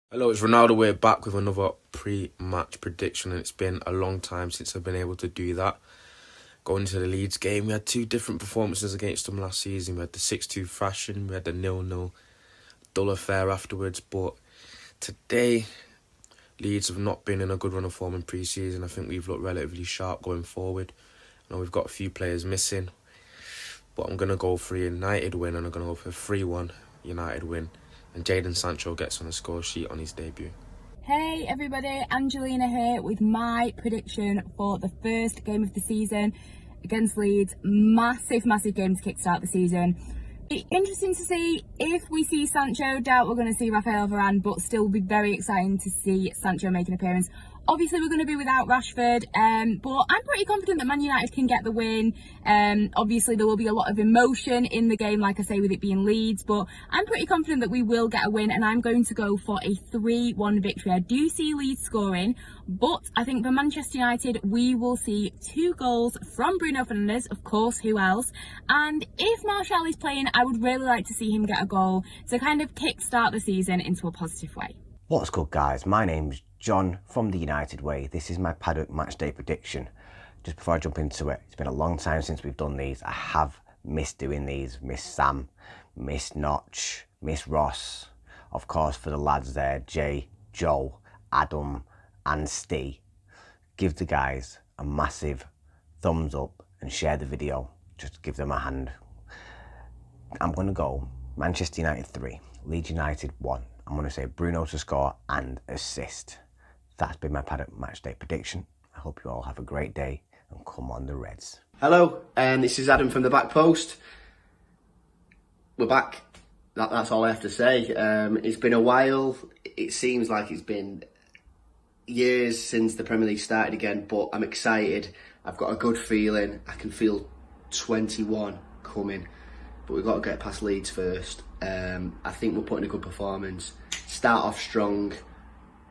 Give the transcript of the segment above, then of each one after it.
Hello, it's Ronaldo. We're back with another pre-match prediction, and it's been a long time since I've been able to do that. Going into the Leeds game, we had two different performances against them last season. We had the 6-2 thrashing, we had the 0-0 dull affair afterwards, but today, Leeds have not been in a good run of form in pre-season. I think we've looked relatively sharp going forward. I know we've got a few players missing, but I'm going to go for a United win, and I'm going to go for a 3-1 United win. And Jadon Sancho gets on the score sheet on his debut. Hey everybody, Angelina here with my prediction for the first game of the season against Leeds. Massive game to kickstart the season. It's interesting to see if we see Sancho. Doubt we're going to see Rafael Varan, but still be very exciting to see Sancho make an appearance. Obviously, we're going to be without Rashford, but I'm pretty confident that Man United can get the win. Obviously, there will be a lot of emotion in the game, like I say, with it being Leeds, but I'm pretty confident that we will get a win, and I'm going to go for a 3-1 victory. I do see Leeds scoring, but I think for Manchester United, we will see 2 goals from Bruno Fernandes, of course, who else? And if Martial is playing, I would really like to see him get a goal to kind of kick-start the season into a positive way. What's good, guys? My name's John from the United Way. This is my Paddock matchday prediction. Just before I jump into it, it's been a long time since we've done these. I have missed doing these. Miss Sam, Miss Notch, Miss Ross. Of course, for the lads there, Jay, Joe, Adam and Steve. Give the guys a massive thumbs up and share the video. Just give them a hand. I'm going to go Manchester United 3, Leeds United 1. I'm going to say Bruno to score and assist. That's been my Paddock matchday prediction. I hope you all have a great day and come on the Reds. Hello, this is Adam from the Back Post. We're back. That's all I have to say. It's been a while. It seems like it's been years since the Premier League started again, but I'm excited. I've got a good feeling. I can feel 21 coming, but we've got to get past Leeds first. I think we're putting a good performance. Start off strong.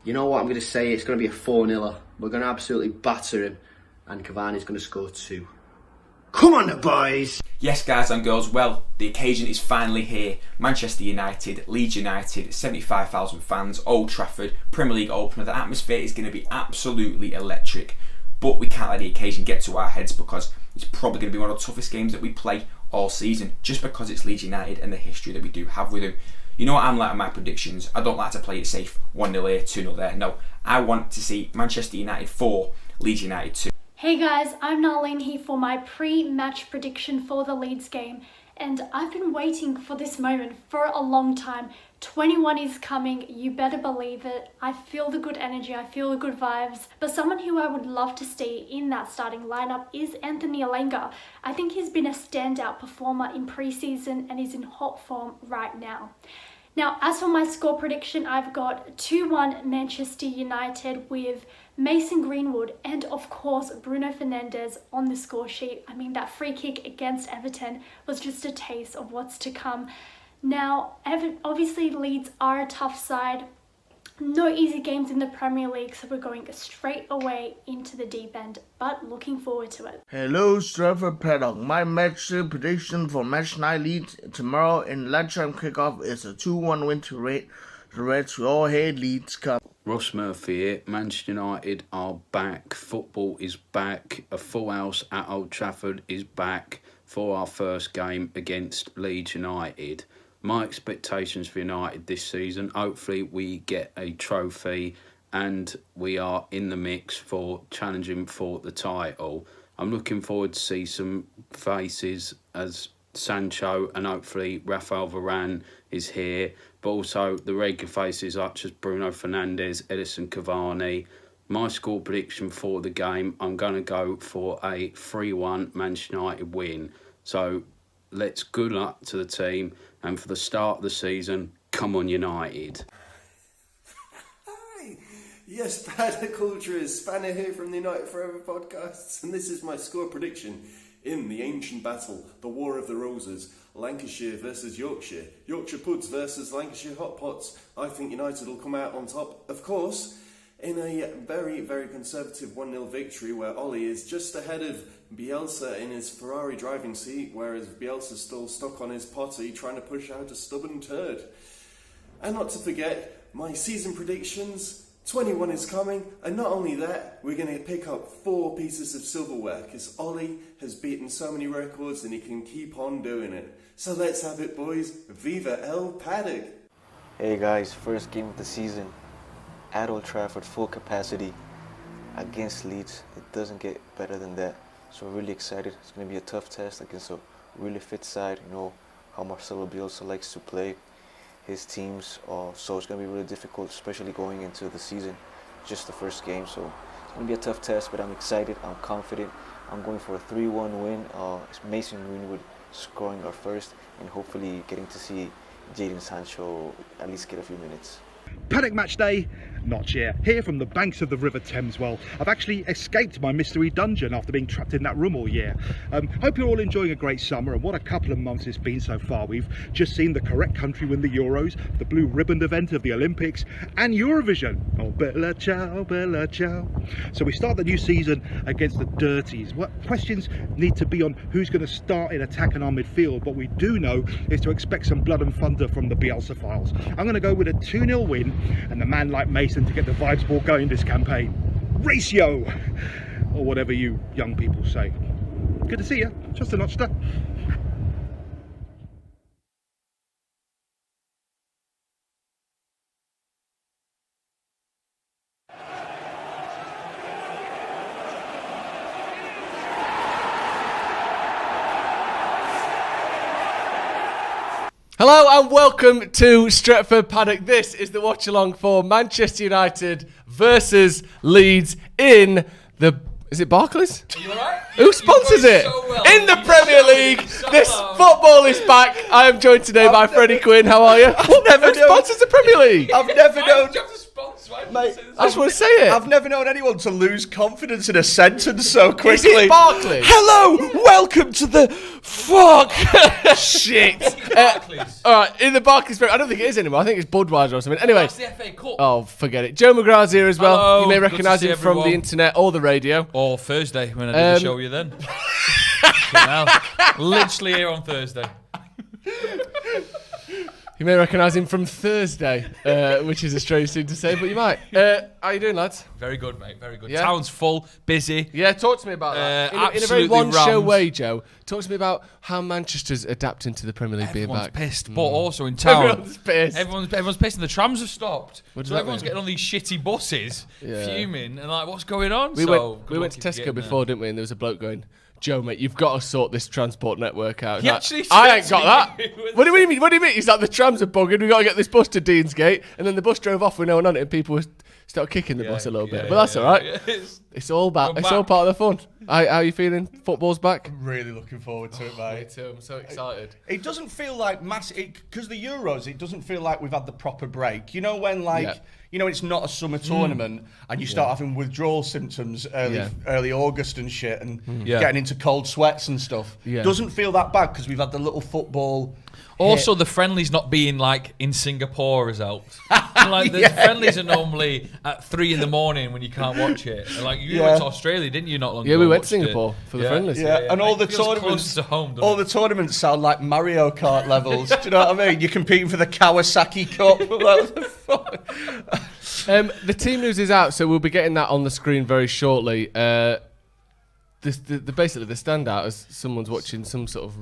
You know what I'm going to say? It's going to be a 4-0. We're going to absolutely batter him, and Cavani's going to score 2. Come on, the boys! Yes, guys and girls, well, the occasion is finally here. Manchester United, Leeds United, 75,000 fans, Old Trafford, Premier League opener. The atmosphere is going to be absolutely electric, but we can't let the occasion get to our heads because it's probably going to be one of the toughest games that we play all season, just because it's Leeds United and the history that we do have with them. You know what I'm like with my predictions? I don't like to play it safe. 1-0 here, 2-0 there. No, I want to see Manchester United 4, Leeds United 2. Hey guys, I'm Narlene here for my pre-match prediction for the Leeds game, and I've been waiting for this moment for a long time. 21 is coming, you better believe it. I feel the good energy, I feel the good vibes. But someone who I would love to see in that starting lineup is Anthony Elanga. I think he's been a standout performer in pre-season and is in hot form right now. Now, as for my score prediction, I've got 2-1 Manchester United with Mason Greenwood and, of course, Bruno Fernandes on the score sheet. I mean, that free kick against Everton was just a taste of what's to come. Now, obviously, Leeds are a tough side. No easy games in the Premier League, so we're going straight away into the deep end, but looking forward to it. Hello, Stretford Paddock. My match prediction for match night Leeds tomorrow in lunchtime kickoff is a 2-1 win to the Reds. We all hate Leeds Cup. Ross Murphy here. Manchester United are back. Football is back. A full house at Old Trafford is back for our first game against Leeds United. My expectations for United this season, hopefully we get a trophy and we are in the mix for challenging for the title. I'm looking forward to see some faces as Sancho and hopefully Rafael Varan is here, but also the regular faces such as Bruno Fernandes, Edison Cavani. My score prediction for the game, I'm going to go for a 3-1 Manchester United win. So let's good luck to the team, and for the start of the season, come on United. Hi, yes, Paddock Ultras, Spanner here from the United Forever podcasts, and this is my score prediction in the ancient battle, the War of the Roses, Lancashire versus Yorkshire, Yorkshire Puds versus Lancashire Hot Pots. I think United will come out on top, of course, in a very, very conservative 1-0 victory where Ollie is just ahead of Bielsa in his Ferrari driving seat, whereas Bielsa's still stuck on his potty trying to push out a stubborn turd. And not to forget, my season predictions, 21 is coming, and not only that, we're going to pick up 4 pieces of silverware, because Ollie has beaten so many records and he can keep on doing it. So let's have it, boys. Viva el Paddock! Hey guys, first game of the season at Old Trafford, full capacity against Leeds. It doesn't get better than that. So we're really excited. It's going to be a tough test against a really fit side. You know how Marcelo Bielsa likes to play his teams. So it's going to be really difficult, especially going into the season. Just the first game. So it's going to be a tough test, but I'm excited. I'm confident. I'm going for a 3-1 win. It's Mason Greenwood scoring our first, and hopefully getting to see Jadon Sancho at least get a few minutes. Paddock match day, Notch here from the banks of the River Thames. Well, I've actually escaped my mystery dungeon after being trapped in that room all year. Hope you're all enjoying a great summer, and what a couple of months it's been so far. We've just seen the correct country win the Euros, the blue ribbon event of the Olympics, and Eurovision. Oh, bella ciao, bella ciao. So we start the new season against the Dirties. What questions need to be on who's going to start in attack in our midfield? What we do know is to expect some blood and thunder from the Bielsa files. I'm going to go with a 2-0 win, and the man like Mason to get the vibes ball going this campaign. Ratio, or whatever you young people say. Good to see you. Just a notchster. Hello and welcome to Stretford Paddock. This is the watch-along for Manchester United versus Leeds in the... Is it Barclays? Are you alright? Who sponsors it? So well. In the Premier League. This football is back. I am joined today by Freddie Quinn. How are you? Who sponsors the Premier League? I've never known... Mate, I just want to say it. I've never known anyone to lose confidence in a sentence so quickly. Is it Barclays? Hello, welcome to the fuck shit. Alright, in the Barclays, I don't think it is anymore. I think it's Budweiser or something. Anyway. That's the FA Cup. Oh, forget it. Joe Macgrath's here as well. Hello, you may good recognise to see him from the everyone. internet or the radio. Or Thursday when I did the show with you then. Literally here on Thursday. You may recognise him from Thursday, which is a strange thing to say, but you might. How you doing, lads? Very good, mate. Very good. Yeah? Town's full, busy. Yeah, talk to me about that. In a very absolutely one-show rammed. way, Joe. Talk to me about how Manchester's adapting to the Premier League being back. Everyone's pissed, but also in town. Everyone's pissed. Everyone's pissed and the trams have stopped. What does So that everyone's mean? getting on these shitty buses, Yeah. fuming, and like, what's going on? We So, went good luck to if you Tesco get before, didn't we? And there was a bloke going, Joe, mate, you've got to sort this transport network out. He Like, actually I said ain't to got me, that. What do you mean? What do you mean? He's like, the trams are bugging. We got to get this bus to Deansgate. And then the bus drove off with no one on it, and people started kicking the bus a little bit. But that's all right. Yeah. It's all We're all back. part of the fun. How are you feeling? Football's back. Really looking forward to it, mate. Me too. I'm so excited. It doesn't feel like because the Euros, it doesn't feel like we've had the proper break. You know when it's not a summer tournament and you start having withdrawal symptoms early August and shit and getting into cold sweats and stuff. Yeah. Doesn't feel that bad because we've had the little football. Also, the friendlies not being like in Singapore has helped. Like the friendlies are normally at 3 a.m. when you can't watch it. And like you went to Australia, didn't you? Not long ago. Yeah, we and went watched to Singapore for the friendlies. Yeah, and all the It feels tournaments, close to home, doesn't all it? the tournaments sound like Mario Kart levels. Do you know what I mean? You're competing for the Kawasaki Cup. Like, what the fuck? The team news is out, so we'll be getting that on the screen very shortly. Basically, the standout is someone's watching some sort of...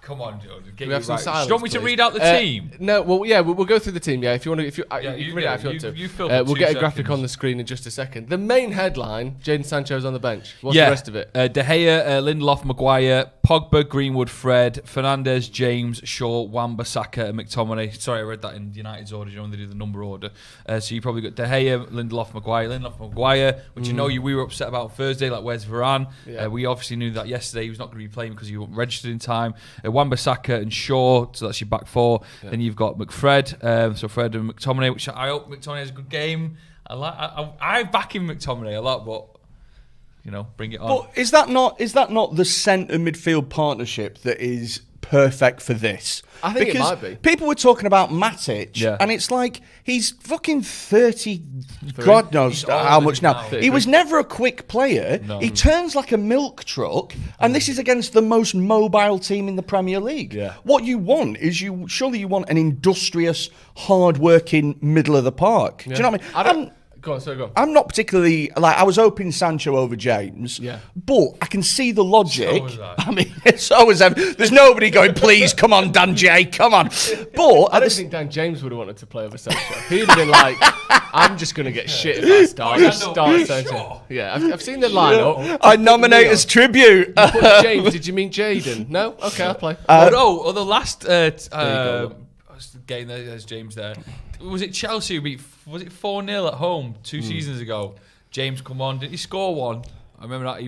Come on, Joe. Get We you have some right. silence, Do you want me to please? read out the team? No, well, yeah, we'll go through the team. Yeah, if you want to, you you can read it go. out if you want to. You fill for we'll 2 get a graphic seconds. on the screen in just a second. The main headline: Jadon Sancho's on the bench. What's Yeah. the rest of it? De Gea, Lindelof, Maguire, Pogba, Greenwood, Fred, Fernandes, James, Shaw, Wan-Bissaka, and McTominay. Sorry, I read that in United's order. You know, when they do the number order. So you probably got De Gea, Lindelof, Maguire, which we were upset about Thursday. Like, where's Varan? Yeah. We obviously knew that yesterday he was not going to be playing because he wasn't registered in time. Wan-Bissaka and Shaw, so that's your back four. Yeah. Then you've got McFred, so Fred and McTominay, which I hope McTominay has a good game. I back him McTominay a lot, but bring it on. But is that not the centre midfield partnership that is perfect for this. I think because it might be. People were talking about Matic, and it's like he's fucking 30. God knows how much now. He was never a quick player. No. He turns like a milk truck, and this is against the most mobile team in the Premier League. Yeah. What you want is surely you want an industrious, hard-working middle of the park. Do you know what I mean? Go on. I'm not particularly I was hoping Sancho over James, but I can see the logic. So was I mean, so was there's nobody going, please come on, Dan J, come on. But I don't think Dan James would have wanted to play over Sancho. He'd have been like, I'm just going to get shit if I start Sancho. Sure. Yeah, I've seen the lineup. I nominate as tribute. James, did you mean Jaden? No, okay, I'll play. The last game there's James there. Was it Chelsea who beat? Was it 4-0 at home 2 seasons ago? James come on, didn't he score one? I remember that. He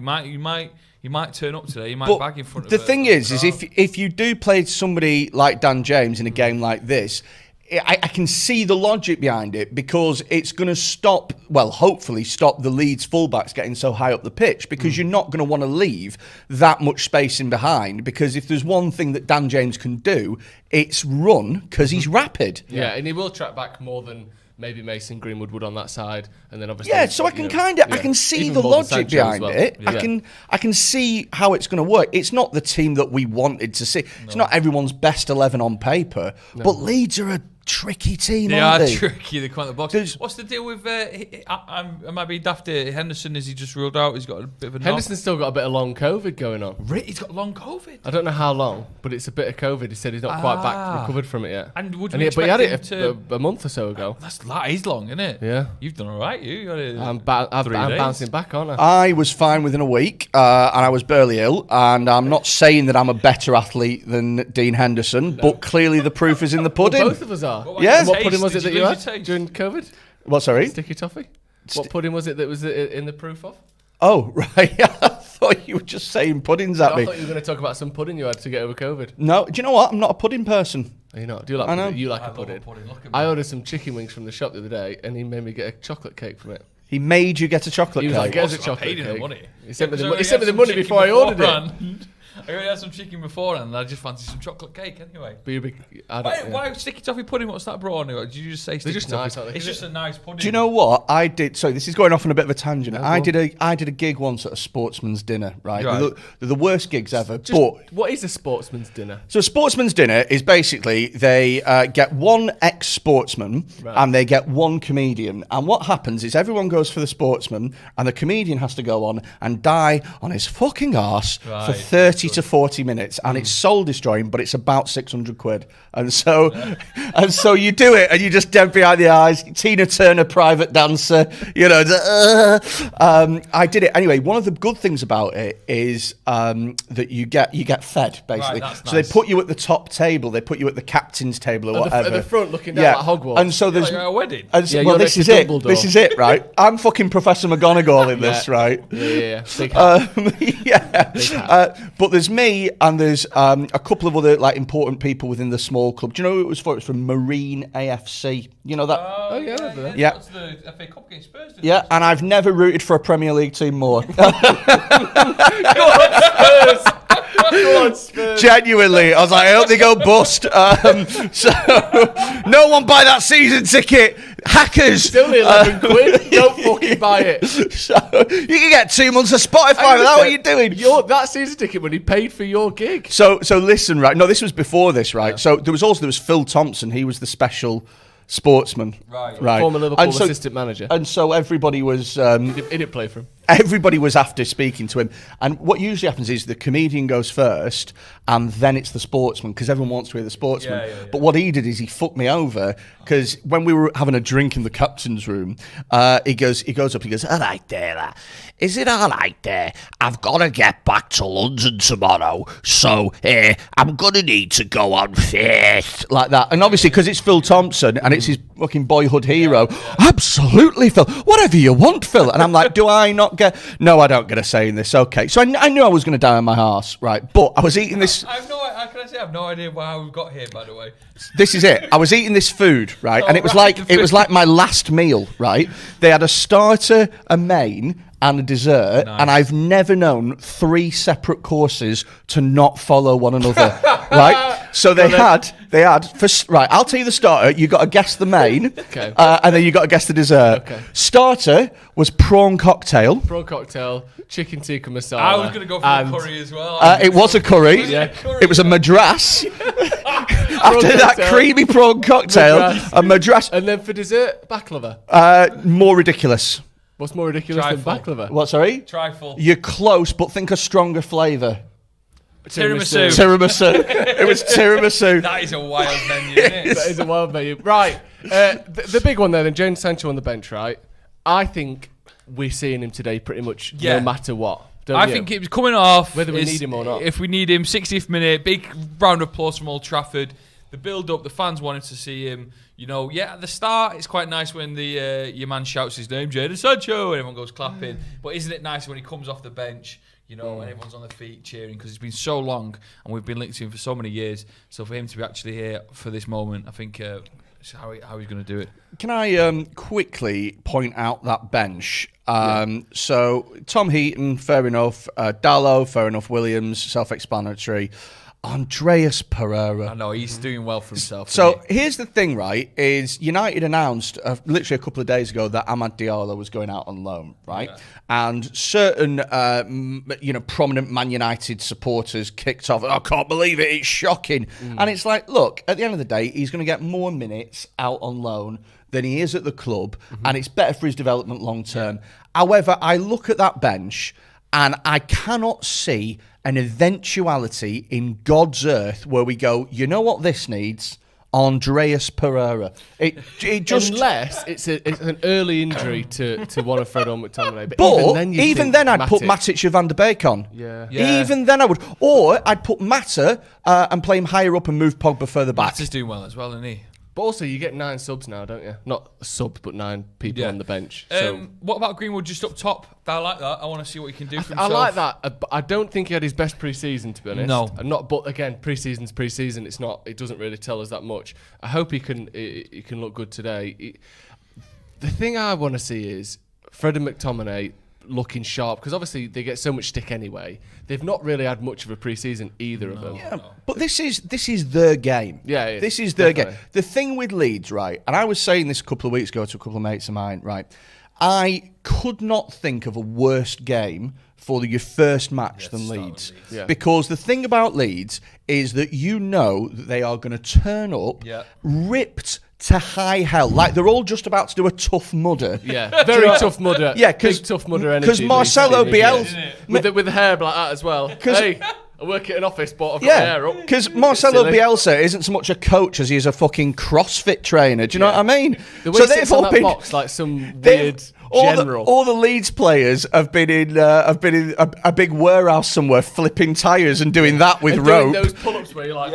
might turn up today. He might bag in front of. The thing is if you do play somebody like Dan James in a game like this, I can see the logic behind it, because it's going to hopefully stop the Leeds fullbacks getting so high up the pitch, because you're not going to want to leave that much space in behind, because if there's one thing that Dan James can do, it's run, because he's rapid. Yeah, and he will track back more than maybe Mason Greenwood would on that side, and then obviously so I can I can see the logic behind it. Yeah. I can see how it's going to work. It's not the team that we wanted to see. It's not everyone's best 11 on paper, but Leeds are a tricky team, aren't they? They are tricky. They come out the box. What's the deal with? I might be daft here. Henderson, is he just ruled out? He's got a bit of a. Henderson's still got a bit of long COVID going on. He's got long COVID. I don't know how long, but it's a bit of COVID. He said he's not quite recovered from it yet. And but he had it a month or so ago. That is long, isn't it? Yeah. You've done all right. I'm bouncing back, aren't I? I was fine within a week, and I was barely ill. And I'm not saying that I'm a better athlete than Dean Henderson, but clearly the proof is in the pudding. Well, both of us are. What pudding was it that you had during COVID? What, sorry? Sticky toffee? What pudding was it that was in the proof of? Oh, right. I thought you were just saying puddings at me. I thought you were going to talk about some pudding you had to get over COVID. No, do you know what? I'm not a pudding person. Are you not? Do you like pudding? You like a pudding. I ordered some chicken wings from the shop the other day, and he made me get a chocolate cake from it. He made you get a chocolate cake? He was like, get us a chocolate cake. He sent me the money before I ordered it. I already had some chicken before, and I just fancy some chocolate cake anyway. Why sticky toffee pudding? What's that brought on? Did you just say sticky toffee? It's just a nice pudding. Do you know what I did? So this is going off on a bit of a tangent. I did a gig once at a sportsman's dinner. Right, they're the worst gigs ever. But what is a sportsman's dinner? So a sportsman's dinner is basically they get one ex-sportsman and they get one comedian. And what happens is everyone goes for the sportsman, and the comedian has to go on and die on his fucking arse for 30 to 40 minutes, and it's soul destroying, but it's about 600 quid. And so you do it, and you just dead behind the eyes. Tina Turner, private dancer, I did it anyway. One of the good things about it is that you get fed basically. Right, so they put you at the top table, they put you at the captain's table or whatever. At the front, looking down like Hogwarts. And so there's like a wedding. And so, well, this is it. This is it, right? I'm fucking Professor McGonagall in this, right? Yeah. But there's me, and there's a couple of other important people within the small club. Do you know who it was for? It was from Marine AFC. You know that? Oh yeah. That's the FA Cup against Spurs. And I've never rooted for a Premier League team more. Go on, Spurs. Genuinely, I was like, I hope they go bust. So no one buy that season ticket. Hackers. It's only 11 quid. Don't fucking buy it. So you can get 2 months of Spotify without what you're doing. That season ticket money paid for your gig. So listen, right? No, this was before this, right? Yeah. So there was Phil Thompson. He was the special sportsman, right? Former Liverpool assistant manager. And so everybody was. He didn't play for him. Everybody was after speaking to him. And what usually happens is the comedian goes first, and then it's the sportsman, because everyone wants to hear the sportsman. Yeah. But what he did is he fucked me over, because when we were having a drink in the captain's room, he goes up, he goes, all right there, is it all right there? I've got to get back to London tomorrow, so I'm going to need to go on first. Like that. And obviously, because it's Phil Thompson, and it's fucking boyhood hero. Absolutely, Phil. Whatever you want, Phil. And I'm like, do I not get... No, I don't get a say in this. Okay. So I knew I was going to die on my arse, right? But I was eating this... I have no idea how we got here, by the way. This is it. I was eating this food, right? And it was like my last meal, right? They had a starter, a main, and a dessert, and I've never known 3 separate courses to not follow one another, right? So they had right. I'll tell you the starter. You got to guess the main, okay, and then you got to guess the dessert. Okay. Starter was prawn cocktail. Prawn cocktail, chicken tikka masala. I was going to go for a curry as well. It was a curry. It was a madras. After that creamy prawn cocktail, a madras. And then for dessert, baklava. More ridiculous. What's more ridiculous than baklava? What, sorry? Trifle. You're close, but think a stronger flavour. Tiramisu. It was tiramisu. That is a wild menu, isn't it? That is a wild menu. Right. The big one then, Jadon Sancho on the bench, right? I think we're seeing him today pretty much no matter what. I think it was coming off. Whether we need him or not. If we need him, 60th minute, big round of applause from Old Trafford. The build-up, the fans wanted to see him. At the start, it's quite nice when your man shouts his name, Jadon Sancho, and everyone goes clapping. But isn't it nice when he comes off the bench, and everyone's on their feet cheering, because it's been so long, and we've been linked to him for so many years. So for him to be actually here for this moment, I think it's how he's going to do it. Can I quickly point out that bench? So Tom Heaton, fair enough. Dallo, fair enough. Williams, self-explanatory. Andreas Pereira. I know, he's doing well for himself. So here's the thing, right, is United announced literally a couple of days ago that Amad Diallo was going out on loan, right? Yeah. And certain, prominent Man United supporters kicked off, I can't believe it, it's shocking. And it's like, look, at the end of the day, he's going to get more minutes out on loan than he is at the club, and it's better for his development long term. However, I look at that bench and I cannot see an eventuality in God's earth where we go, you know what this needs? Andreas Pereira. It just unless it's an early injury to one of Freddie and McTominay. But even then I'd put Matic or Van der Beek on. Yeah. Even then I would. Or I'd put Mata and play him higher up and move Pogba further back. Mata's doing well as well, isn't he? But also, you get 9 subs now, don't you? Not subs, but 9 people on the bench. So what about Greenwood just up top? I like that. I want to see what he can do for himself. I like that. I don't think he had his best pre-season, to be honest. No. But again, pre-season's pre-season. It's not. It doesn't really tell us that much. I hope he can look good today. The thing I want to see is Freddie and McTominay looking sharp, because obviously they get so much stick anyway. They've not really had much of a pre-season, either of them. Yeah, but this is their game. Yeah, this is their game. The thing with Leeds, right, and I was saying this a couple of weeks ago to a couple of mates of mine, right, I could not think of a worse game for your first match than Leeds. Yeah. Because the thing about Leeds is that you know that they are going to turn up ripped to high hell. Like they're all just about to do a tough mudder. Yeah, very tough mudder. Yeah, big tough mudder energy. Because Marcelo Bielsa... With the hair like that as well. Hey, I work at an office, but I've got my hair up. Because Marcelo Bielsa isn't so much a coach as he is a fucking CrossFit trainer. Do you know what I mean? The way he sits on that box like some weird general. All the Leeds players have been in a big warehouse somewhere flipping tyres and doing that with rope. Doing those pull-ups where you're like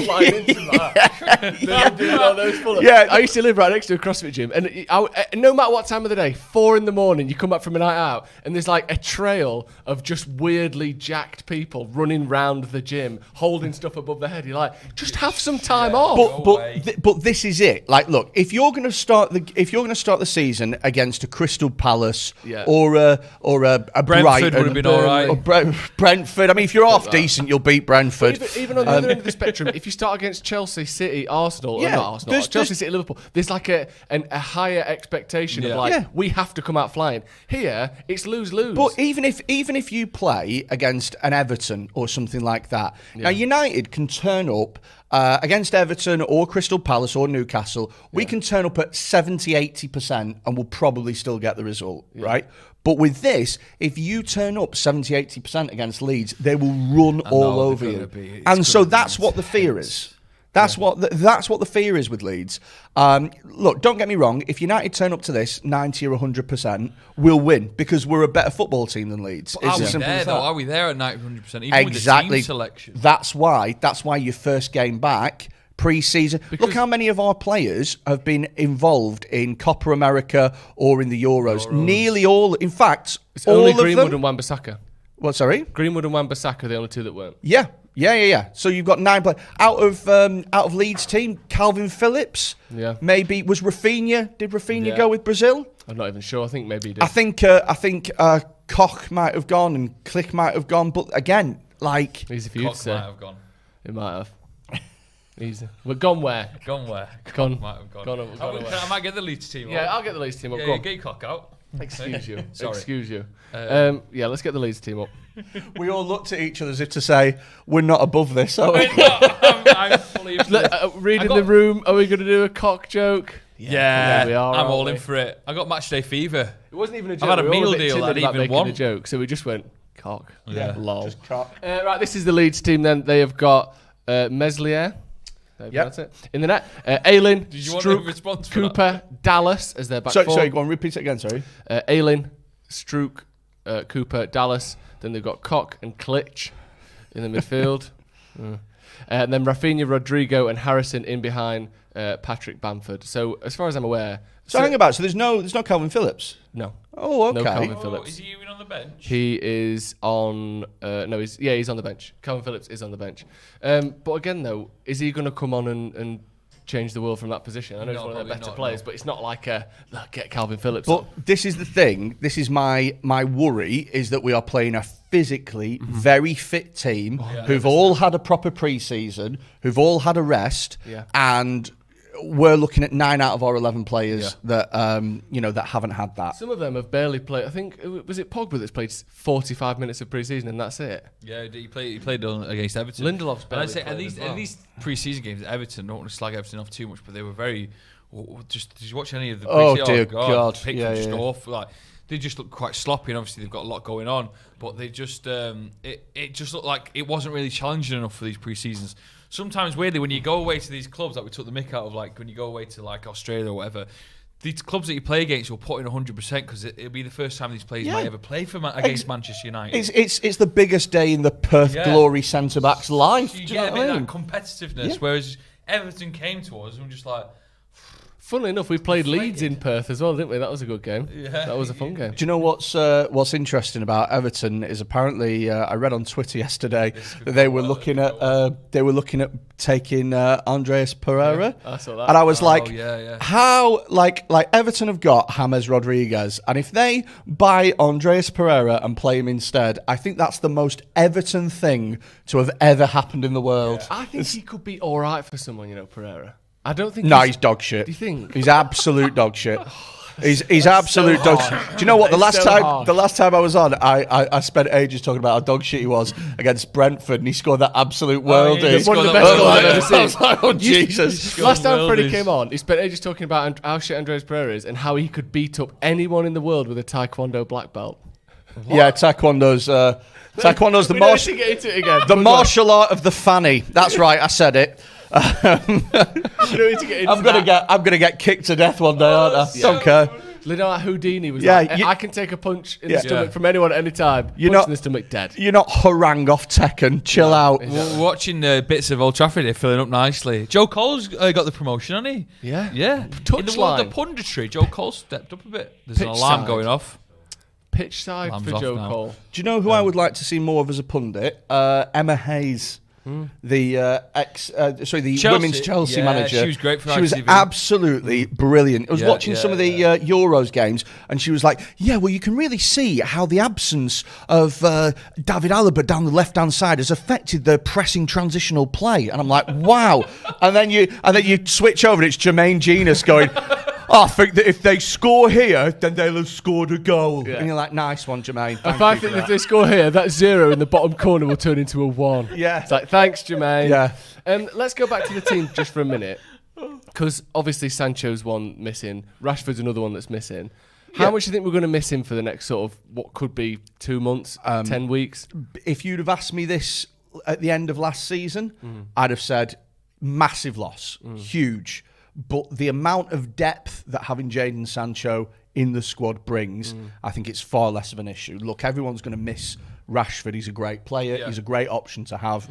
flying into that. Doing all those pull-ups. Yeah. I used to live right next to a CrossFit gym, and no matter what time of the day, 4 a.m, you come back from a night out, and there's like a trail of just weirdly jacked people running round the gym, holding stuff above their head. You're like, just have some time off. But this is it. Like, look, if you're going to start the season against a Crystal Palace or a Brentford Brighton, would have been all right. Or Brentford. I mean, if you're half decent, you'll beat Brentford. Even on the other end of the spectrum, if you start against Chelsea, City, Arsenal, not Arsenal, Chelsea, City, Liverpool, there's like a higher expectation of we have to come out flying. Here, it's lose-lose. But even if you play against an Everton or something like that, now United can turn up against Everton or Crystal Palace or Newcastle. We can turn up at 70-80% and we'll probably still get the result, right? But with this, if you turn up 70-80% against Leeds, they will run all over you. And so that's what the fear is. That's what the fear is with Leeds. Look, don't get me wrong. If United turn up to this 90 or 100%, we'll win because we're a better football team than Leeds. Are we there though? Are we there at 90, 100%? Even exactly. with the team selection. That's why your first game back, pre-season. Look how many of our players have been involved in Copa America or in the Euros. Nearly all, in fact, It's all only of Greenwood them. and Wan-Bissaka. What, sorry? Greenwood and Wan-Bissaka are the only two that weren't. Yeah. So you've got 9 players out of Leeds' team. Calvin Phillips. Yeah. Maybe was Rafinha. Did Rafinha go with Brazil? I'm not even sure. I think maybe he did. I think Koch might have gone and Click might have gone, but again, like easy for you to Cock say. might have gone. It might have. Easy. Well, gone where? Gone where? Gone. Might have gone. Gone away. I might get the Leeds team. Yeah, up. I'll get the Leeds team up. Yeah, Go on. get your cock out. Excuse you. Sorry. Excuse you. Yeah, let's get the Leeds team up. we all looked at each other as if to say, we're not above this, are we? I'm fully Reading the room, are we going to do a cock joke? Yeah, we are, I'm aren't all we? in for it. I got matchday fever. It wasn't even a joke. I've had a We were all meal bit deal. timid I didn't about even making want a joke, so we just went cock. Yeah. Lol. Just cock. Right, this is the Leeds team. Then they have got Meslier. That's it. In the net, Aylin, Did you want a Strouk, response for Cooper, Dallas as their back four. Sorry, go on, repeat it again, sorry. Aylin, Strouk, Cooper, Dallas. Then they've got Koch and Klitsch in the midfield. And then Rafinha, Rodrigo and Harrison in behind Patrick Bamford. So as far as I'm aware... So hang about, so there's no Calvin Phillips? No. Oh, okay. No Calvin Phillips. Is he even on the bench? He is on... he's on the bench. Calvin Phillips is on the bench. But again, though, is he going to come on and change the world from that position? I know he's one of their better players, but it's not like get Calvin Phillips But on. this is the thing. This is my worry, is that we are playing a physically very fit team who've all had a proper pre-season, who've all had a rest, and we're looking at 9 out of our 11 players that that haven't had that. Some of them have barely played. I think was it Pogba that's played 45 minutes of pre-season and that's it. Yeah, he played against Everton. Lindelof's barely And I'd say played at these pre-season games at Everton, I don't want to slag Everton off too much, but they were very. Just did you watch any of the? Dear God! Picks were just awful. Like they just look quite sloppy, and obviously they've got a lot going on. But they just it just looked like it wasn't really challenging enough for these pre-seasons. Sometimes weirdly, when you go away to these clubs, like we took the mick out of, like when you go away to like Australia or whatever, these clubs that you play against will put in 100% because it'll be the first time these players might ever play for against Manchester United. It's the biggest day in the Perth Glory centre back's life. So you Do get a bit know of what I mean? that competitiveness, whereas Everton came to us and we're just like. Funnily enough, we played Leeds in Perth as well, didn't we? That was a good game. Yeah. That was a fun game. Do you know what's interesting about Everton is apparently I read on Twitter yesterday that they were looking at taking Andreas Pereira. I saw that. And I was how like Everton have got James Rodriguez, and if they buy Andreas Pereira and play him instead, I think that's the most Everton thing to have ever happened in the world. I think he could be all right for someone, Pereira. I don't think. No, he's dog shit. Do you think? He's absolute dog shit. He's absolute dog shit. Do you know what? The last time I was on, I spent ages talking about how dog shit he was against Brentford, and he scored that absolute worldie. One of the best goals I've ever seen. I was like, oh Jesus! Last time Freddie came on, he spent ages talking about how shit Andres Pereira is and how he could beat up anyone in the world with a Taekwondo black belt. Yeah, Taekwondo's the martial art of the fanny. That's right, I said it. I'm gonna get kicked to death one day, aren't I? Don't care. You know, like Houdini was like, I can take a punch in the stomach from anyone at any time. You're not in the stomach dead. You're not harang off Tekken. Chill out. We're watching bits of Old Trafford here filling up nicely. Joe Cole's got the promotion, hasn't he? Yeah. Yeah. In the world of punditry, Joe Cole stepped up a bit. There's an alarm going off. Pitch side Alarm's for Joe now. Cole. Do you know who I would like to see more of as a pundit? Emma Hayes. The Chelsea. women's Chelsea manager. She was great for She was ITV. absolutely brilliant. I was watching some of the Euros games, and she was like, "Yeah, well, you can really see how the absence of David Alaba down the left-hand side has affected the pressing transitional play." And I'm like, "Wow!" and then you switch over, and it's Jermaine Genius going. I think that if they score here, then they'll have scored a goal. Yeah. And you're like, nice one, Jermaine. If I think if they score here, that 0 in the bottom corner will turn into a 1. Yeah. It's like, thanks, Jermaine. Yeah. Let's go back to the team just for a minute. Because obviously Sancho's one missing. Rashford's another one that's missing. How much do you think we're going to miss him for the next sort of, what could be 2 months, 10 weeks? If you'd have asked me this at the end of last season, I'd have said massive loss, huge. But the amount of depth that having Jadon Sancho in the squad brings, I think it's far less of an issue. Look, everyone's going to miss Rashford. He's a great player. Yeah. He's a great option to have.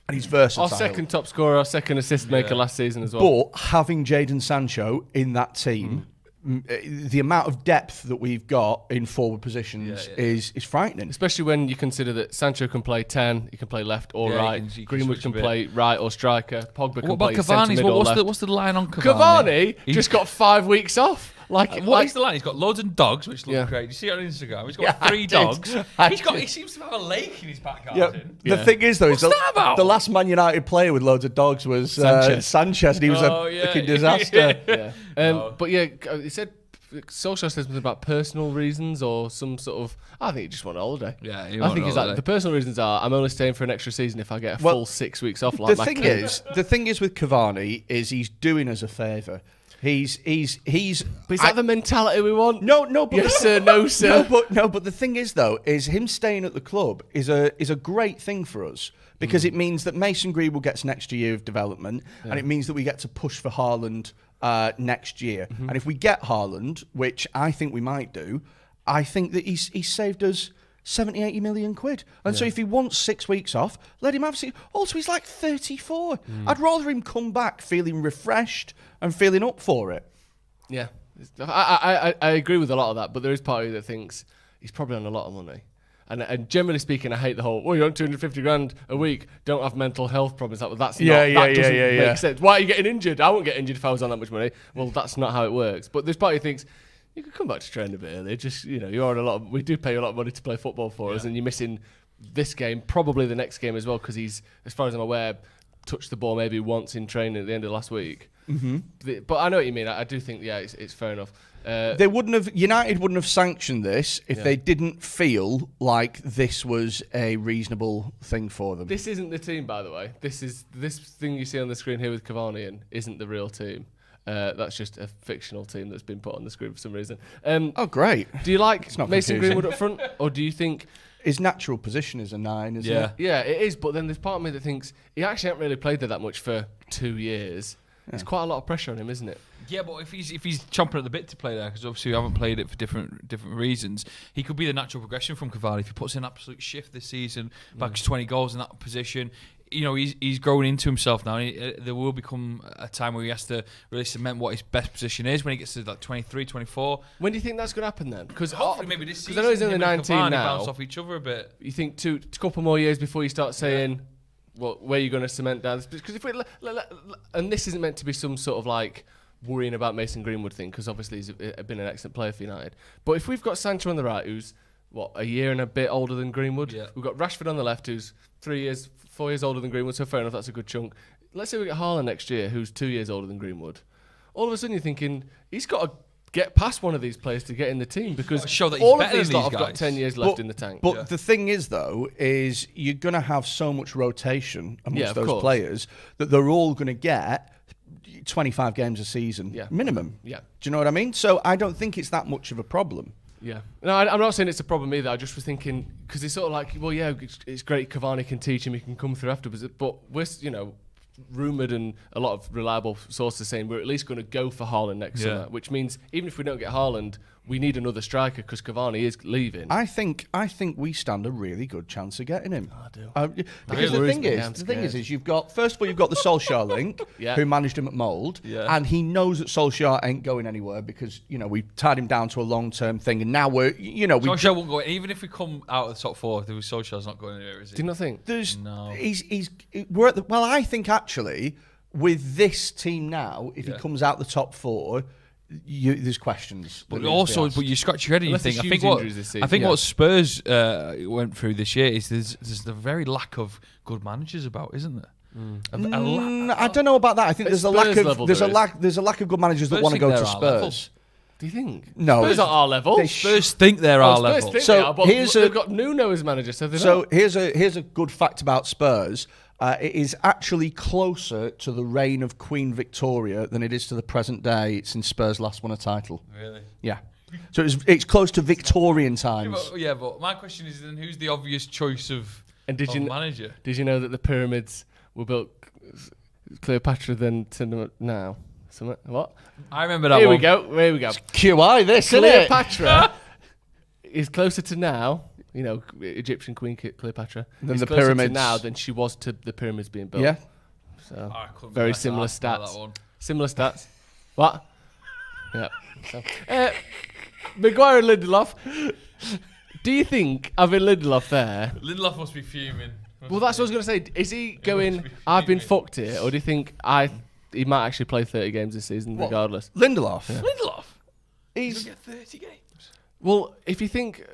And he's versatile. Our second top scorer, our second assist maker last season as well. But having Jadon Sancho in that team, the amount of depth that we've got in forward positions is frightening. Especially when you consider that Sancho can play 10, he can play left or right. Greenwood can play right or striker. Pogba can play centre mid or left. What's the line on Cavani? Cavani just got 5 weeks off. What's the line? He's got loads of dogs, which look great. You see it on Instagram. He's got 3 dogs. He seems to have a lake in his back garden. The thing is, though, what's that about? The last Man United player with loads of dogs was Sanchez, and he was a fucking disaster. But he said Solskjaer said something about personal reasons or some sort of. I think he just want a holiday. Yeah, I think he's like the personal reasons are I'm only staying for an extra season if I get a full 6 weeks off. Like the thing is with Cavani is he's doing us a favour. He's. But is that the mentality we want? No. But yes, sir. No, sir. But the thing is, though, is him staying at the club is a great thing for us because it means that Mason Greenwood gets an extra year of development, and it means that we get to push for Haaland next year. And if we get Haaland, which I think we might do, I think that he's saved us 70, 80 million quid. And so if he wants 6 weeks off, let him have 6. Also, he's like 34. I'd rather him come back feeling refreshed and feeling up for it. Yeah. I agree with a lot of that, but there is part of you that thinks he's probably on a lot of money. And generally speaking, I hate the whole, you're on 250 grand a week, don't have mental health problems. That doesn't make sense. Why are you getting injured? I wouldn't get injured if I was on that much money. Well, that's not how it works. But there's part of you thinks, you could come back to train a bit earlier. Just, you're on a lot of, we do pay you a lot of money to play football for us, and you're missing this game, probably the next game as well, because he's, as far as I'm aware, touched the ball maybe once in training at the end of last week. But I know what you mean. I do think, it's fair enough. United wouldn't have sanctioned this if they didn't feel like this was a reasonable thing for them. This isn't the team, by the way. This thing you see on the screen here with Cavani isn't the real team. That's just a fictional team that's been put on the screen for some reason. Great. Do you like Mason Greenwood up front, or do you think his natural position is a 9, isn't it? Yeah, it is. But then there's part of me that thinks he actually hasn't really played there that much for 2 years. There's quite a lot of pressure on him, isn't it? Yeah, but if he's chomping at the bit to play there, because obviously we haven't played it for different reasons, he could be the natural progression from Cavani if he puts in an absolute shift this season, bags 20 goals in that position. He's growing into himself now. There will become a time where he has to really cement what his best position is when he gets to like 23, 24. When do you think that's going to happen then? Because hopefully maybe this season. I know he's only 19 now. Bounce off each other a bit. You think a couple more years before you start saying, well, where are you going to cement down? Because if we and this isn't meant to be some sort of like worrying about Mason Greenwood thing, because obviously he's been an excellent player for United. But if we've got Sancho on the right, who's a year and a bit older than Greenwood, we've got Rashford on the left, who's 4 years older than Greenwood. So fair enough, that's a good chunk. Let's say we get Haaland next year, who's 2 years older than Greenwood. All of a sudden, you're thinking he's got to get past one of these players to get in the team, because show that all of these lot have got 10 years left in the tank. But the thing is, though, is you're going to have so much rotation amongst those players that they're all going to get 25 games a season minimum. Yeah. Do you know what I mean? So I don't think it's that much of a problem. Yeah. No, I'm not saying it's a problem either. I just was thinking, because it's sort of like, it's great Cavani can teach him, he can come through afterwards, but we're, rumoured and a lot of reliable sources saying we're at least going to go for Haaland next summer, which means even if we don't get Haaland, we need another striker because Cavani is leaving. I think we stand a really good chance of getting him. I do. Because the thing is you've got the Solskjaer link, who managed him at Mould, and he knows that Solskjaer ain't going anywhere because we tied him down to a long-term thing, and now Solskjaer won't go. Even if we come out of the top 4, Solskjaer's not going anywhere, is he? Do you not think? No. I think actually with this team now, if he comes out the top 4. There's questions, but you scratch your head and you think. I think what Spurs went through this year is there's the very lack of good managers about, isn't there? I don't know about that. I think there's a lack of good managers that want to go to Spurs. Do you think? No, Spurs are our level. Spurs think they're our level. So they've got Nuno as manager. So here's a good fact about Spurs. It is actually closer to the reign of Queen Victoria than it is to the present day since Spurs last won a title. Really? Yeah. So it's close to Victorian times. But my question is then, who's the obvious choice of manager? Did you know that the pyramids were built Cleopatra then now? What? I remember that Here one. we go. QI this, Cleopatra is closer to now you know, Egyptian Queen Cleopatra, Than is the closer pyramids. to now than she was to the pyramids being built. Yeah. So I couldn't very be less similar arsed about stats. that one. Similar stats. What? Yeah. So, Maguire and Lindelof. Do you think having Lindelof there? Lindelof must be fuming. Well, that's what I was going to say. Is he going, I've been fucked here, or do you think he might actually play 30 games this season regardless? Lindelof? Yeah. Lindelof? He's Get 30 games. Well, if you think,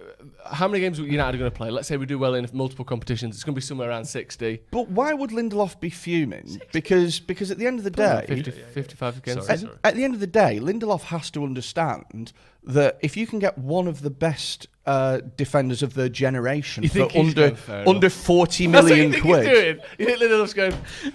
how many games United are going to play? Let's say we do well in multiple competitions. It's going to be somewhere around 60. But why would Lindelof be fuming? Because at the end of the day... 55 games. At the end of the day, Lindelof has to understand that if you can get one of the best defenders of their generation for under 40 million quid... You think Lindelof's going,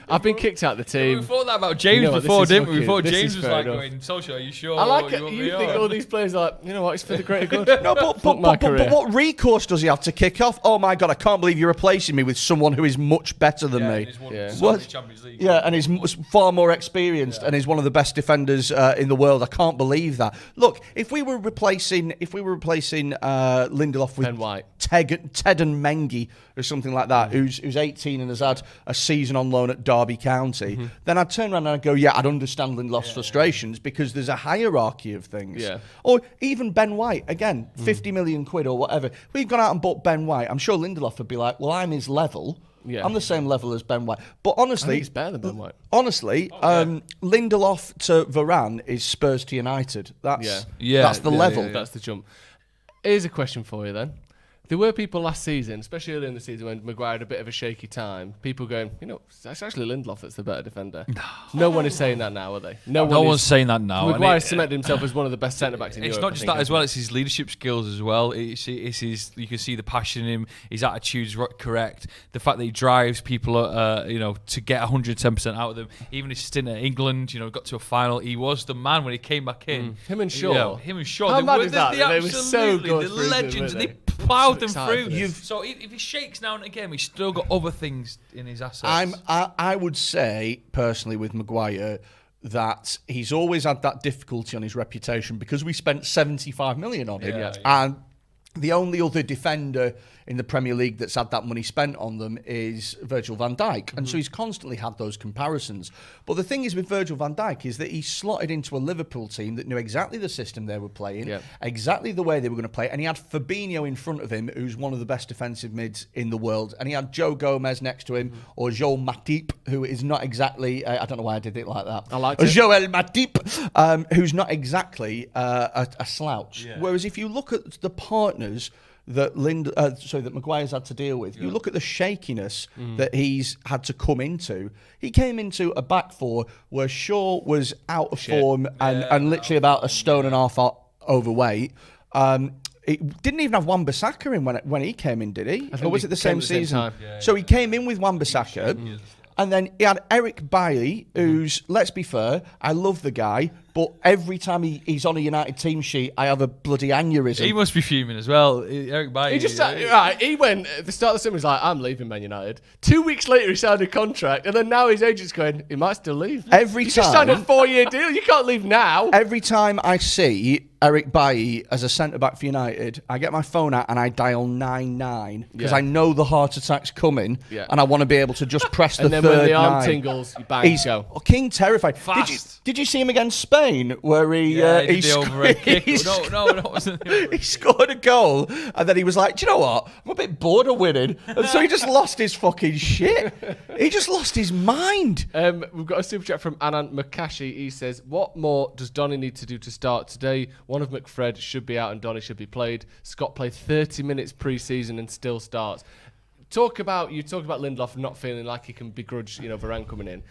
I've been kicked out of the team. We thought that about James before, didn't we? We thought James was like going, Solskjaer, are you sure? I like it. want You me think on? all these players are like, you know what, it's for the greater good. No, but what recourse does he have to kick off? Oh my God, I can't believe you're replacing me with someone who is much better than me. Champions League. Yeah, and is far more experienced and is one of the best defenders in the world. I can't believe that. Look, if we were replacing Lindelof with Ben White, Ted and Mengi or something like that, who's 18 and has had a season on loan at Derby County, then I'd turn around and I'd go, yeah, I'd understand Lindelof's frustrations because there's a hierarchy of things. Yeah. Or even Ben White, again, 50 million quid or whatever. We've gone out and bought Ben White. I'm sure Lindelof would be like, well, I'm his level. Yeah. I'm the same level as Ben White. But honestly... I think he's better than Ben White. Honestly, Lindelof to Varan is Spurs to United. That's the level. That's the jump. Here's a question for you then. There were people last season, especially early in the season when Maguire had a bit of a shaky time, people going, you know, it's actually Lindelof that's the better defender. No one is saying that now, are they? No one's saying that now. Maguire cemented himself as one of the best centre-backs in Europe. It's not just that as well, it's his leadership skills as well. It's his, you can see the passion in him, his attitude's correct, the fact that he drives people, to get 110% out of them. Even his stint at England, got to a final, he was the man when he came back in. Him and Shaw. How mad is that? They were so good. The legends, they plowed them through. So if he shakes now and again, he's still got other things in his assets. I would say, personally, with Maguire, that he's always had that difficulty on his reputation because we spent 75 million on him. And the only other defender in the Premier League that's had that money spent on them is Virgil van Dijk. And so he's constantly had those comparisons. But the thing is with Virgil van Dijk is that he slotted into a Liverpool team that knew exactly the system they were playing, exactly the way they were going to play. And he had Fabinho in front of him, who's one of the best defensive mids in the world. And he had Joe Gomez next to him, or Joel Matip, who is not exactly, I don't know why I did it like that. I liked it. Joel Matip, who's not exactly a slouch. Yeah. Whereas if you look at the partners that Maguire's had to deal with. You look at the shakiness that he's had to come into. He came into a back four where Shaw was out of form and literally about a stone and a half overweight. He didn't even have Wan-Bissaka in when he came in, did he? Or was it the same season? So he came in with Wan-Bissaka. And then he had Eric Bailly, who's, let's be fair, I love the guy, but every time he's on a United team sheet, I have a bloody aneurysm. He must be fuming as well. Eric Bailly. He went at the start of the summer, he's like, I'm leaving Man United. 2 weeks later, he signed a contract, and then now his agent's going, he might still leave. He just signed a 4-year deal. You can't leave now. Every time I see Eric Bailly as a centre-back for United, I get my phone out and I dial 99 because I know the heart attack's coming and I want to be able to just press the third 9. And then when the arm tingles, you bang, he's go. Fucking terrified. Did you see him against Spain where he scored a goal and then he was like, do you know what? I'm a bit bored of winning. And so he just lost his fucking shit. He just lost his mind. We've got a super chat from Anand Makashi. He says, what more does Donny need to do to start today? One of McFred should be out and Donny should be played. Scott played 30 minutes pre-season and still starts. Talk about Lindelof not feeling like he can begrudge, Varan coming in.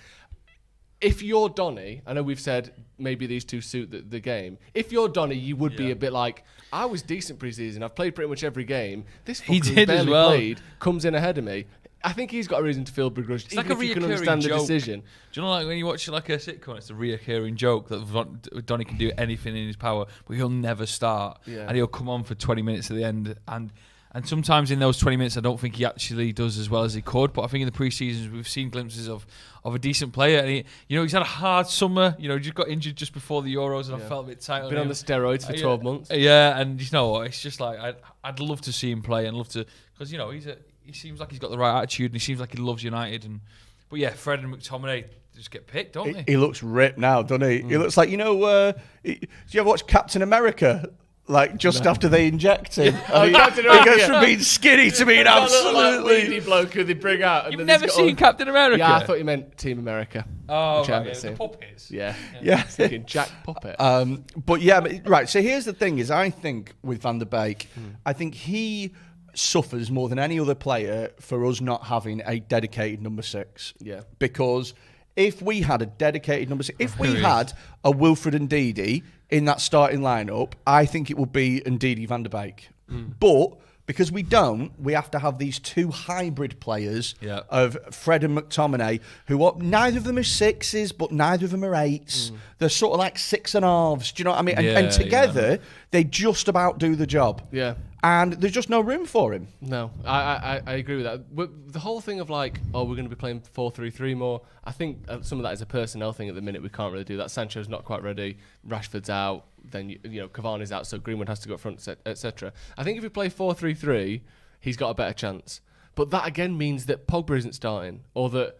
If you're Donny, I know we've said maybe these two suit the game. If you're Donny, you would be a bit like, I was decent pre-season. I've played pretty much every game. This fucker who barely played comes in ahead of me. I think he's got a reason to feel begrudged. It's like a reoccurring joke. The decision. Do you know, like when you watch like a sitcom, it's a reoccurring joke that Donny can do anything in his power, but he'll never start, and he'll come on for 20 minutes at the end. And And sometimes in those 20 minutes, I don't think he actually does as well as he could. But I think in the pre-seasons, we've seen glimpses of a decent player. And he's had a hard summer. He just got injured just before the Euros, and I felt a bit tight on him. Been on the steroids for 12 months. Yeah, and it's just like I'd love to see him play and love to, because he seems like he's got the right attitude and he seems like he loves United. But yeah, Fred and McTominay just get picked, don't they? He looks ripped now, doesn't he? He looks like do you ever watch Captain America? Like just after they inject him, he goes from being skinny to being absolutely weedy bloke who they bring out. You've never seen Captain America? Yeah, I thought you meant Team America. Oh, right, the puppets. Yeah. Thinking Jack Puppet. Right. So here's the thing: is I think with Van der Beek, I think he suffers more than any other player for us not having a dedicated number 6. Yeah. Because if we had a dedicated number 6, if we had a Wilfred Ndidi in that starting lineup, I think it would be Ndidi Van der Beek. But because we don't, we have to have these two hybrid players of Fred and McTominay, who are, neither of them are 6s, but neither of them are 8s. They're sort of like 6 and halves. Do you know what I mean? And together, they just about do the job. Yeah. And there's just no room for him. No, I agree with that. But the whole thing of we're going to be playing 4-3-3 more, I think some of that is a personnel thing at the minute. We can't really do that. Sancho's not quite ready. Rashford's out. Then, Cavani's out, so Greenwood has to go up front, etc. I think if we play 4-3-3, he's got a better chance. But that again means that Pogba isn't starting, or that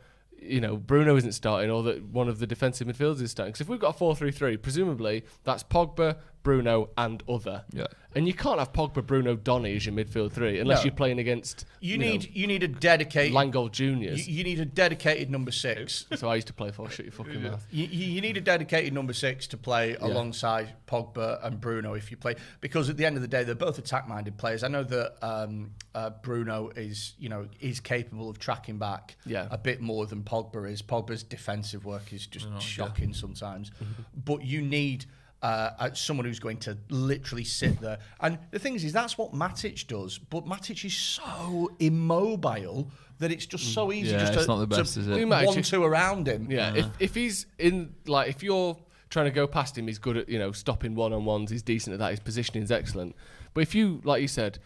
Bruno isn't starting, or that one of the defensive midfielders is starting. Because if we've got a 4-3-3, presumably that's Pogba, Bruno and other. Yeah. And you can't have Pogba, Bruno, Donny as your midfield 3 unless you're playing against you need a dedicated Langold Juniors. You need a dedicated number 6. So I used to play for shut your fucking mouth. You need a dedicated number 6 to play alongside Pogba and Bruno if you play, because at the end of the day they're both attack-minded players. I know that Bruno is capable of tracking back a bit more than Pogba is. Pogba's defensive work is just shocking sometimes, but you need someone who's going to literally sit there. And the thing is that's what Matic does, but Matic is so immobile that it's just so easy it's not the best, is it? 1-2 around him. Yeah. If he's in, if you're trying to go past him, he's good at stopping one-on-ones, he's decent at that, his positioning is excellent. But if you, like you said,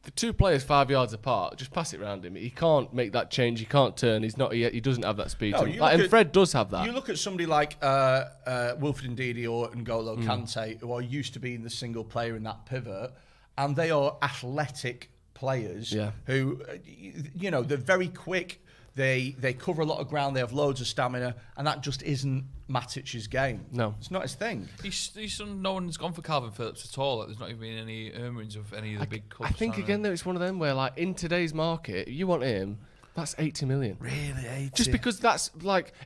the two players 5 yards apart, just pass it around him. He can't make that change. He can't turn. He doesn't have that speed. And Fred does have that. You look at somebody like Wilfred Ndidi or N'Golo Kante, who are used to being the single player in that pivot, and they are athletic players who, they're very quick. They cover a lot of ground. They have loads of stamina, and that just isn't Matic's game. No, it's not his thing. No one's gone for Calvin Phillips at all. There's not even been any murmurings of any of the big clubs. I think again, though, it's one of them where, in today's market, you want him. That's 80 million. Really, 80? Just because that's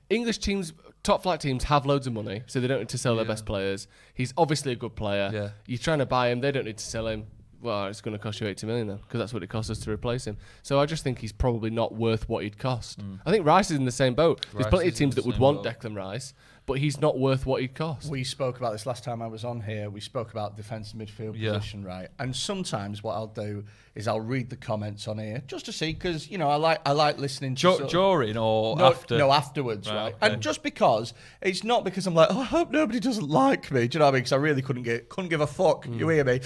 English teams, top flight teams have loads of money, so they don't need to sell their best players. He's obviously a good player. Yeah. You're trying to buy him. They don't need to sell him. Well, it's going to cost you 80 million then, because that's what it costs us to replace him. So I just think he's probably not worth what he'd cost. I think Rice is in the same boat. There's plenty of teams that would want Declan Rice, but he's not worth what he'd cost. We spoke about this last time I was on here. We spoke about defensive midfield position, right? And sometimes what I'll do is I'll read the comments on here just to see, because I like listening to during or after. No, afterwards, right? Okay. And just because it's not because I'm like, I hope nobody doesn't like me. Do you know what I mean? Because I really couldn't give a fuck. You hear me?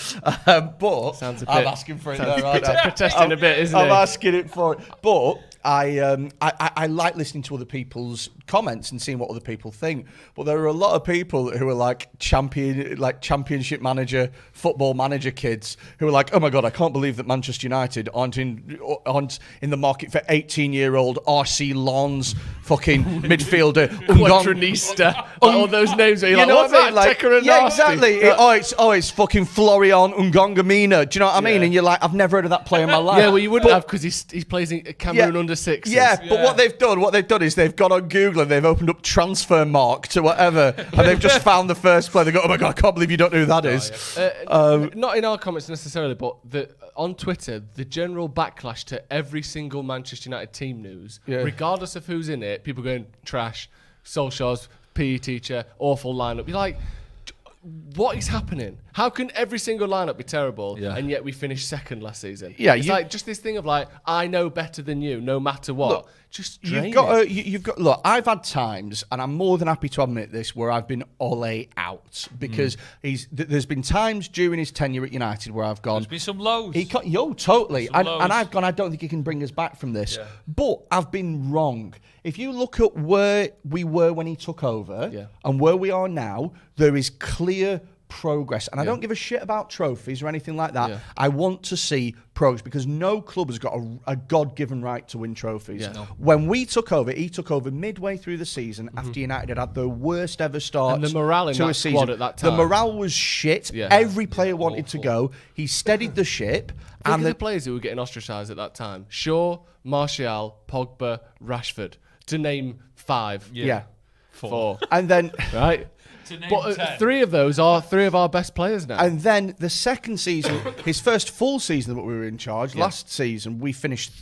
But I'm asking for it there, right? Protesting a bit, isn't it? I'm asking it for it, but. I like listening to other people's comments and seeing what other people think, but there are a lot of people who are championship manager, football manager kids who are like, oh my god, I can't believe that Manchester United aren't in the market for 18-year-old RC Lons fucking midfielder, Quatronista, all those names. Are what's that? Exactly. It's fucking Florian Ungongamina. Do you know what I mean? And you're like, I've never heard of that player in my life. Yeah, well, you wouldn't have, because he plays in Cameroon under 6s. Yeah, but what they've done is they've gone on Google and they've opened up Transfer Mark to whatever, and they've just found the first player. They go, oh my god, I can't believe you don't know who that is. Not in our comments necessarily, but on Twitter, the general backlash to every single Manchester United team news, regardless of who's in it, people going trash, Solskjaer's PE teacher, awful lineup. You're like, what is happening? How can every single lineup be terrible and yet we finished second last season? Yeah, it's like just this thing of like, I know better than you, no matter what. Look, just you've got. Look, I've had times, and I'm more than happy to admit this, where I've been Ole out because there's been times during his tenure at United where I've gone. There's been some lows. Totally, and lows. I've gone. I don't think he can bring us back from this, but I've been wrong. If you look at where we were when he took over and where we are now, there is clear progress. And I don't give a shit about trophies or anything like that. I want to see progress because no club has got a God-given right to win trophies. No. When we took over, he took over midway through the season after United had their worst ever start and the morale in to that a season. squad at that time. The morale was shit. Every player wanted to go. He steadied the ship. Think of the players who were getting ostracised at that time. Shaw, Martial, Pogba, Rashford. To name 5. Four. And then... right? But 3 of those are 3 of our best players now. And then the second season, his first full season that we were in charge, last season we finished...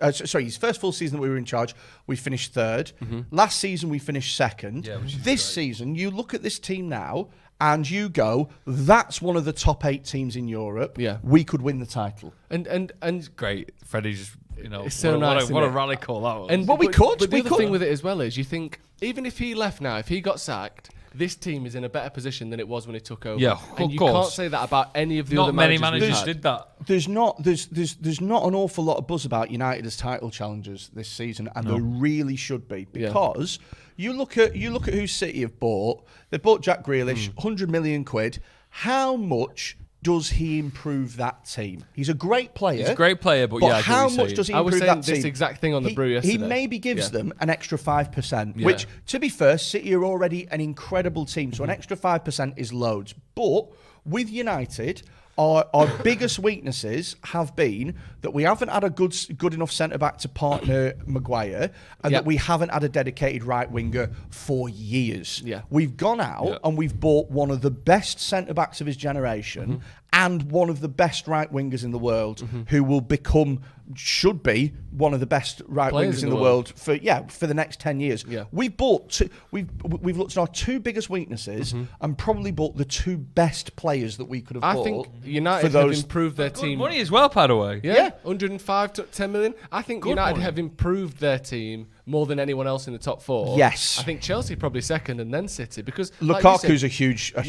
his first full season that we were in charge, we finished 3rd. Last season we finished 2nd. This season, you look at this team now and you go, that's one of the top 8 teams in Europe. We could win the title. And great. Freddie just... it's so nice. What a rally call that was. And we could. But the other thing with it as well is, you think even if he left now, if he got sacked, this team is in a better position than it was when he took over. Yeah, and you can't say that about any of the other managers. Not many managers did that. There's not an awful lot of buzz about United as title challengers this season, and there really should be because you look at who City have bought. They bought Jack Grealish, 100 million quid. How much does he improve that team? He's a great player. He's a great player, but how much does he improve that team? I was saying this exact thing on the brew yesterday. He maybe gives them an extra 5%, which, to be fair, City are already an incredible team, so an extra 5% is loads. But with United, our biggest weaknesses have been that we haven't had a good enough centre-back to partner Maguire and that we haven't had a dedicated right-winger for years. We've gone out and we've bought one of the best centre-backs of his generation and one of the best right-wingers in the world who should be one of the best right-wingers in the world for the next 10 years. We've bought we've looked at our 2 biggest weaknesses and probably bought the 2 best players that we could have bought. I think United have improved their team. Money as well, Padaway. 105 to 10 million. I think United have improved their team more than anyone else in the top 4. Yes. I think Chelsea probably second and then City because Lukaku's a huge shout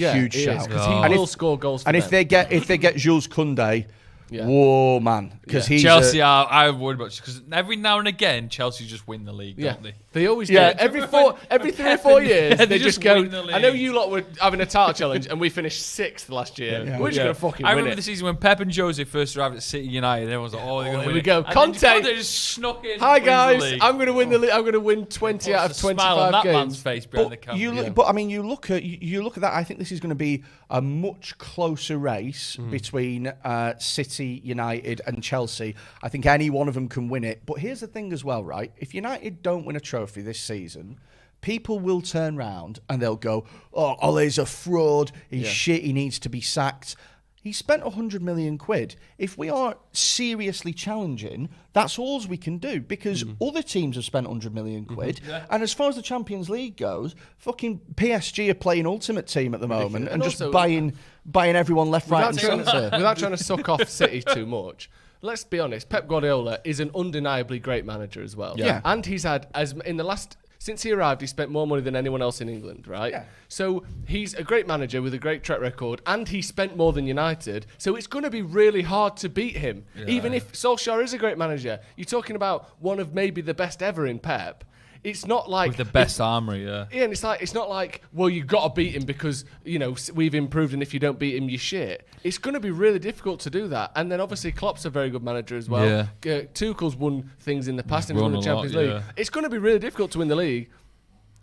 because he will score goals for them. And if they get Jules Koundé, whoa, man! Because Chelsea are worried about because every now and again Chelsea just win the league, don't they? They always do. Every 3 or 4 years they just go. I know you lot were having a title challenge and we finished 6th last year. We're just gonna fucking win it. I remember the season when Pep and Jose first arrived at City United. Everyone was like, "Oh, they're gonna win." Here we go. Conte just snuck in. Hi guys, I'm gonna win the league. I'm gonna win 20 out of 25 smile on that games. Man's face behind the camera. You look at that. I think this is going to be a much closer race between City, United, and Chelsea. I think any one of them can win it. But here's the thing as well, right? If United don't win a trophy this season, people will turn round and they'll go, "Oh, Ole's a fraud. He's shit. He needs to be sacked." He spent 100 million quid. If we are seriously challenging, that's all we can do because other teams have spent 100 million quid. And as far as the Champions League goes, fucking PSG are playing Ultimate Team at the moment and just buying everyone left, right, and centre. Without trying to suck off City too much. Let's be honest, Pep Guardiola is an undeniably great manager as well. And he's had, since he arrived, he spent more money than anyone else in England, right? So he's a great manager with a great track record, and he spent more than United. So it's going to be really hard to beat him. Even if Solskjaer is a great manager, you're talking about one of maybe the best ever in Pep. It's not like with the best armory, and it's not like, well, you've got to beat him because we've improved, and if you don't beat him, you're shit. It's going to be really difficult to do that. And then obviously Klopp's a very good manager as well. Tuchel's won things in the past and won the Champions League. It's going to be really difficult to win the league.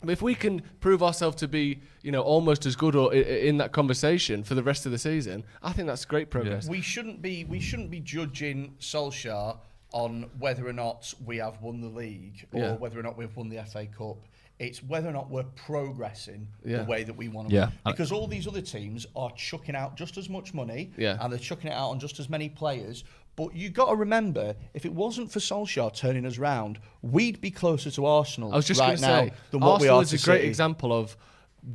But if we can prove ourselves to be, almost as good or in that conversation for the rest of the season, I think that's great progress. We shouldn't be judging Solskjaer on whether or not we have won the league or whether or not we've won the FA Cup. It's whether or not we're progressing the way that we want to win. Because all these other teams are chucking out just as much money and they're chucking it out on just as many players. But you got to remember, if it wasn't for Solskjaer turning us round, we'd be closer to Arsenal I was just right now say, than what Arsenal we are is to a great City. example of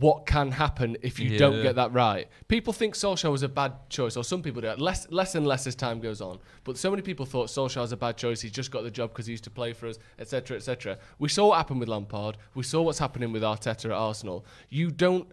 what can happen if you don't get that right. People think Solskjaer was a bad choice, or some people do. Less and less as time goes on. But so many people thought Solskjaer was a bad choice. He's just got the job because he used to play for us, etc., etc. We saw what happened with Lampard. We saw what's happening with Arteta at Arsenal. You don't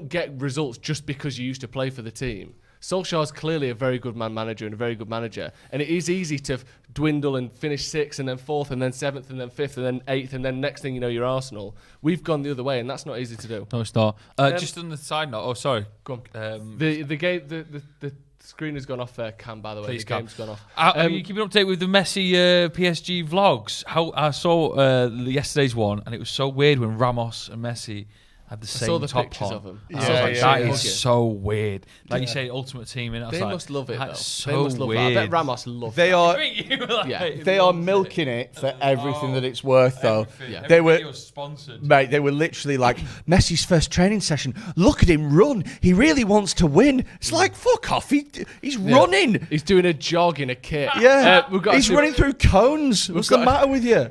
get results just because you used to play for the team. Solskjaer's clearly a very good manager and a very good manager. And it is easy to dwindle and finish 6th and then 4th and then 7th and then 5th and then 8th and then next thing you know, you're Arsenal. We've gone the other way and that's not easy to do. No, it's not. Just on the side note, go on. The game, the screen has gone off there, Cam, by the way. Please, the game's gone off. Are you keeping up to date with the Messi PSG vlogs? How I saw yesterday's one and it was so weird when Ramos and Messi had the same top pictures on. of them. That is so weird. Like you say, ultimate team. And they must love it, though. So they must love weird. that. I bet Ramos love they that. They are milking it for everything that it's worth, though. Yeah. They were sponsored. Mate, they were literally like, Messi's first training session. Look at him run. He really wants to win. It's like, fuck off. He's running. He's doing a jog in a kit. Yeah. He's running through cones. What's the matter with you?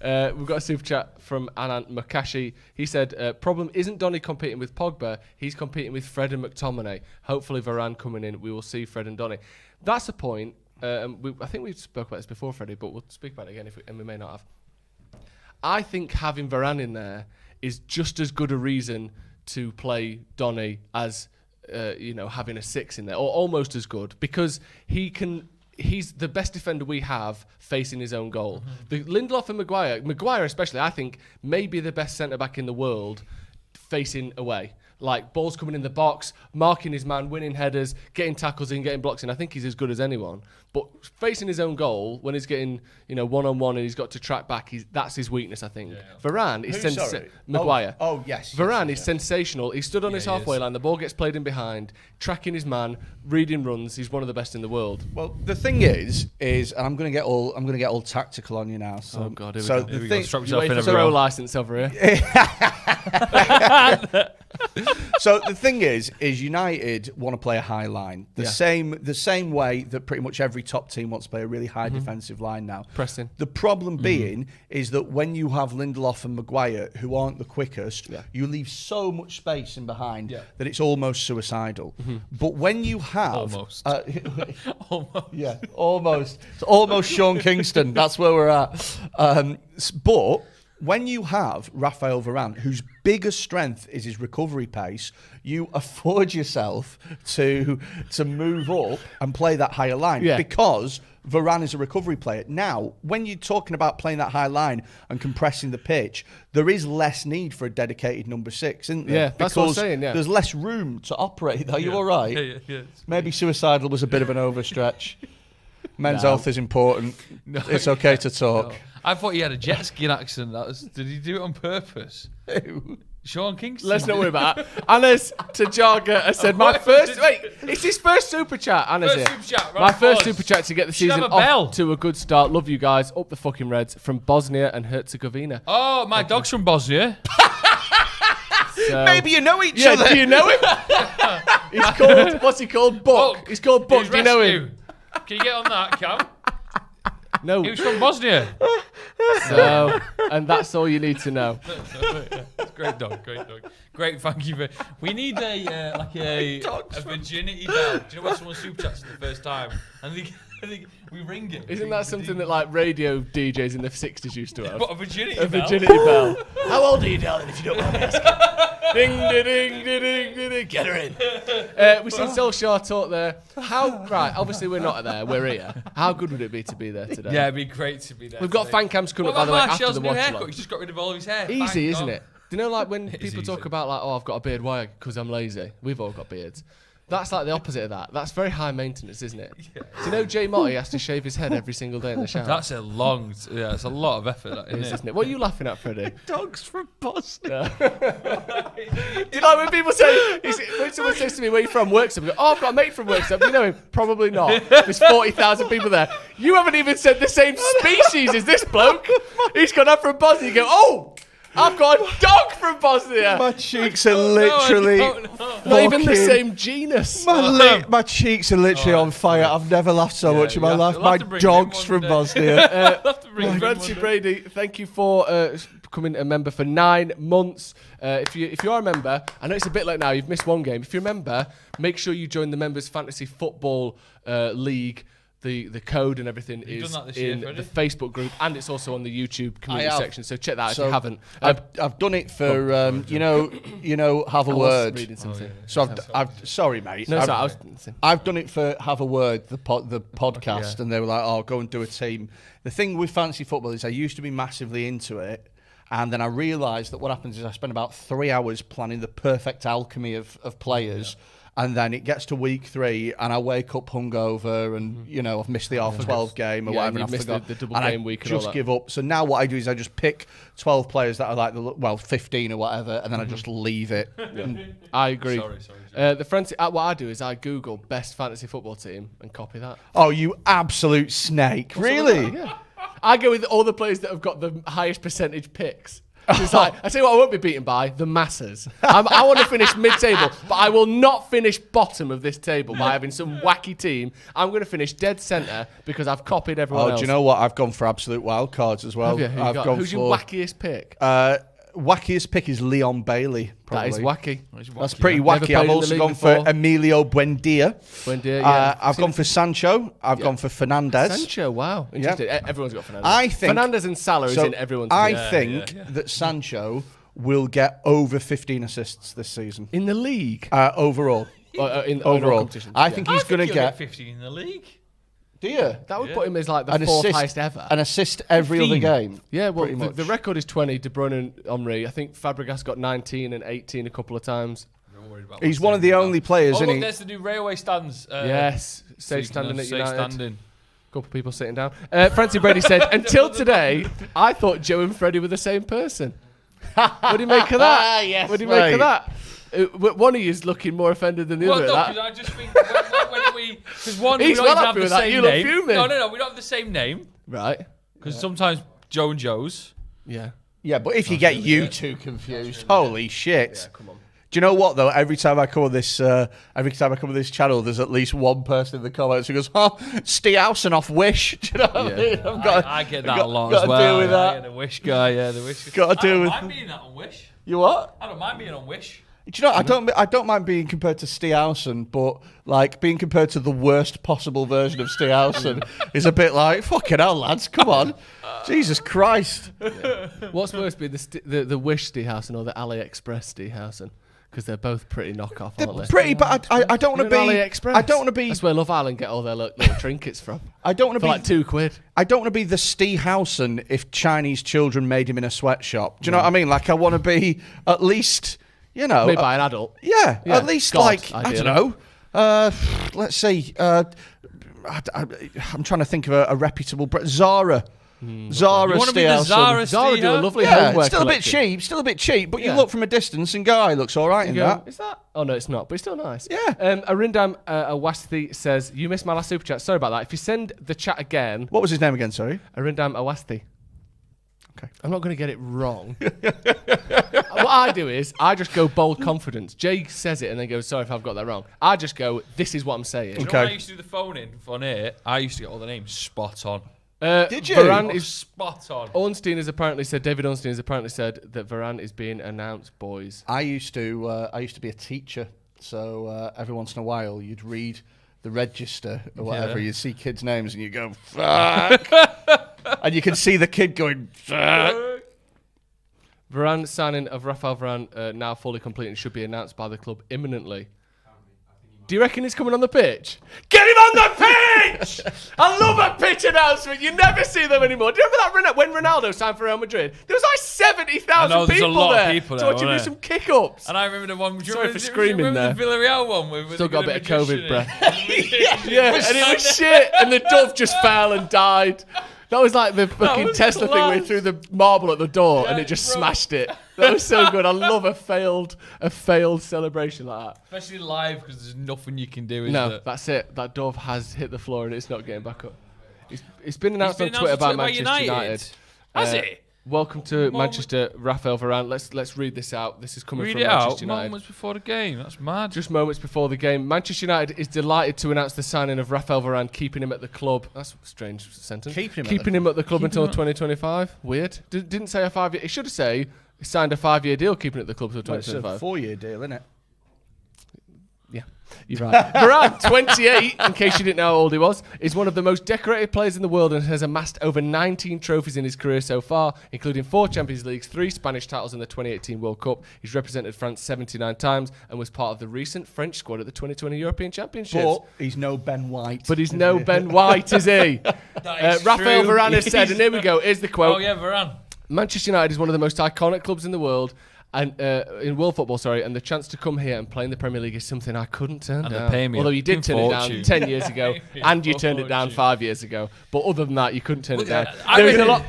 We've got a super chat from Anant Makashi. He said, problem isn't Donny competing with Pogba, he's competing with Fred and McTominay. Hopefully Varan coming in, we will see Fred and Donny. That's a point. I think we spoke about this before, Freddie, but we'll speak about it again, and we may not have. I think having Varan in there is just as good a reason to play Donny as having a 6 in there, or almost as good, because he's the best defender we have facing his own goal. The Lindelof and Maguire especially, I think, may be the best centre-back in the world facing away. Like, balls coming in the box, marking his man, winning headers, getting tackles in, getting blocks in. I think he's as good as anyone. But facing his own goal, when he's getting, one-on-one and he's got to track back, that's his weakness, I think. Yeah. Varan is Maguire. Oh, yes. Varan is sensational. He stood on his halfway line. The ball gets played in behind, tracking his man, reading runs. He's one of the best in the world. Well, the thing is, and I'm going to get all tactical on you now. So, oh God, here we go. You wait for pro license over here. So the thing is United want to play a high line, the same way that pretty much every top team wants to play a really high defensive line now. Pressing. The problem being is that when you have Lindelof and Maguire, who aren't the quickest, you leave so much space in behind that it's almost suicidal. But when you have almost, almost, it's almost Sean Kingston. That's where we're at. But when you have Rafael Varan, whose biggest strength is his recovery pace, you afford yourself to move up and play that higher line because Varan is a recovery player. Now, when you're talking about playing that high line and compressing the pitch, there is less need for a dedicated number 6, isn't there? Yeah, that's what I'm saying, there's less room to operate. Are you all right? Yeah. Maybe suicidal was a bit of an overstretch. Men's health is important. No, it's okay to talk. No. I thought he had a jet skiing accident. Did he do it on purpose? Who? Sean Kingston. Let's not worry about that. Anna's Tajaga has said, it's his first super chat. Anna's here. My first super chat to get the season off to a good start. Love you guys. Up the fucking Reds from Bosnia and Herzegovina. Oh, my dog's from Bosnia. So, maybe you know each other. Do you know him? He's called, what's he called? Buck. He's called Buck. Do you know him? Can you get on that, Cam? No. He was from Bosnia. So, and that's all you need to know. Great dog. Great, thank you. We need a virginity bell. Do you know when someone super chats for the first time? I think we ring it. Isn't that something that like radio DJs in the 60s used to have? What, a virginity bell? A virginity bell. How old are you, darling, if you don't mind me asking? Ding, get her in. We've seen Solskjaer talk there. Obviously we're not there, we're here. How good would it be to be there today? Yeah, it'd be great to be there. We've got fan cams coming up, by the way, after the Watchalong. He's just got rid of all of his hair. Easy, isn't it? Do you know, like, when people talk about, like, I've got a beard, why? Because I'm lazy. We've all got beards. That's like the opposite of that. That's very high maintenance, isn't it? Yeah. Do you know Jay Motti has to shave his head every single day in the shower? That's a long... Yeah, it's a lot of effort, that, isn't it? What are you laughing at, Freddie? Dogs from Bosnia. Do you like when people say... When someone says to me, where are you from? Worksop. I go, I've got a mate from Worksop. Do you know him? Probably not. There's 40,000 people there. You haven't even said the same species as this bloke. He's gone up from Bosnia. You go, oh... I've got a dog from Bosnia. My cheeks are literally... Not even the same genus. My cheeks are literally on fire. I've never laughed so much in my life. My dog's from Bosnia. Francie Brady, thank you for becoming a member for 9 months. If you are a member, I know it's a bit late now, you've missed one game. If you're a member, make sure you join the Members Fantasy Football League. The code and everything is in the Facebook group, and it's also on the YouTube community section. So check that out if you haven't. I've done it for you know have a word. Reading something. So I've sorry mate. No, I've done it for Have a Word, the podcast, and they were like, "Oh, go and do a team." The thing with fantasy football is I used to be massively into it, and then I realised that what happens is I spend about 3 hours planning the perfect alchemy of players. Yeah. And then it gets to week 3, and I wake up hungover, and I've missed the half-12 game or whatever, and I forgot. The double game week, and just give up. So now what I do is I just pick 12 players that are like 15 or whatever, and then I just leave it. I agree. Sorry. What I do is I Google best fantasy football team and copy that. Oh, you absolute snake! Really? Yeah. I go with all the players that have got the highest percentage picks. It's like, I tell you what, I won't be beaten by the masses. I want to finish mid-table, but I will not finish bottom of this table by having some wacky team. I'm going to finish dead centre because I've copied everyone else. Do you know what? I've gone for absolute wild cards as well. Who's your wackiest pick? Wackiest pick is Leon Bailey. Probably. That is wacky. That's pretty wacky. I've also gone for Emilio Buendia. I've gone for Sancho. I've gone for Fernandez. Sancho, wow. Interesting. Yeah. Everyone's got Fernandez. I think Fernandez and Salah is in everyone's team. I think that Sancho will get over 15 assists this season. In the league? Overall. Overall. I think he's going to get 15 in the league. Do you? That would put him as like the fourth highest ever. An assist every 15. Other game. Yeah, well, the record is 20, De Bruyne and Henry. I think Fabregas got 19 and 18 a couple of times. He's one of the only players, isn't he? There's the new railway stands. Yes, safe standing at United. Couple of people sitting down. Francie Brady said, until today, I thought Joe and Freddie were the same person. What do you make of that? Yes, what do you make of that? One of you is looking more offended than the other. No, because I just think when we, because one, we don't even have the same name. No, we don't have the same name, right? Because sometimes Joe and Joe's. Yeah, but if you get you two confused, holy shit! Yeah, come on. Do you know what though? Every time I come on this channel, there's at least one person in the comments who goes, "Oh, Stiausen off Wish." Do you know what I mean? I get that a lot as well. Deal with that. The Wish guy, the Wish. Got to deal with. I don't mind being that on Wish. You what? I don't mind being on Wish. Do you know? I don't mind being compared to Stiausen, but like being compared to the worst possible version of Stiausen is a bit like fucking hell, lads. Come on, Jesus Christ. Yeah. What's worse, being the Wish Stiausen or the AliExpress Stiausen? Because they're both pretty knockoff. They're pretty, but I don't want to be. AliExpress. I don't want to be. That's where Love Island get all their little trinkets from. I don't want to be like £2. I don't want to be the Stiausen if Chinese children made him in a sweatshop. Do you know what I mean? Like I want to be at least. Made by an adult. Yeah, at least ideally. I don't know. Let's see. I'm trying to think of a reputable brand. Zara. Zara Stiausen. Zara do a lovely homewear collection. Still a bit cheap, but you look from a distance and Guy looks all right in that. Is that? Oh, no, it's not, but it's still nice. Yeah. Arindam Awasthi says, you missed my last super chat. Sorry about that. If you send the chat again. What was his name again, sorry? Arindam Awasthi. Okay. I'm not going to get it wrong. What I do is, I just go bold confidence. Jay says it and then goes, sorry if I've got that wrong. I just go, this is what I'm saying. Do you know when I used to do the phone in on here? I used to get all the names spot on. Did you? Varan is spot on. David Ornstein has apparently said that Varan is being announced, boys. I used to be a teacher, so every once in a while you'd read the register or whatever. You'd see kids' names and you go, fuck. And you can see the kid going, fuck. Varan signing of Rafael Varan now fully complete and should be announced by the club imminently. Do you reckon he's coming on the pitch? Get him on the pitch! I love a pitch announcement. You never see them anymore. Do you remember that when Ronaldo signed for Real Madrid? There was like 70,000 people there to watch him do some kick-ups. And I remember the one. Sorry for screaming there. The Villarreal one with still got a bit of COVID breath. Yeah, and it was shit. And the dove just fell and died. That was like the fucking Tesla thing where he threw the marble at the door and it just smashed it. That was so good. I love a failed celebration like that. Especially live because there's nothing you can do. That's it. That dove has hit the floor and it's not getting back up. It's been announced on Twitter by Manchester United. Has it? Welcome to Manchester, Rafael Varan. Let's read this out. This is coming from Manchester United. Moments before the game. That's mad. Just moments before the game. Manchester United is delighted to announce the signing of Rafael Varan, keeping him at the club. That's a strange sentence. Keeping him at the club until 2025. Weird. Didn't say a 5 year. It should have said he signed a 5-year deal, keeping it at the club until 2025. It's a 4-year deal, isn't it? Yeah, you're right. Varan, 28, in case you didn't know how old he was, is one of the most decorated players in the world and has amassed over 19 trophies in his career so far, including 4 Champions Leagues, 3 Spanish titles in the 2018 World Cup. He's represented France 79 times and was part of the recent French squad at the 2020 European Championships. But he's no Ben White. But he's no Ben White, is he? Rafael Varan has said, and here we go, here's the quote. Oh, yeah, Varan. Manchester United is one of the most iconic clubs in the world, and in world football, and the chance to come here and play in the Premier League is something I couldn't turn down. Although you did turn it down 10 years ago, and you turned it down 5 years ago. But other than that, you couldn't turn it down. There's a lot.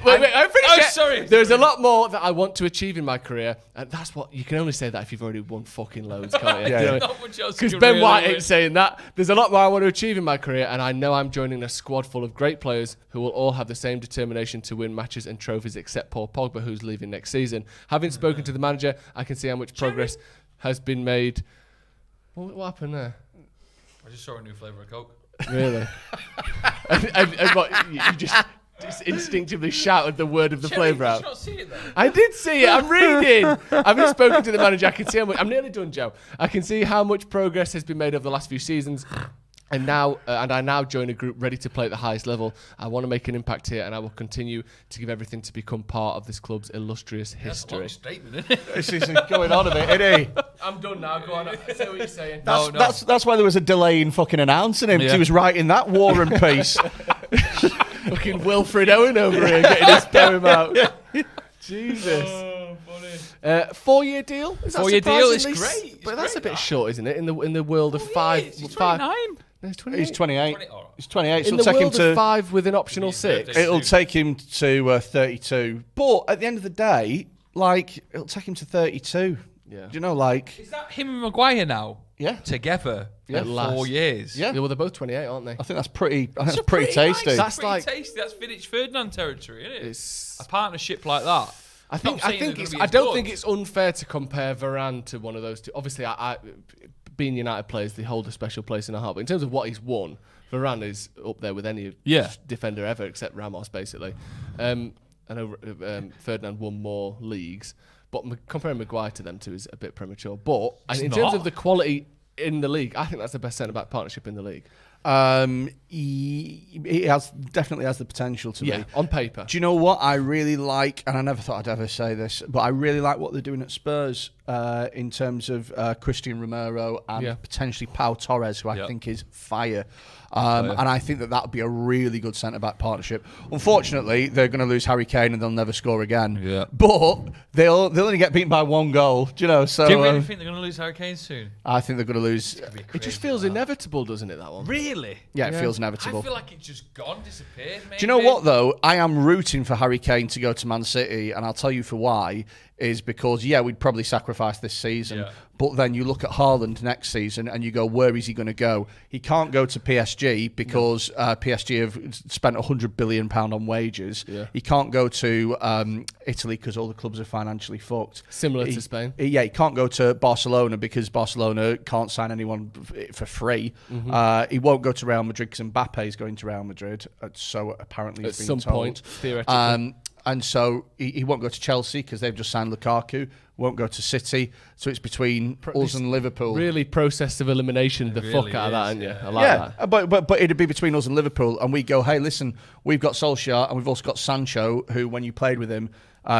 Sorry. There's a lot more that I want to achieve in my career, and that's what you can only say that if you've already won fucking loads, can't you? Because Ben White ain't saying that. There's a lot more I want to achieve in my career, and I know I'm joining a squad full of great players who will all have the same determination to win matches and trophies, except Paul Pogba, who's leaving next season. Having spoken to the manager, I can see how much progress has been made. What happened there? I just saw a new flavour of Coke. Really? and what, you just instinctively shouted the word of the flavour out. Did you not see it then? I did see it. I'm reading. Having spoken to the manager, I can see how much. I'm nearly done, Joe. I can see how much progress has been made over the last few seasons. And I now join a group ready to play at the highest level. I want to make an impact here, and I will continue to give everything to become part of this club's illustrious history. That's a long statement, isn't it? This isn't going on a bit, is he? I'm done now. Go on. I say what you're saying. That's why there was a delay in fucking announcing him. Because he was writing that War and Peace. Fucking Wilfred Owen over here getting his poem out. Jesus. Oh, funny. 4-year deal? Is that 4-year deal is surprisingly great. But that's a bit short, isn't it? In the world of 5. He's 29. No, he's 28. He's 28. He's 28. In the world of 5 with an optional 6. It'll take him to 32. But at the end of the day, it'll take him to 32. Yeah. Do you know, Is that him and Maguire now? Yeah. Together? Yeah. For 4 years? Yeah. Well, they're both 28, aren't they? I think that's pretty tasty. Nice. That's pretty tasty. That's vintage Ferdinand territory, isn't it? It's a partnership like that. I don't think it's unfair to compare Varan to one of those two. Obviously, I being United players, they hold a special place in our heart. But in terms of what he's won, Varan is up there with any defender ever, except Ramos, basically. I know Ferdinand won more leagues, but comparing Maguire to them two is a bit premature. But in terms of the quality in the league, I think that's the best centre-back partnership in the league. He definitely has the potential to be. On paper. Do you know what I really like? And I never thought I'd ever say this, but I really like what they're doing at Spurs in terms of Christian Romero and potentially Pau Torres, who I think is fire. And I think that would be a really good centre-back partnership. Unfortunately, they're going to lose Harry Kane and they'll never score again. Yeah. But they'll only get beaten by 1 goal. Do you know? So do you really think they're going to lose Harry Kane soon? I think they're going to lose. It just feels inevitable, doesn't it, that one? Really? Yeah, it feels inevitable. I feel like it's just gone, disappeared. Maybe. Do you know what, though? I am rooting for Harry Kane to go to Man City, and I'll tell you for why. Is because, we'd probably sacrifice this season. Yeah. But then you look at Haaland next season and you go, where is he going to go? He can't go to PSG because PSG have spent £100 billion on wages. Yeah. He can't go to Italy because all the clubs are financially fucked. Similar to Spain. He can't go to Barcelona because Barcelona can't sign anyone for free. Mm-hmm. He won't go to Real Madrid because Mbappe is going to Real Madrid. So apparently at some point, theoretically. And so he won't go to Chelsea because they've just signed Lukaku. Won't go to City. So it's between us and Liverpool. Really process of elimination the fuck out of that, aren't you? I like that. But it'd be between us and Liverpool. And we go, hey, listen, we've got Solskjaer and we've also got Sancho, who, when you played with him,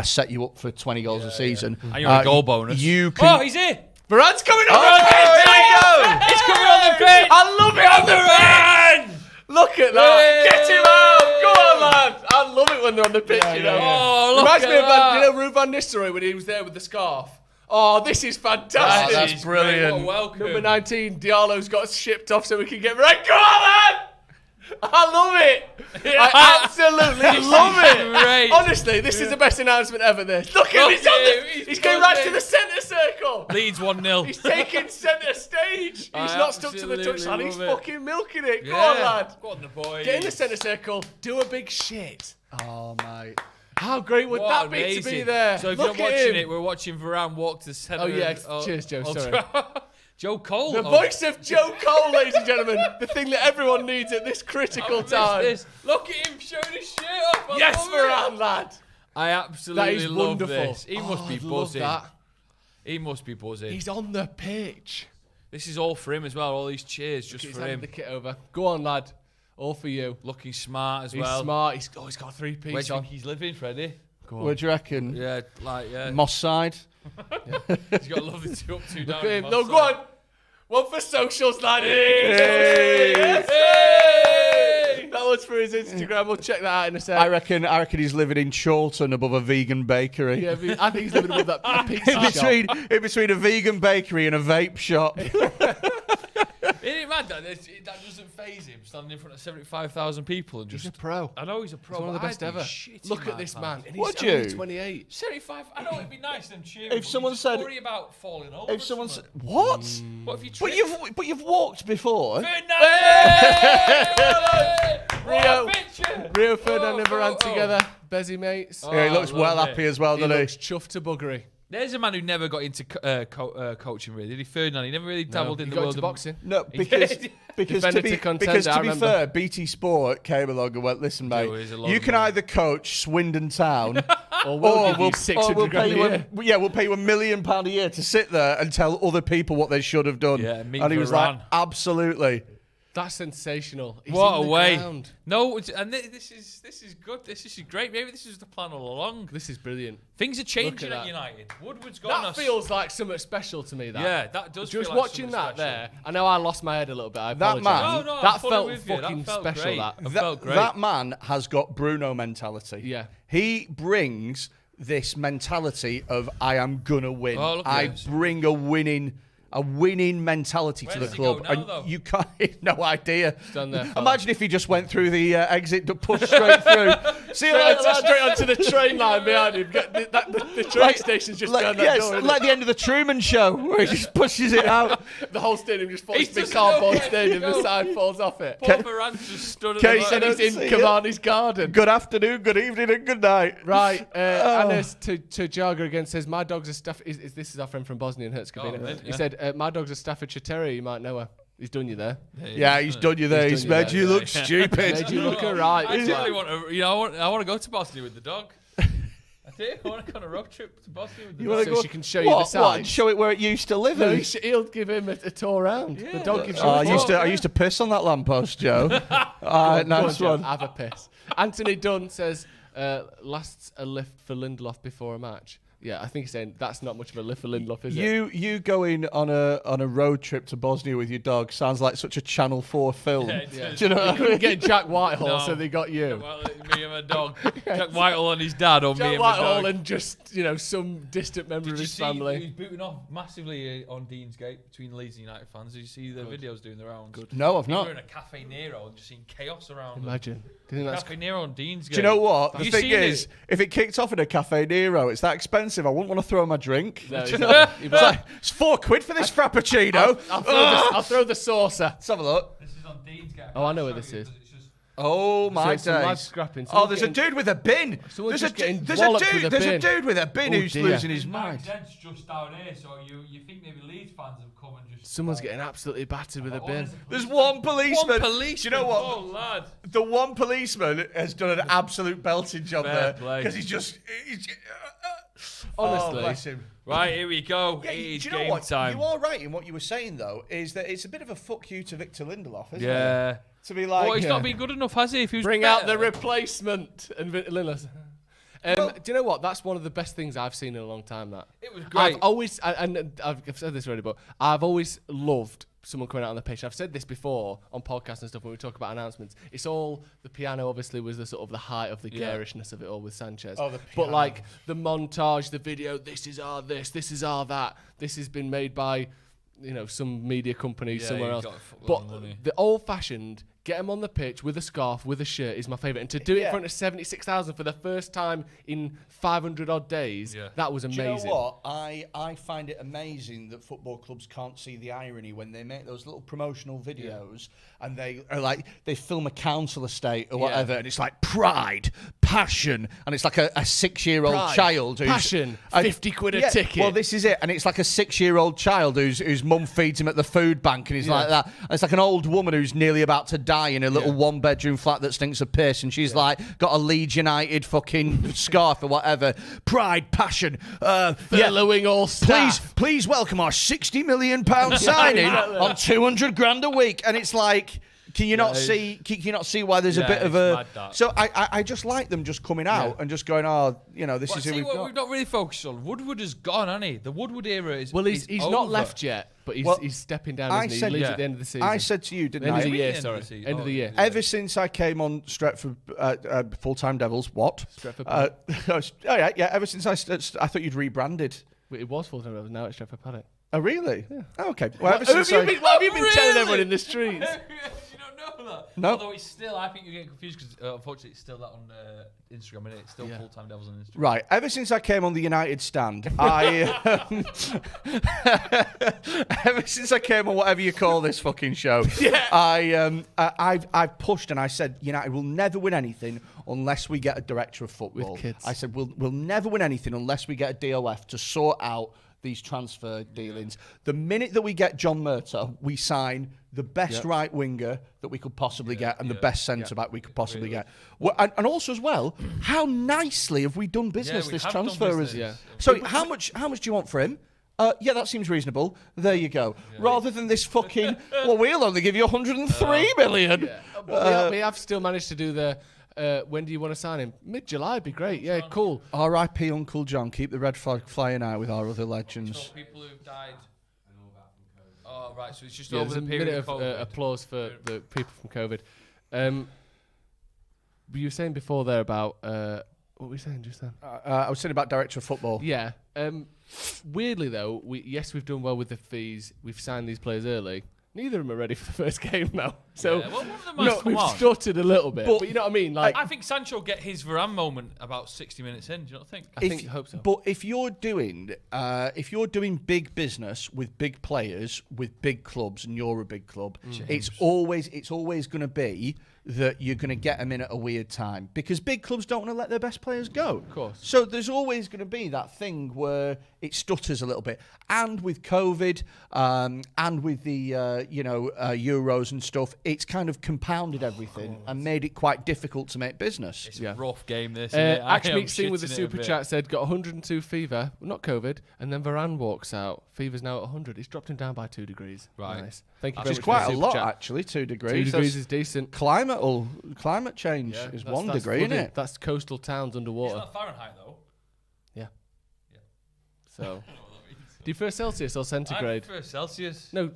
set you up for 20 goals a season. And you're a goal bonus. Oh, he's here. Varan's coming on the pitch. There you go. He's coming on the pitch. I love it on the pitch. Look at that! Get him out! Go on, lad! I love it when they're on the pitch, you know. Oh, reminds me of Ruud van Nistelrooy when he was there with the scarf. Oh, this is fantastic! That's brilliant. What a welcome. Number 19, Diallo's got shipped off so we can get right. Go on, lad! I love it! I absolutely love it! Great. Honestly, this is the best announcement ever. This. Look at him! He's going right to the centre circle. Leeds 1-0. He's taking centre stage. He's not stuck to the touchline. He's fucking milking it. Go on, lad. Go on, the boy. Get in the centre circle. Do a big shit. Oh, mate. How great would What that be to amazing. be there? So if Look you're at watching him. it, we're watching Varan walk to the centre. Oh, yeah. of- Cheers, Joe. Old Sorry. Trafford. Joe Cole. The voice of Joe Cole, ladies and gentlemen. The thing that everyone needs at this critical time. This. Look at him showing his shirt off. I Yes, love Varan, it. lad. I absolutely That is love wonderful. this. He must be I love buzzing. that. He must be buzzing. He's on the pitch. This is all for him as well. All these cheers just He's for handed him. the kit over. Go on, lad. All for you. Looking smart as He's well. smart. He's got a three-piece Where do you on. think he's living, Freddie? Where do you reckon? Yeah, Moss Side. He's got a lovely 2 up, 2 down. Look at him. Moss No, side. go on. One for socials, lad. Hey. Hey. That was for his Instagram. We'll check that out in a sec. I reckon he's living in Chorlton above a vegan bakery. Yeah, I think he's living above that pizza shop. in between a vegan bakery and a vape shop. Isn't it mad that doesn't faze him standing in front of 75,000 people and just. He's a pro. I know he's a pro. He's one of the but best I'd be ever. shitting Look my at this pants. man. And Would he's only you? 28. 75. I know it'd be nice them cheering. If someone said- worry about falling over. If someone said, what? What if you? But you've walked before. Rio Ferdinand and Varan together. Bezzy mates. Yeah, he looks love well it. happy as well, He doesn't he? looks chuffed to buggery. There's a man who never got into coaching, really. Did he? Ferdinand. He never really dabbled in he the got world into of boxing. No, because Defender to to be, contender, because I to be remember. fair, BT Sport came along and went, listen, mate, he's a lot you of can money. either coach Swindon Town, Or we'll give you 600 grand a year. we'll pay you £1 million a year to sit there and tell other people what they should have done. Yeah, meet and he was like, Varan. absolutely. That's sensational. He's What in a the way! ground. No, and this is good. This is great. Maybe this is the plan all along. This is brilliant. Things are changing Look at at United. Woodward's gone. That feels like something special to me. That. Yeah, that does. Just feel like watching something that special. there, I know I lost my head a little bit. I That apologise. man- No, I'm that fully felt with you. That fucking felt special. great. That. Felt great. That man has got Bruno mentality. Yeah. He brings this mentality of I am gonna win. Oh, look at I this. bring a winning mentality Where to the does he go club, now, and though? you can't. No idea. done there, fella. Imagine if he just went through the exit to push straight through. See you later, lad. Straight onto the train line behind him. The train station's just behind that door. isn't like it? the end of the Truman Show, where he just pushes it out. The whole stadium just falls. He's It's a big just know cardboard where to stadium. The go. side falls off it. Paul Varan just stood at Case the And I he's don't in see it. Cavani's garden. Good afternoon, good evening, and good night. Right, Anas to Jaga again says, my dog's a this is our friend from Bosnia and Herzegovina. Oh, He yeah. said, my dog's a Staffordshire Terrier, you might know her. He's done you there. Yeah, he's done you there. He's He's done you made there, you yeah. look stupid. Made you look alright. I totally want to. I want to go to Bosnia with the dog. I do. I want to go on a road trip to Bosnia with the You dog. wanna So go- she can show you the What? sights. Show it where it used to live. No, he'll give him a tour around. The dog gives you Oh, a tour. I used to piss on that lamppost, Joe. Go on, Nice Joe, one. Have a piss. Anthony Dunn says, lasts a lift for Lindelof before a match. Yeah, I think he's saying that's not much of a lift for Lindelof, is it? You going on a road trip to Bosnia with your dog sounds like such a Channel 4 film. Yeah, it does. Do you know They what I mean? couldn't get Jack Whitehall, No. so they got you. Well, me and my dog. Jack Whitehall and his dad, or me Jack and my Whitehall dog. and just, some distant member Did of you his see family. he was booting off massively on Deansgate between Leeds and United fans? Did you see the videos doing the rounds? Good. No, I've We not. were in a Cafe Nero and just seeing chaos around. them. Imagine. Do you think that's Cafe Nero on Deansgate. Do you know what? Have The you thing seen is, if it kicked off in a Cafe Nero, it's that expensive. I wouldn't want to throw my drink. No, Do you exactly. know? You'd It's be like, it's £4 for this frappuccino. I'll throw the saucer. Let's have a look. This is on Deansgate. Oh, I know where this is. It's just Oh my some lads days! scrapping. Oh, Someone's there's a dude with a bin. Someone's There's just getting there's walloped with a there's a bin. dude with a bin Oh, who's dear. losing his Nine mind. Zed's just down here, so you think maybe Leeds fans have come and just. Someone's getting absolutely battered with a bin. There's one policeman. One policeman. Do you know what? Oh, lad. The one policeman has done an absolute belting job Fair there play. because he's Honestly. Oh, bless him. Right, here we go. Yeah, It is do you know game what? time. You are right in what you were saying though. Is that it's a bit of a fuck you to Victor Lindelof, isn't it? Yeah. To be like, Well, he's not been good enough, has he? If he was Bring better. out the replacement. And Lindelof. Do you know what? That's one of the best things I've seen in a long time. That It was great. I've always, and I've said this already, but I've always loved someone coming out on the pitch. I've said this before on podcasts and stuff when we talk about announcements. It's all the piano. Obviously, was the sort of the height of the garishness of it all with Sanchez. Oh, the but piano. like the montage, the video. This is our this. This is our that. This has been made by some media company Yeah, somewhere you else. got a fuckload But of money. the old-fashioned get them on the pitch with a scarf, with a shirt is my favourite. And to do it in front of 76,000 for the first time in 500 odd days, that was amazing. Do you know what? I find it amazing that football clubs can't see the irony when they make those little promotional videos and they are like, they film a council estate or whatever, and it's like pride, passion, and it's like a 6-year-old child who's... Passion, 50 quid a ticket. Well, this is it. And it's like a 6-year-old child whose mum feeds him at the food bank, and he's like that. And it's like an old woman who's nearly about to die in a little one-bedroom flat that stinks of piss, and she's like got a Leeds United fucking scarf or whatever. Pride, passion, fellowing all staff. Please welcome our £60 million signing on 200 grand a week. And it's like, can you not see? Can you not see why there's a bit of a? So I just like them just coming out and just going, this is who we've got. We've not really focused on. Woodward has gone, hasn't he? The Woodward era is. Well, he's not left yet, but he's stepping down. He leaves at the end of the season. I said to you, didn't I? End of the year, sorry. End of the year. Ever since I came on Stretford Full-Time Devils, what? Stretford. Ever since I thought you'd rebranded. It was Full-Time Devils. Now it's Stretford Paddock. Oh, really? Yeah. Oh, okay. Well, what have you been telling everyone in the streets? Know that. No. Although it's still, I think you're getting confused because unfortunately it's still that on Instagram, and it's still Full-Time Devils on Instagram. Right. Ever since I came on the United stand, ever since I came on whatever you call this fucking show, I've pushed and I said United will never win anything unless we get a director of football. With kids. I said we'll never win anything unless we get a DOF to sort out these transfer dealings. The minute that we get John Murtough, we sign the best right winger that we could possibly get and the best centre back we could possibly get. Well, and also as well, how nicely have we done business this transfer? So how much do you want for him? That seems reasonable. There you go. Rather than this fucking, we'll only give you 103 million. We have still managed to do the. When do you want to sign him? Mid-July would be great. Yeah, cool. R.I.P. Uncle John. Keep the red flag flying out with our other legends. People who've died. Oh, right. So it's just over the period of applause for the people from COVID. You were saying before there about what were you saying just then? I was saying about director of football. Yeah. Weirdly though, we've done well with the fees. We've signed these players early. Neither of them are ready for the first game now. So one of them must we've come on. stuttered a little bit. But you know what I mean? Like, I think Sancho will get his Varan moment about 60 minutes in. Do you not think? I hope so. But if you're doing big business with big players, with big clubs, and you're a big club, it's always going to be that you're going to get them in at a weird time because big clubs don't want to let their best players go. Of course. So there's always going to be that thing where it stutters a little bit. And with COVID, and with the Euros and stuff, it's kind of compounded everything and made it quite difficult to make business. It's a rough game, this. Isn't it? Ashmeet Singh with the super chat said got 102 fever, not COVID, and then Varan walks out. Fever's now at 100. He's dropped him down by 2 degrees. Right. Nice. Thank you Which very is much. quite for the a super lot, chat. actually. 2 degrees. 2 degrees is decent. Climate change is 1 degree, isn't it? That's coastal towns underwater. It's not Fahrenheit though. Yeah. So. Do you prefer Celsius or centigrade? I prefer Celsius. No,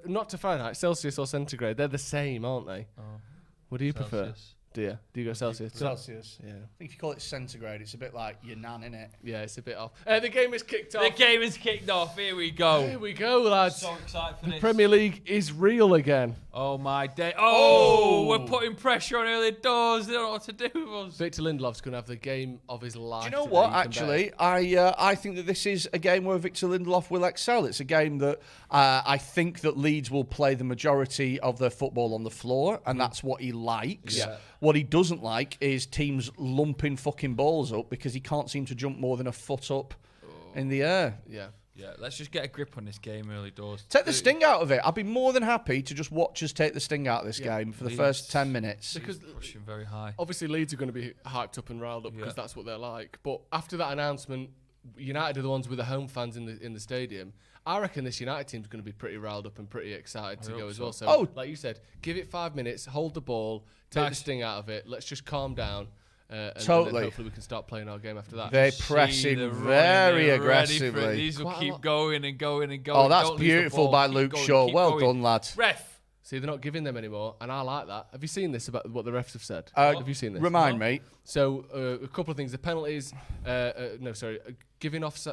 not to Fahrenheit. Celsius or centigrade. They're the same, aren't they? Oh. What do you prefer? Do you go Celsius? Celsius. Yeah. I think if you call it centigrade, it's a bit like your nan, innit? Yeah, it's a bit off. The game is kicked off. The game is kicked off. Here we go. Here we go, lads. So excited for the this. Premier League is real again. Oh my day! Oh, we're putting pressure on early doors. They don't know what to do with us. Victor Lindelof's going to have the game of his life. Do you know today, what? Actually, I think that this is a game where Victor Lindelof will excel. It's a game that I think that Leeds will play the majority of their football on the floor, and that's what he likes. Yeah. What he doesn't like is teams lumping fucking balls up because he can't seem to jump more than a foot up in the air. Yeah. Yeah, let's just get a grip on this game early doors. Take the sting out of it. I'd be more than happy to just watch us take the sting out of this game for the first 10 minutes. Because pushing very high. Obviously, Leeds are going to be hyped up and riled up because that's what they're like. But after that announcement, United are the ones with the home fans in the stadium. I reckon this United team's going to be pretty riled up and pretty excited to go as well. So, like you said, give it 5 minutes, hold the ball, take the sting out of it. Let's just calm down. And then hopefully we can start playing our game after that. They're pressing very aggressively. These will keep going and going and going. Oh, that's beautiful by Luke Shaw. Well done, lad. Ref. See, they're not giving them anymore, and I like that. Have you seen this about what the refs have said? Have you seen this? Remind me. So, a couple of things. The penalties, giving off,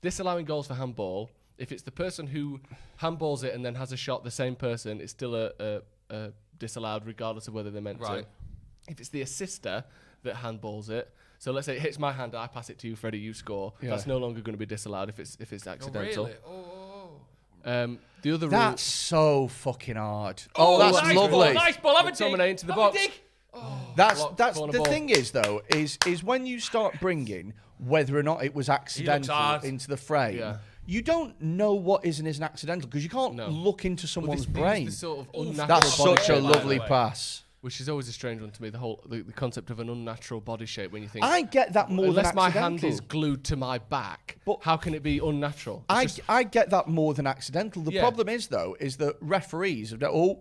disallowing goals for handball. If it's the person who handballs it and then has a shot, the same person, it's still a disallowed regardless of whether they're meant Right. to. If it's the assister that handballs it, so let's say it hits my hand, I pass it to you, Freddie, you score. Yeah. That's no longer going to be disallowed if it's accidental. Oh, really? The other That's so fucking hard. Oh, that's nice lovely. Ball, nice ball. Have a dig. McTominay into the Have a box. dig. That's corner the ball. thing is though is when you start bringing whether or not it was accidental hard. into the frame. Yeah. You don't know what is and isn't accidental because you can't No. look into someone's this brain. is the sort of unnatural That's body such a shape, by the lovely way. pass. which is always a strange one to me. The concept of an unnatural body shape when you think I get that more than unless my accidental. hand is glued to my back, But how can it be unnatural? It's just- I get that more than accidental. The Yeah. problem is though is that referees have done,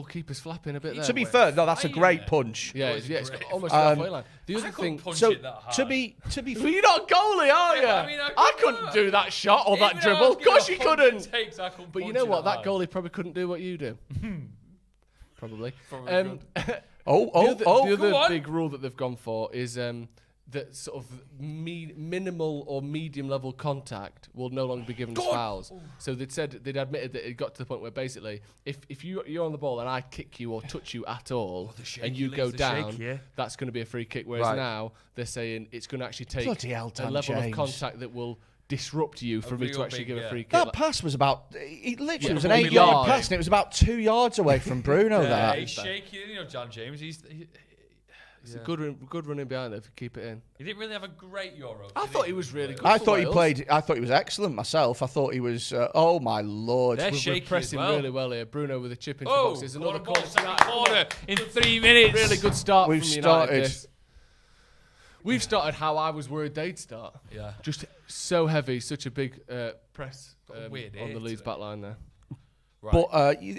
keeper's flapping a bit there. to be fair, no, that's a Fine, great yeah. punch. Yeah, it's great. almost halfway line. The other I thing, couldn't punch So it that hard. to be well, you're not a goalie, are you? Yeah, I mean, I I couldn't couldn't do that shot or Even that though I dribble. was Of course you getting 100 couldn't. takes, I couldn't But you punch know it what? That hard. goalie probably couldn't do what you do. Probably. Probably The Go other on. big rule that they've gone for is that sort of minimal or medium level contact will no longer be given as fouls. So they'd admitted that it got to the point where basically if you're on the ball and I kick you or touch you at all and you go down, that's going to be a free kick. Whereas Right. now they're saying it's going to actually take Bloody hell, a Dan level of James. contact that will disrupt you for me to real actually big, give a yeah. free kick. That pass was about, it literally Yeah, was an probably 8-yard yard. pass and it was about 2 yards away from Bruno Yeah, there. he's shaky. You know, John James. It's a good running behind there if you keep it in. He didn't really have a great Euro. I thought he was really good. I for thought he Wales. played, I thought he was excellent myself. I thought he was, oh my lord. They're We're shaky as pressing well. really well here. Bruno with a chip into the Oh, box. There's corner another ball, corner. second corner in 3 minutes. Really good start We've from United. started. This. We've started how I was worried they'd start. Yeah. Just so heavy, such a big press Got a weird on the hit Leeds today. back line there. Right. But,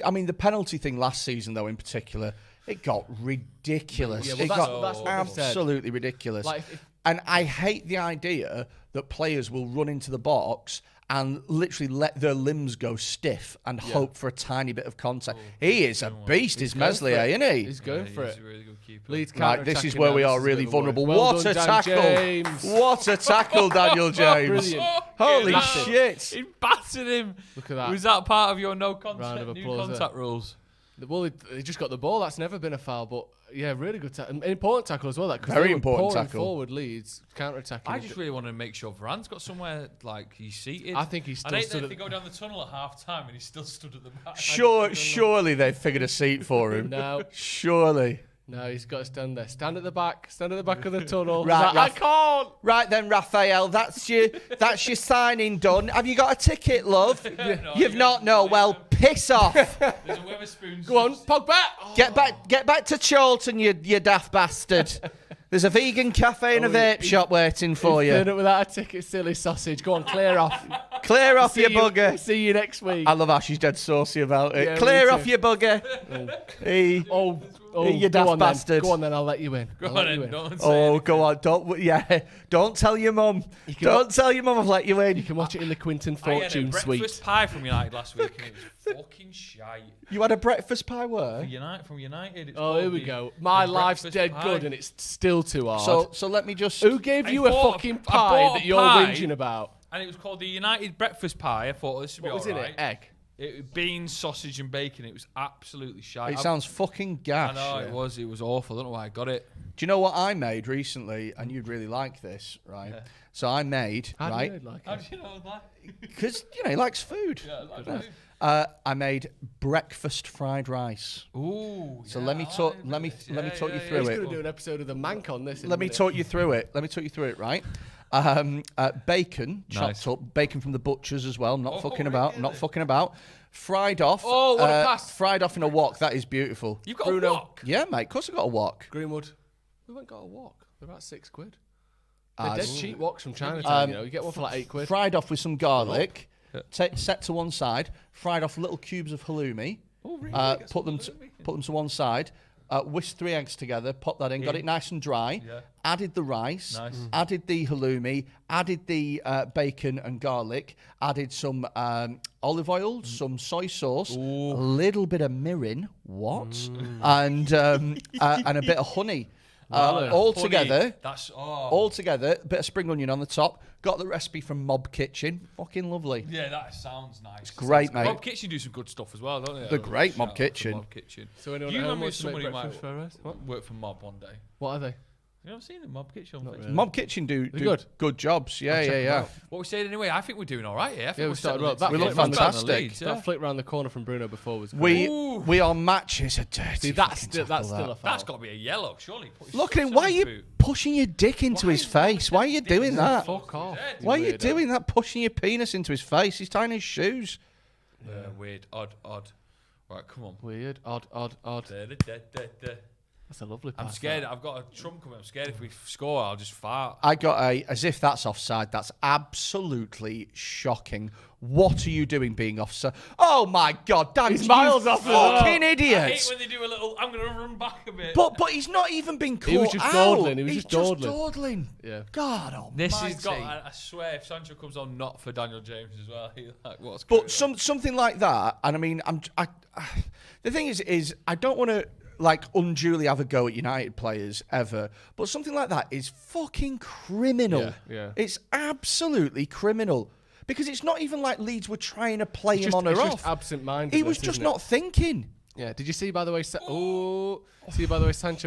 I mean, the penalty thing last season, though, in particular, it got ridiculous. Yeah, well, it that's- got that's what they've said. absolutely ridiculous. Like, and I hate the idea that players will run into the box and literally let their limbs go stiff and hope for a tiny bit of contact. He is a beast, is going Meslier, for it. isn't he? He's going for He's it. a really good keeper. Leeds Right, this is counter-attacking where now. we This are is really a bit of a vulnerable. worry. Well What done, a Dan tackle! James. What a tackle, Daniel James! Brilliant. Holy Massive. shit! He battered him. Look at that. Was that part of your no Round contact, of new applause contact rules? Well, he just got the ball. That's never been a foul, but yeah, really good tackle. Important tackle as well. That 'cause Very they were important pouring tackle. Forward Leeds counter-attacking. I just really want to make sure Varan's got somewhere like he's seated. I think he's I still hate stood that if at they go down the tunnel at half time and he's still stood at the back. Surely they've figured a seat for him. No. Surely. No, he's got to stand there. Stand at the back. Stand at the back of the tunnel. Right, He's like, I can't. Right then, Rafael, that's your signing done. Have you got a ticket, love? You've not? No. Well, piss off. There's a Wetherspoons. Go on, Pogba. Get back to Charlton, you daft bastard. There's a vegan cafe and a vape shop waiting for He's you. turned up without a ticket, silly sausage. Go on, clear off. Clear off, you See bugger. See you next week. I love how she's dead saucy about it. Yeah, Clear me off, too. you bugger. Hey. You daft go on bastard. Then. Go on then, I'll let you in. Go I'll on let you then, in. don't say Oh, anything. go on. Don't tell your mum. Don't tell your mum I've let you in. You can watch it in the Quinton I had a Fortune breakfast suite. pie from United last week and it was fucking shite. You had a breakfast pie where? From United. It's Oh, called here we the- go. My the life's breakfast dead pie. good and it's still too hard. So let me just. Who gave I you a bought fucking I pie bought that a you're pie, whinging about? And it was called the United breakfast pie. I thought this would be What was in alright. it? Egg. It beans, sausage, and bacon. It was absolutely shite. It sounds fucking gash. I know it was. It was awful. I don't know why I got it. Do you know what I made recently? And you'd really like this, right? Yeah. So I made, How right? do you like How it? do you know that? Because, he likes food. Yeah, like I made breakfast fried rice. Ooh. So yeah, let me I talk. like Let me this. let me Yeah, talk you yeah, through He's it. going to do an episode of the Mank on this. in a Let me minute. talk you through it. Right? Bacon Nice. chopped up. Bacon from the butchers as well. I'm not Oh, fucking really? about. Not fucking about. Fried off. Oh, what a pass. Fried off in a wok. That is beautiful. You've got Bruno. a wok. Yeah, mate. Of course I got a wok. Greenwood. We went got a walk. They're about £6. They're Ah, dead cheap walks from Chinatown. You get one for like £8. Fried off with some garlic. Set to one side. Fried off little cubes of halloumi. Oh, really? Put them to one side. Whisked 3 eggs together. Pop that in. Got it nice and dry. Yeah. Added the rice. Nice. Added the halloumi. Added the bacon and garlic. Added some olive oil, some soy sauce, a little bit of mirin. What? And a bit of honey. All Honey, together. That's All together. A bit of spring onion on the top. Got the recipe from Mob Kitchen. Fucking lovely. Yeah, that sounds nice. It's great, mate. Mob Kitchen do some good stuff as well, don't they? They're great, Shout Mob out to Kitchen. Mob Kitchen. So anyone you at home remember wants to make somebody who might breakfast for us? What? work for Mob one day? What are they? You ever seen the Mob Kitchen? really. Mob Kitchen do good jobs. Yeah, I'll check them yeah. out. What we saying anyway? I think we're doing all right here. I think Yeah, we're we started settling well. That We look flick round the- fantastic. Leeds, yeah. That flick round the corner from Bruno before was great. We our matches are dirty. See, that's fucking still tackle a that. foul. That's got to be a yellow, surely. Put his Look at him. foot Why are in you his boot. pushing your dick into his face? Why are you doing that? Fuck off. Why are you Weirdo. doing that? Pushing your penis into his face. He's tying his shoes. Weird, odd. Right, come on. Weird, odd. Da. That's a lovely I'm pass. scared. I've got a trump coming. I'm scared if we score, I'll just fart. I got as if that's offside. That's absolutely shocking. What are you doing being offside? Oh my God, Dan, He's miles off as well. fucking I idiot. hate when they do a little. I'm gonna run back a bit. But he's not even been caught He was just out. dawdling. He was He's just dawdling. dawdling. Yeah. God almighty. this has got. I swear, if Sancho comes on, not for Daniel James as well. He's like, what's going But something like that, and I mean, the thing is I don't want to like unduly have a go at United players ever, but something like that is fucking criminal. Yeah. It's absolutely criminal because it's not even like Leeds were trying to play him Just- on or it's off. just absent-minded. He was just not thinking. Yeah. Did you see, by the way? Sancho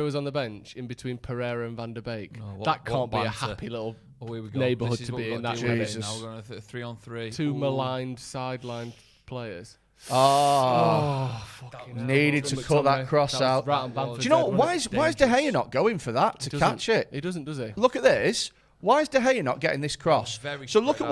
was on the bench in between Pereira and Van der Beek. That can't be a happy little here we go. neighbourhood This is to what be we've in. got That to do way. here. Now we're going to 3-on-3. Two maligned sidelined players. Fucking needed to cut that cross out. Right on Do Bamford's you know head, what? Why is De Gea not going for that to catch it? He doesn't, does he? Look at this. Why is De Gea not getting this cross? So look at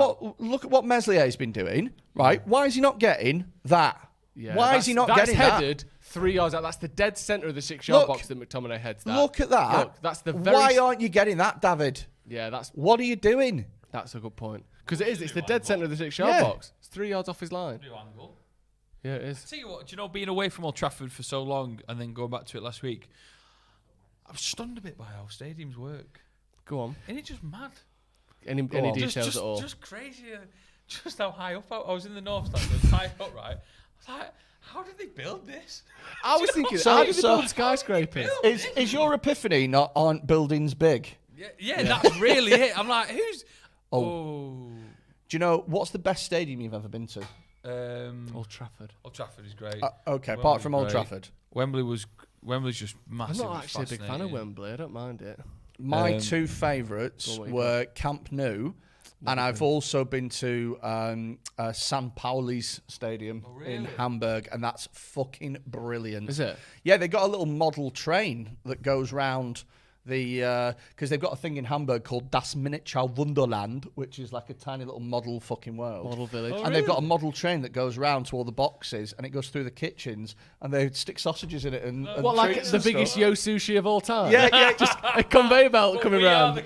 what Meslier's been doing, right? Why is he not getting that? Yeah, Why is he not that's getting headed 3 yards out. That's the dead centre of the 6-yard Look. box that McTominay heads that. Look at that. Look, that's the very. Why aren't you getting that, David? Yeah, What are you doing? that's a good point. Because it's the dead centre of the 6-yard Yeah. box. It's 3 yards off his line. Yeah, it is. Tell you what, do you know, being away from Old Trafford for so long and then going back to it last week, I'm stunned a bit by how stadiums work. Go on. Isn't it just mad? Any details at all? Just crazy. Just how high up I was in the North Stand. It was high up, right? I was like, how did they build this? I was thinking, So- how did they so- build skyscrapers? Is your epiphany not aren't buildings big? Yeah, that's really it. I'm like, who's... Do you know what's the best stadium you've ever been to? Old Trafford. Old Trafford is great. Okay, apart from Old great. Trafford. Wemblei's just I'm massive. not actually a big fan of Wembley. I don't mind it. My two favourites were Camp Nou, and I've also been to San Pauli's stadium in Hamburg, and that's fucking brilliant. Is it? Yeah, they got a little model train that goes round the because they've got a thing in Hamburg called Das Miniature Wunderland, which is like a tiny little model fucking world. Model village. And they've got a model train that goes round to all the boxes, and it goes through the kitchens, and they stick sausages in it and What, like treats the and biggest stuff. Yo Sushi of all time? Yeah, just a conveyor belt coming round.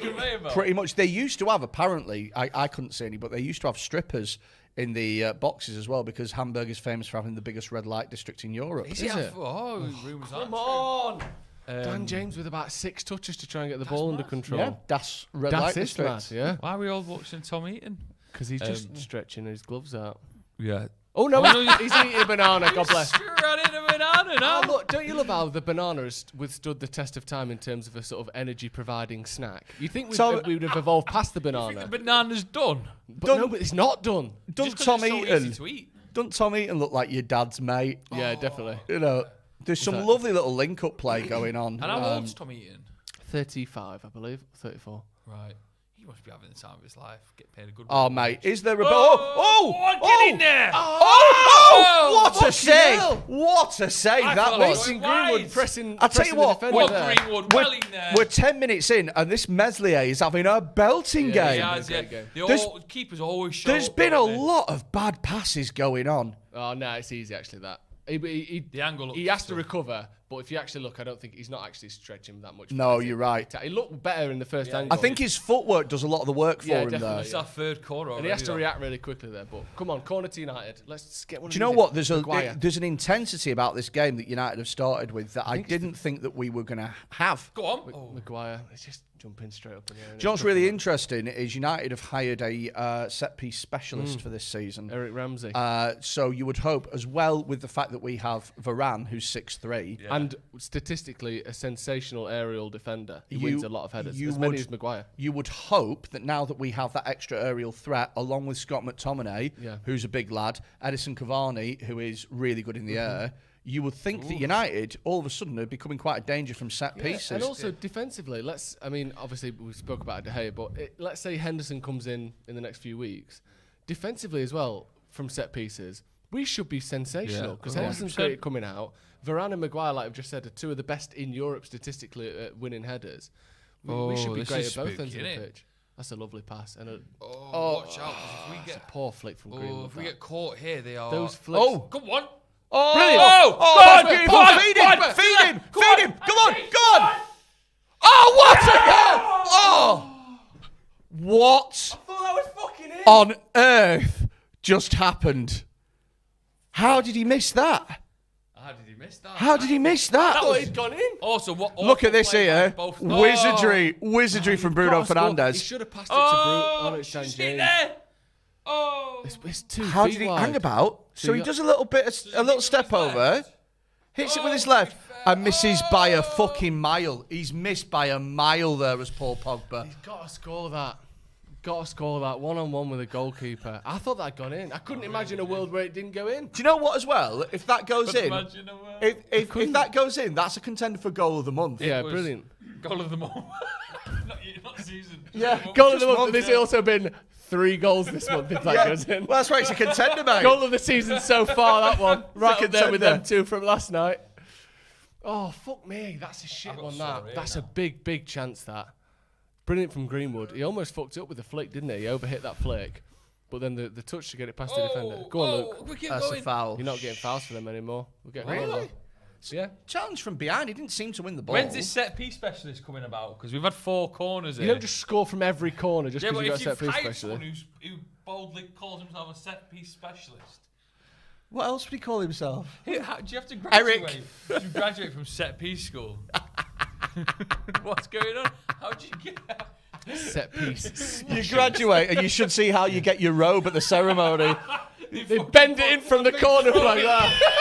Pretty much. They used to have, apparently, I couldn't see any, but they used to have strippers in the boxes as well, because Hamburg is famous for having the biggest red light district in Europe. Is it? Oh, rumours Come on! Dan James with about 6 touches to try and get the ball under control. Yeah, Das red light is district. mad, yeah. Why are we all watching Tom Eaton? Because he's just stretching his gloves out. Yeah. Oh no, he's eating a banana, God bless. Running a banana now. Oh, look, don't you love how the banana has withstood the test of time in terms of a sort of energy-providing snack? You think we would have evolved past the banana? The banana's done. But no, but it's not done. Doesn't Just 'cause Tom it's so easy Eaton? to eat. Doesn't Tom Eaton look like your dad's mate? Yeah, definitely. You know, there's some lovely little link-up play going on. And how old's Tom Eaton? 35, I believe. 34. Right. He must be having the time of his life. Get paid a good. Oh, mate, is there a... Get in there! What a save! What a save I that thought was! it Greenwood pressing. I'll tell you what, Greenwood, well in there. we're 10 minutes in, and this Meslier is having a belting game. He has, yeah. There's- The keepers always show There's up, been a don't they? lot of bad passes going on. Oh, no, it's easy, actually, that. The angle looks He has to still- recover, but if you actually look, I don't think he's not actually stretching that much. No, you're right. He looked better in the first angle. I think his footwork does a lot of the work for him definitely. there. It's our third quarter And he has to already, react really quickly there. But come on, corner to United. Let's get one. Do you know what? There's an intensity about this game that United have started with that I didn't think that we were going to have. Go on. Maguire, it's just jumping straight up in the air. Do you know what's really interesting is United have hired a set-piece specialist for this season. Eric Ramsey. So you would hope, as well with the fact that we have Varan, who's 6'3", and statistically a sensational aerial defender. He wins a lot of headers, as many as Maguire. You would hope that now that we have that extra aerial threat, along with Scott McTominay, who's a big lad, Edison Cavani, who is really good in the air, you would think that United, all of a sudden, are becoming quite a danger from set pieces. And also defensively, obviously we spoke about De Gea, but let's say Henderson comes in the next few weeks. Defensively as well, from set pieces, we should be sensational because Henderson's great at coming out. Varane and Maguire, like I've just said, are two of the best in Europe statistically at winning headers. We should be great at both ends of the pitch. That's a lovely pass. And watch out, 'cause if we get a poor flick from Greenwood. If we get caught here, they are. Those flicks. Oh, come on. Oh, brilliant. That's beautiful. Feed him. Come on. Oh, what a goal! Oh, what I thought that was fucking in. on earth just happened? How did he miss that? How did he miss that? That he'd gone in. Also, what? Look at this here. Wizardry from Bruno Fernandes. He should have passed it to Bruno. Oh, it's James. Oh, it's 2 How feet did he wide. hang about? So he does a little step over, hits it with his left, and misses by a fucking mile. He's missed by a mile there as Paul Pogba. He's got to score that. One-on-one with a goalkeeper. I thought that had gone in. I couldn't imagine a world where it didn't go in. Do you know what as well? If that goes in, if that goes in, that's a contender for goal of the month. Yeah, brilliant. Goal of the month. not season. Yeah, goal of the month. This has also been 3 goals this month if that goes in. Well, that's right. It's a contender, mate. Goal of the season so far, that one. Right up there with them contender. 2 from last night. Oh, fuck me. That's a shit one, that. That's a big, big chance, that. Brilliant from Greenwood. He almost fucked up with the flick, didn't he? He overhit that flick. But then the touch to get it past the defender. Go on, Luke. That's a foul. You're not getting fouls for them anymore. We're getting Really? Yeah. Challenge from behind. He didn't seem to win the ball. When's this set piece specialist coming about? Because we've had 4 corners here. You don't just score from every corner just because but you've got a if set you've piece hired specialist. someone who boldly calls himself a set piece specialist. What else would he call himself? Do you have to graduate? Eric. Do you graduate from set piece school? What's going on? How did you get? Set piece. You graduate and you should see how you get your robe at the ceremony. They bend it in from the corner like that.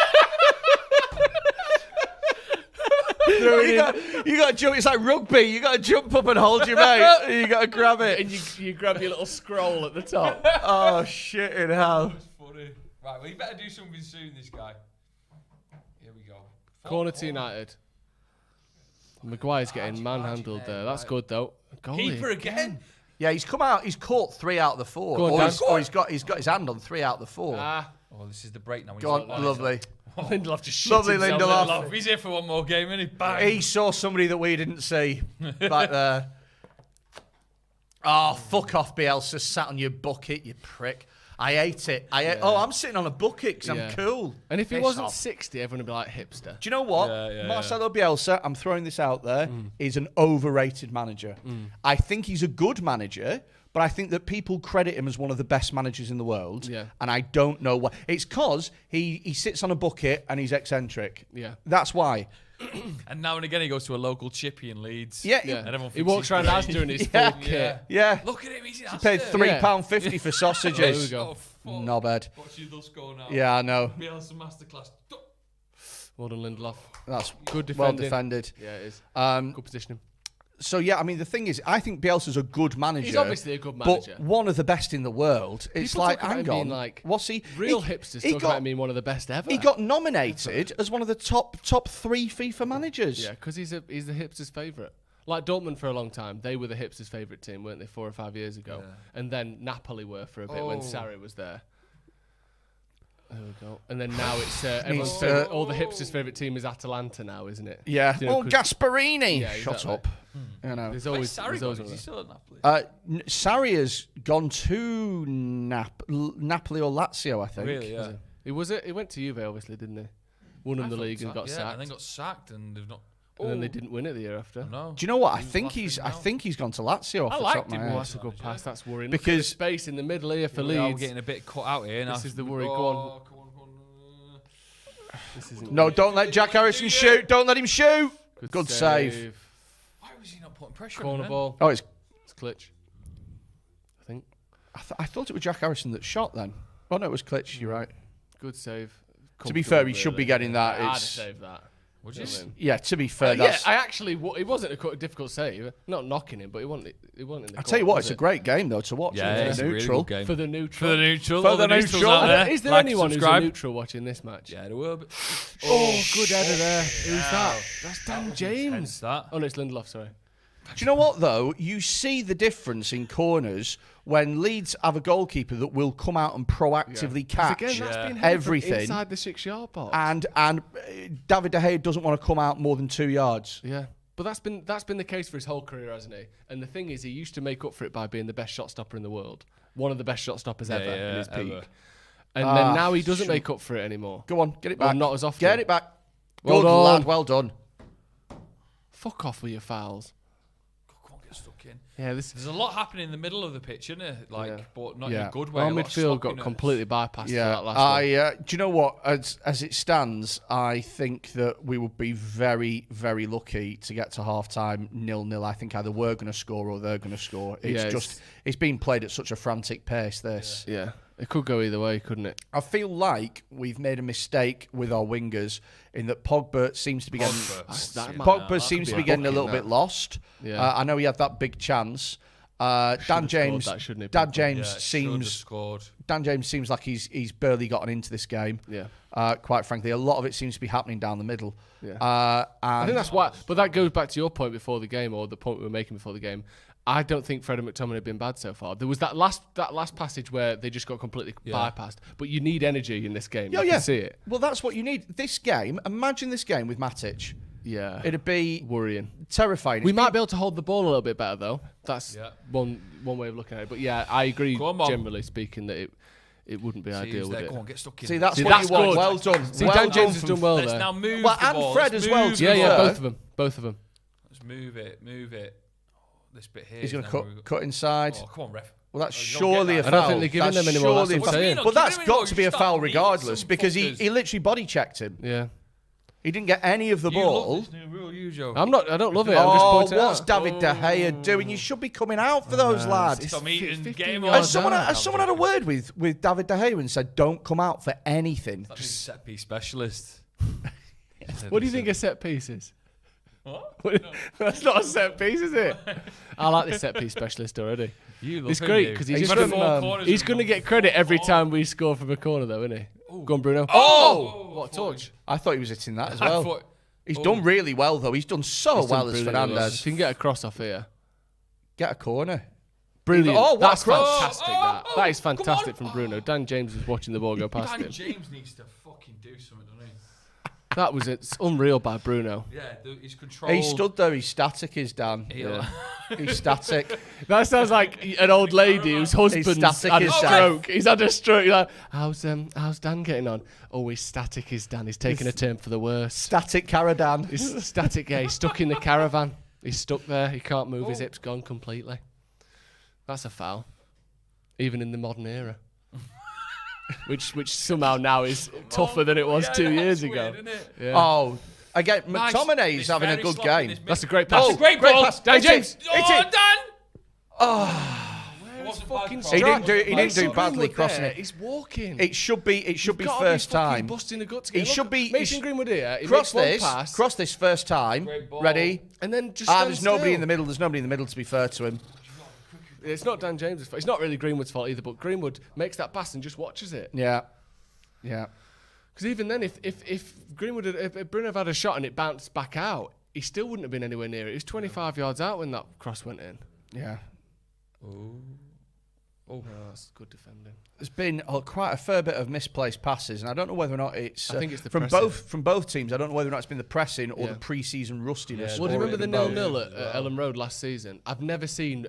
You got to jump. It's like rugby. You got to jump up and hold your mate. You got to grab it. And you grab your little scroll at the top. Oh, shit in hell. That's funny. Right, well, you better do something soon, this guy. Here we go. Corner to United. Maguire's getting manhandled there. That's good though. Goalie. Keeper again. Yeah, he's come out. He's caught 3 out of the 4. Go on, Dan. He's got his hand on 3 out of the 4. Oh, this is the break now. Go on, lovely. Lindelof just shit Lovely himself. Lindelof. He's here for one more game, isn't he? Bang. He saw somebody that we didn't see back there. Oh, fuck off, Bielsa. Sat on your bucket, you prick. I ate it. I'm sitting on a bucket because I'm cool. And if he Piss wasn't off. 60, everyone would be like hipster. Do you know what? Marcelo Bielsa, I'm throwing this out there, is an overrated manager. I think he's a good manager, but I think that people credit him as one of the best managers in the world. Yeah. And I don't know why. It's because he sits on a bucket and he's eccentric. Yeah. That's why. And now and again he goes to a local chippy in Leeds. Yeah. And everyone He thinks walks he's around great. Asda in his full kit. Yeah. Look at him, he's He paid £3.50 for sausages. There we go. Knobhead. Watch you they'll score now. Yeah, I know. Bielsa masterclass. Well done, Lindelof. That's Good well defending. defended. Yeah, it is. Good positioning. So, yeah, I mean, the thing is, I think Bielsa's a good manager. He's obviously a good manager. But one of the best in the world. It's People like, talk about hang him being on. like what's he? Real hipsters talk about him being one of the best ever. He got nominated as one of the top 3 FIFA managers. Yeah, because he's the hipsters' favourite. Like Dortmund for a long time, they were the hipsters' favourite team, weren't they, 4 or 5 years ago? Yeah. And then Napoli were for a bit when Sarri was there. There we go. And then now it's all the hipsters' favourite team is Atalanta now, isn't it? Yeah. You know, Gasparini. Yeah, Shut exactly. up. You know. There's always Sarri one is he there. still at Napoli? Sarri has gone to Napoli or Lazio, I think. Really, yeah. He went to Juve, obviously, didn't he? Won them the league and got sacked. And then got sacked and they've not... And then they didn't win it the year after. No. Do you know what? I think he's gone to Lazio off the top of my head. Oh, that's a good pass. That's worrying. Because Look at the space in the middle here for We are Leeds. getting a bit cut out here. This is the worry. Go on. This isn't No, don't let Jack Harrison shoot. Don't let him shoot. Good save. Why was he not putting pressure Corner on him? ball. Oh, it's Klitsch. I think. I thought it was Jack Harrison that shot then. Oh no, it was Klitsch. You're right. Good save. To be fair, he should be getting that. I'd It's save that. Would you? Yeah, to be fair, that's... I actually... It wasn't a difficult save. Not knocking him, but it wasn't in the I'll tell you what, it's a great game, though, to watch. Yeah, it's a really good game. For the neutral. For the neutral. For the neutral. Is there anyone who's a neutral watching this match? Yeah, there will be. Oh, good header there. Who's that? That's Dan James. That. Oh, no, it's Lindelof, sorry. Do you know what, though? You see the difference in corners when Leeds have a goalkeeper that will come out and proactively catch everything inside the 6-yard box. And David De Gea doesn't want to come out more than 2 yards. Yeah. But that's been the case for his whole career, hasn't he? And the thing is, he used to make up for it by being the best shot stopper in the world. One of the best shot stoppers ever in his peak. And then now he doesn't make up for it anymore. Go on, get it back. Well, not as often. Get it back. Well Good done. lad, well done. Fuck off with your fouls. Come on, get stuck in. Yeah, There's a lot happening in the middle of the pitch, isn't it? But not in a good way. Well, A lot of midfield got sloppiness. completely bypassed for that last one. Do you know what? As it stands, I think that we would be very, very lucky to get to half-time 0-0. I think either we're going to score or they're going to score. It's being played at such a frantic pace, this. Yeah. It could go either way, couldn't it? I feel like we've made a mistake with our wingers in that Pogba seems to be getting a little bit lost. Yeah. I know he had that big chance. Dan James seems like he's barely gotten into this game. Yeah. Quite frankly, a lot of it seems to be happening down the middle. Yeah. I think that's why. But that goes back to your point before the game, or the point we were making before the game. I don't think Freddie and McTominay have been bad so far. There was that last passage where they just got completely bypassed. But you need energy in this game. You can see it. Well, that's what you need. This game, imagine this game with Matic. Yeah. It'd be worrying. Terrifying. We might be able to hold the ball a little bit better, though. That's one way of looking at it. But yeah, I agree, generally speaking, that it wouldn't be ideal, would it? Go on, get stuck in. See, that's what you want. Good. Well done. See, well Dan James has done done well Let's there. now move well, the and ball. Fred Let's as well. move Yeah, the both of them. Let's move it. This bit here. He's going to cut inside. Oh, come on, ref. Well, that's surely a foul. I don't think they're giving them anymore. But that's got to be a foul regardless, because he literally body checked him. Yeah. He didn't get any of the ball. This new rule, you, Joe. I don't love it. I'm just pointing what's out. David De Gea doing? You should be coming out for those lads. Has someone had a word with David De Gea and said, don't come out for anything? That's just set piece specialist. What do you think a set piece is? What? That's not a set piece, is it? I like this set piece specialist already. It's great because he's going to get credit every time we score from a corner, though, isn't he? Go on, Bruno. What a touch. I thought he was hitting that as well. He's done really well, though. He's done so well as Fernandez. If you can get a cross off here. Get a corner. Brilliant. Oh, that's fantastic, that is fantastic from Bruno. Dan James was watching the ball go past him. Dan James needs to fucking do something, doesn't he? That was it's unreal by Bruno. Yeah, he's controlled. He stood there. He's static, is Dan. Yeah. He's static. That sounds like an old lady whose husband's had a stroke. He's had a stroke. You're like, how's Dan getting on? Oh, he's static, is Dan. He's taking a turn for the worse. Static Caradan. He's static. Yeah, he's stuck in the caravan. He's stuck there. He can't move. His hips gone completely. That's a foul, even in the modern era. which somehow now is tougher than it was 2 years ago. Weird, isn't it? Yeah. Oh, again, McTominay's having a good game. That's a great pass. That's a great ball. Pass. Dan James. Dan! Oh. He didn't do badly crossing it. He's walking. It should be first time. Busting the guts. It should be. Mason Greenwood here. Cross this first time. Ready? And then just there's nobody in the middle. There's nobody in the middle, to be fair to him. It's not Dan James's fault. It's not really Greenwood's fault either, but Greenwood makes that pass and just watches it. Yeah. Because even then, if Bruno had a shot and it bounced back out, he still wouldn't have been anywhere near it. He was 25 yards out when that cross went in. Yeah. Oh, that's good defending. There's been quite a fair bit of misplaced passes, and I don't know whether or not it's. I think it's the from pressing. both teams. I don't know whether or not it's been the pressing or the pre-season rustiness. Well, do you remember the 0-0 at Ellen Road last season? I've never seen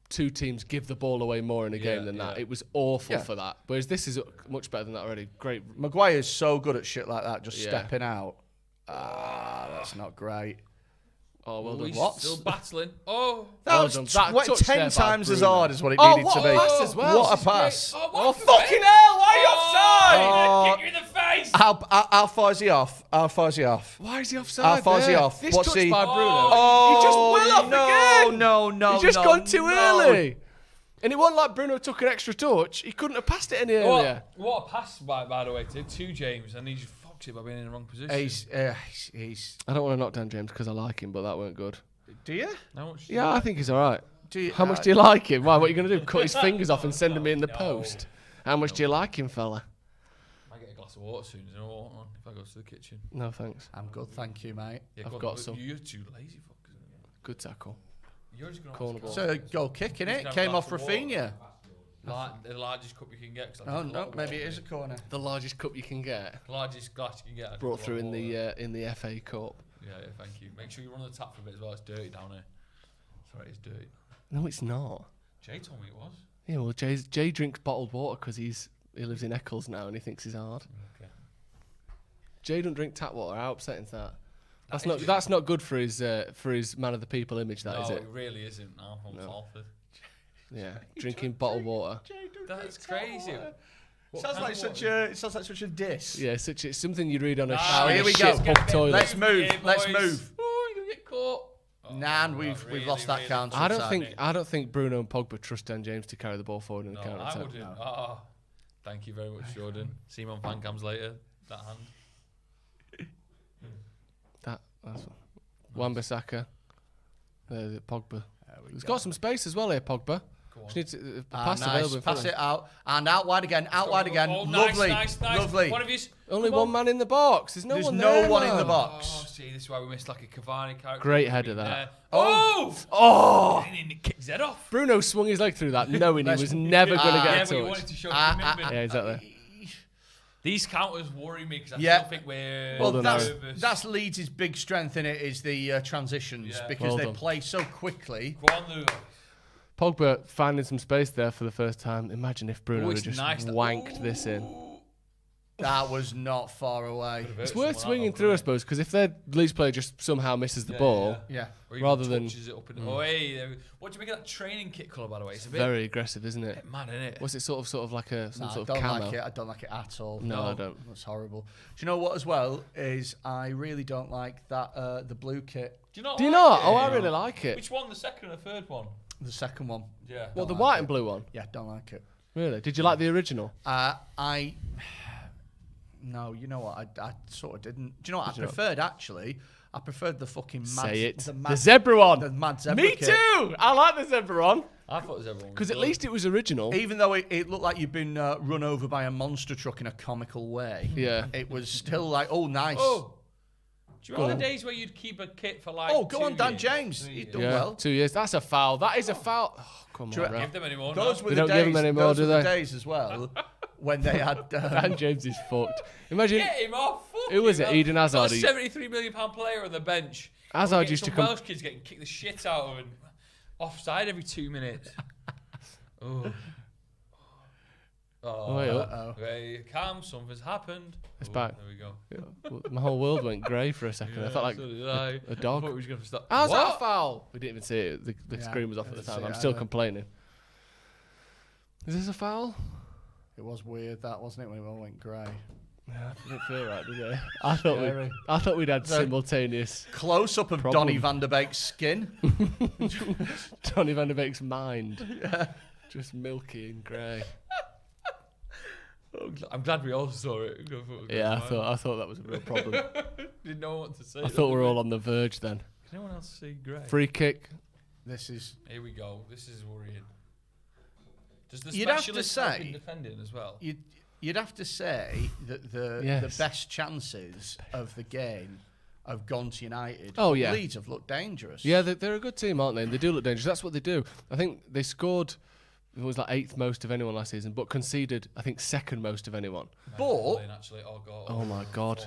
two teams give the ball away more in a game than that. It was awful for that. Whereas this is much better than that already. Great. Maguire's so good at shit like that, just stepping out. That's not great. Oh, well done. What? Still battling. Oh. That was 10 times as hard as what it needed to be. What a pass as well. What a pass. Oh, fucking hell. Why are you offside? Kick you in the face. How far is he off? Why is he offside? How far is he off? This What's touch he? by Bruno. Oh, he just went off again. No. He's just gone too early. And it wasn't like Bruno took an extra touch. He couldn't have passed it any earlier. What a pass, by the way, to James. And he just blocks it by being in the wrong position. He's. I don't want to knock down James because I like him, but that weren't good. Do you? Yeah, I think he's all right. How much do you like him? Why? What are you going to do? Cut his fingers off and send him in the post? How much do you like him, fella? I get a glass of water soon. You know what? If I go to the kitchen. No thanks. I'm good, thank you, mate. Yeah, I've got some. You're too lazy, fuckers. Good tackle. You're just Corner ball. So goal kick, innit? Came off Rafinha. The largest cup you can get. Oh no, maybe it is a corner. The largest cup you can get. Largest glass you can get. Brought through in the FA Cup. Yeah, thank you. Make sure you run the tap for a bit as well. It's dirty down here. Sorry, it's dirty. No, it's not. Jay told me it was. Yeah, well, Jay drinks bottled water because he lives in Eccles now and he thinks he's hard. Okay. Jay don't drink tap water. How upsetting is that? That's not good for his man of the people image. That is it? No, it really isn't. No, I'm from Salford. Yeah, drinking bottled water. That's crazy. Sounds like such a diss. Yeah, it's something you read on a here we shit go. pub toilet. Let's move. Hey, Let's boys. move. Oh, you get caught. Nan, we've lost that counter. I don't think Bruno and Pogba trust Dan James to carry the ball forward in the counter I attack. wouldn't. Oh, thank you very much, Jordan. See him on fan cams later. That hand. That's Wan-Bissaka. Pogba. He's got some space as well here, Pogba. Just needs to, pass available in front Pass of him. it out and out wide again. Out wide again. Oh, Lovely. Nice. Lovely. One of you. Only one man in the box. There's no There's one no there. one in man. the box. Oh, see, this is why we missed like a Cavani character. Great header that. Oh! And he kicked his head off. Bruno swung his leg through that, knowing he was never going to get a but he touch. wanted to show commitment. Yeah, exactly. These counters worry me because I Yeah. still think we're Well, nervous. that's Leeds' big strength in it is the transitions because they play so quickly. Go on, Lou. Pogba finding some space there for the first time. Imagine if Bruno had just nice, wanked this in. That was not far away. It's worth swinging through, I suppose, because if their Leeds player just somehow misses the ball, rather than touches it up in what do you make of that training kit colour, by the way? It's a bit very aggressive, isn't it? mad, isn't it? Was it sort of like some sort of I don't camo? like it. I don't like it at all. No, I don't. That's horrible. Do you know what? As well is I really don't like that the blue kit. Do you not? Do you like not? it? Oh, I really like it. Which one? The second or third one? The second one. Yeah. Well, the like white it. and blue one. Yeah, don't like it. Really? Did you like the original? No, you know what? I sort of didn't. Do you know what I preferred actually? I preferred the fucking mad. Say it. The zebra one. The mad zebra. Me kit. too. I like the zebra one. I thought the zebra one. Because at least it was original. Even though it looked like you'd been run over by a monster truck in a comical way. Yeah. It was still like, oh, nice. Oh. Do you remember the days where you'd keep a kit for like? Oh, go on, Dan years? James. He's done Yeah, well. 2 years. That's a foul. That is a foul. Oh, come on, Give them anymore. Those no. were They the don't give days. them anymore, those do were the they? days as well when they had. Dan James is fucked. Imagine. Get him off. Who was it? Eden Hazard. Got a £73 million player on the bench. Hazard used to come. Welsh kids getting kicked the shit out of and offside every 2 minutes. Oh. Oh, Wait up. okay, calm, something's happened. It's back. There we go. Yeah. My whole world went grey for a second. I felt like so did I. a dog. I thought we was gonna stop. How's that a What? foul? We didn't even see it. The screen was off at the time. I'm still complaining. Is this a foul? It was weird, that wasn't it, when it all went grey. Yeah, it didn't feel right, did it? I thought we'd had So- simultaneous Close up of Problem. Donny van der Beek's skin. Donny van der Beek's mind. Just milky and grey. I'm glad we all saw it. Yeah, I thought that was a real problem. Didn't know what to say. I thought we were all on the verge then. Can anyone else see grey? Free kick. This is. Here we go. This is worrying. Does the You'd have to specialist help say- in defending as well? You'd have to say that the best chances of the game have gone to United. Oh, yeah. Leeds have looked dangerous. Yeah, they're a good team, aren't they? And they do look dangerous. That's what they do. I think they scored. It was like 8th most of anyone last season, but conceded, I think, 2nd most of anyone. But Actually, oh my God.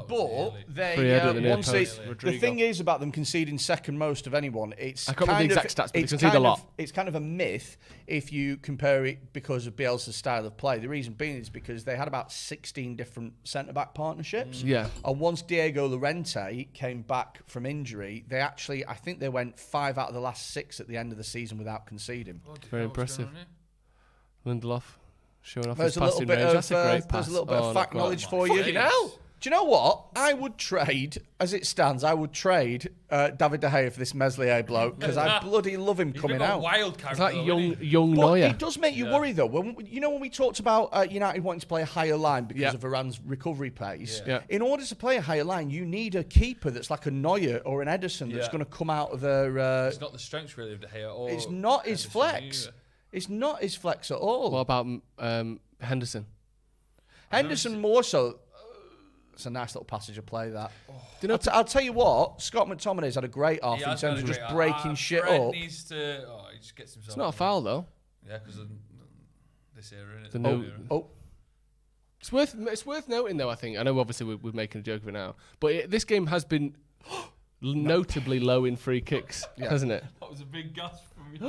But they Free header at the near once post, the Rodrigo. thing is about them conceding 2nd most of anyone. It's I can't remember the exact stats, but they concede a lot. It's kind of a myth if you compare it because of Bielsa's style of play. The reason being is because they had about 16 different centre back partnerships. Yeah. And once Diego Llorente came back from injury, they actually, I think they went 5 out of the last 6 at the end of the season without conceding. Very impressive. Lindelof showing off There's his a little passing bit range. of That's a great pass. there's a little bit of fact knowledge for you. Fucking hell! Do you know what? I would trade, as it stands, David De Gea for this Meslier bloke because I bloody love him coming out. Wild character. It's like young Neuer. It does make you worry though. When we talked about United wanting to play a higher line because of Varan's recovery pace, in order to play a higher line, you need a keeper that's like a Neuer or an Ederson that's going to come out of their. It's not the strength really of De Gea. Or it's not his flex. Either. It's not his flex at all. What about Henderson? Henderson more so. It's a nice little passage of play, that. I'll tell you what, Scott McTominay's had a great off in terms of just breaking shit up. He just gets himself. It's not a foul, though. Yeah, because of this era, isn't it? The new. It's worth noting, though, I think. I know, obviously, we're making a joke of it now. But this game has been notably low in free kicks, hasn't it? That was a big gasp from me.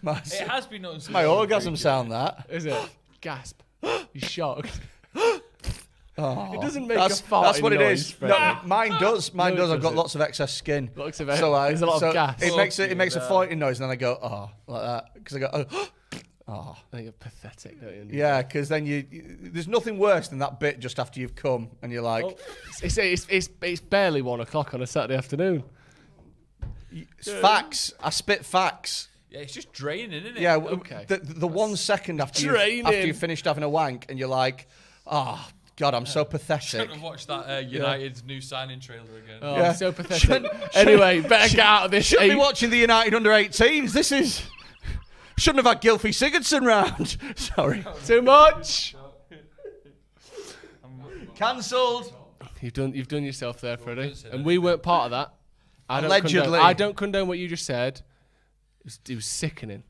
It has been noticeable. My orgasm sound, that. Is it? Gasp. You're shocked. Oh, it doesn't make a fart. That's what noise, it is. No, mine does. Mine does. I've got lots of excess skin. There's a lot of gas. It makes a farting noise, and then I go like that because I go I think you're pathetic, don't you? Yeah, because then there's nothing worse than that bit just after you've come, and you're like, it's barely 1 o'clock on a Saturday afternoon. Facts. I spit facts. Yeah, it's just draining, isn't it? Yeah, okay. The 1 second after you've finished having a wank, and you're like, God, I'm so pathetic. Shouldn't have watched that United's new signing trailer again. Oh, yeah. So pathetic. Anyway, better get out of this. Shouldn't be watching the United under-18s. This is... Shouldn't have had Gylfi Sigurdsson round. Sorry. Too much. Cancelled. You've done yourself there, Freddie. And we weren't part of that. Allegedly. I don't condone what you just said. It was sickening.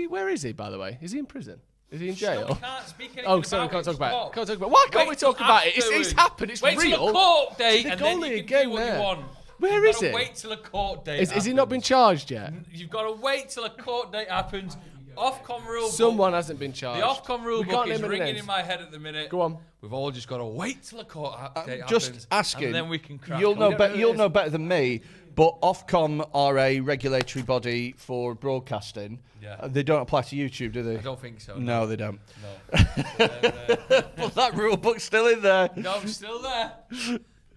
Where is he, by the way? Is he in prison? Is he in jail? We can't speak anything we can't talk about it. Why can't we talk about it? It's happened. It's wait real. Wait till a court date and then you can do what you want. Where is it? Wait till a court date. Is he not been charged yet? You've got to wait till a court date happens. Ofcom rule. Someone hasn't been charged. The Ofcom rule book is ringing in my head at the minute. Go on. We've all just got to wait till a court date happens. Just asking. And then we can crack You'll on. know better than me. But Ofcom are a regulatory body for broadcasting. Yeah. They don't apply to YouTube, do they? I don't think so. No, they don't. No. But that rule book's still in there. No, I'm still there.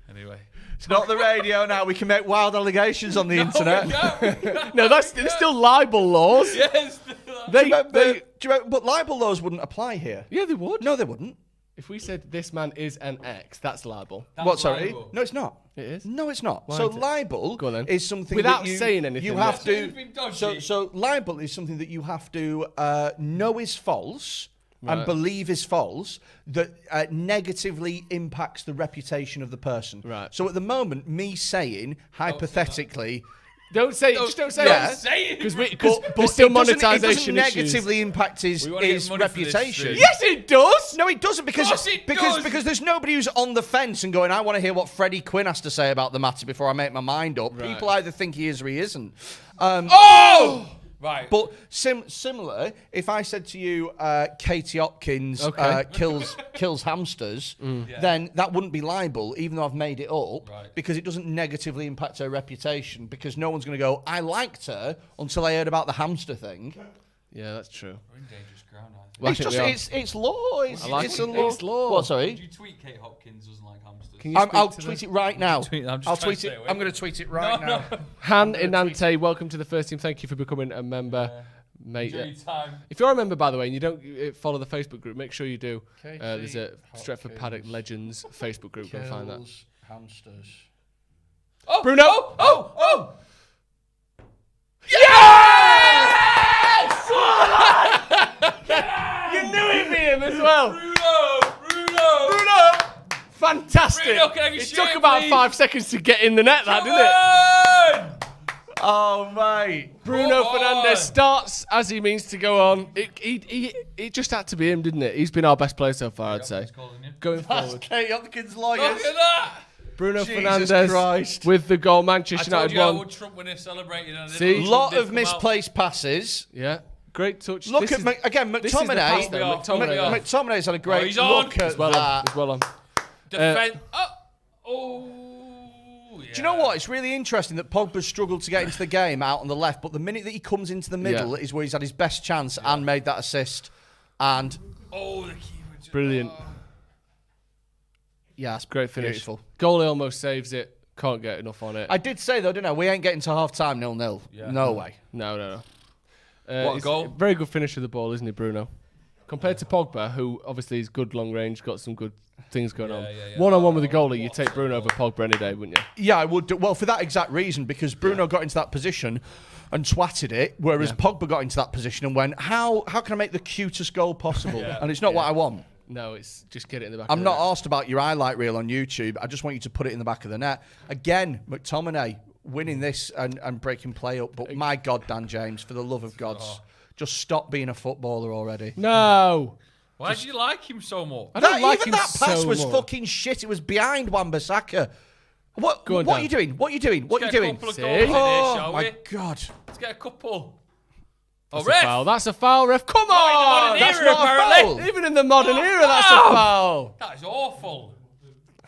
Anyway. It's not the radio now. We can make wild allegations on the internet. No, it's still libel laws. Yes. But libel laws wouldn't apply here. Yeah, they would. No, they wouldn't. If we said this man is an ex, that's libel. Sorry? Libel. No, it's not. It is? No, it's not. Why so is it? libel is something without that saying anything. You have to. Dodgy. So libel is something that you have to know is false. Right. And believe is false, that negatively impacts the reputation of the person. Right. So at the moment, me saying, hypothetically... Don't say it. Just don't say yeah. it. Say it. Because there's still monetization issues. It doesn't negatively impact his reputation. Yes, it does. No, it doesn't because there's nobody who's on the fence and going, I want to hear what Freddie Quinn has to say about the matter before I make my mind up. Right. People either think he is or he isn't. Right. But similar, if I said to you, Katie Hopkins kills hamsters, then that wouldn't be libel, even though I've made it up, because it doesn't negatively impact her reputation, because no one's going to go, I liked her until I heard about the hamster thing. Yeah, that's true. We're in dangerous ground, I think. Well, it's law. It's law. What, sorry? Did you tweet Kate Hopkins doesn't like hamsters? I'll tweet it right now. I'll tweet it. I'm going to tweet it right now. Han Inante, welcome to the first team. Thank you for becoming a member. Mate, if you're a member, by the way, and you don't follow the Facebook group, make sure you do. There's a Stretford Paddock Legends Facebook group. Go find that. Hamsters. Oh, Bruno! Oh! Yes! You knew it'd be him as well. Bruno! Fantastic. Bruno, can I have your it shirt, took about please? 5 seconds to get in the net, that, didn't it? Oh, mate. Bruno Fernandes starts as he means to go on. It just had to be him, didn't it? He's been our best player so far, I'd say. Going forward. Kate Hopkins' lawyers. Look at that. Bruno Jesus Fernandes Christ. with the goal. Manchester I told United you I won. would Trump when they're celebrating. See? Lot of misplaced passes. Yeah. Great touch. Look at McTominay. McTominay's had a great look at that. He's well on. Defend. Do you know what? It's really interesting that Pogba struggled to get into the game out on the left, but the minute that he comes into the middle is where he's had his best chance and made that assist. And the keeper Brilliant. Yeah, it's Great finish. Beautiful. Goalie almost saves it. Can't get enough on it. I did say, though, didn't I? We ain't getting to half-time 0-0. Yeah. No way. No. What a he's goal. a very good finish of the ball, isn't he, Bruno? Compared to Pogba, who obviously is good long range, got some good things going on. One-on-one with the goalie, you take Bruno over Pogba any day, wouldn't you? Yeah, I would. Well, for that exact reason, because Bruno got into that position and twatted it, whereas Pogba got into that position and went, how can I make the cutest goal possible? And it's not what I want. No, it's just get it in the back I'm of the not net. asked about your highlight reel on YouTube. I just want you to put it in the back of the net. Again, McTominay winning this and breaking play up. But my God, Dan James, for the love of God, just stop being a footballer already. No. Why do you like him so much? I don't like him that pass so was much. fucking shit. It was behind Wan-Bissaka. What Go on, are Dan. you doing? What are you doing? What are you Let's get a doing? couple of See? goals in here, Oh, shall my we? God. Let's get a couple. That's ref! a foul. That's a foul, ref. Come Not in the on! modern That's era, not a apparently. foul. Even in the modern era, that's a foul. That is awful.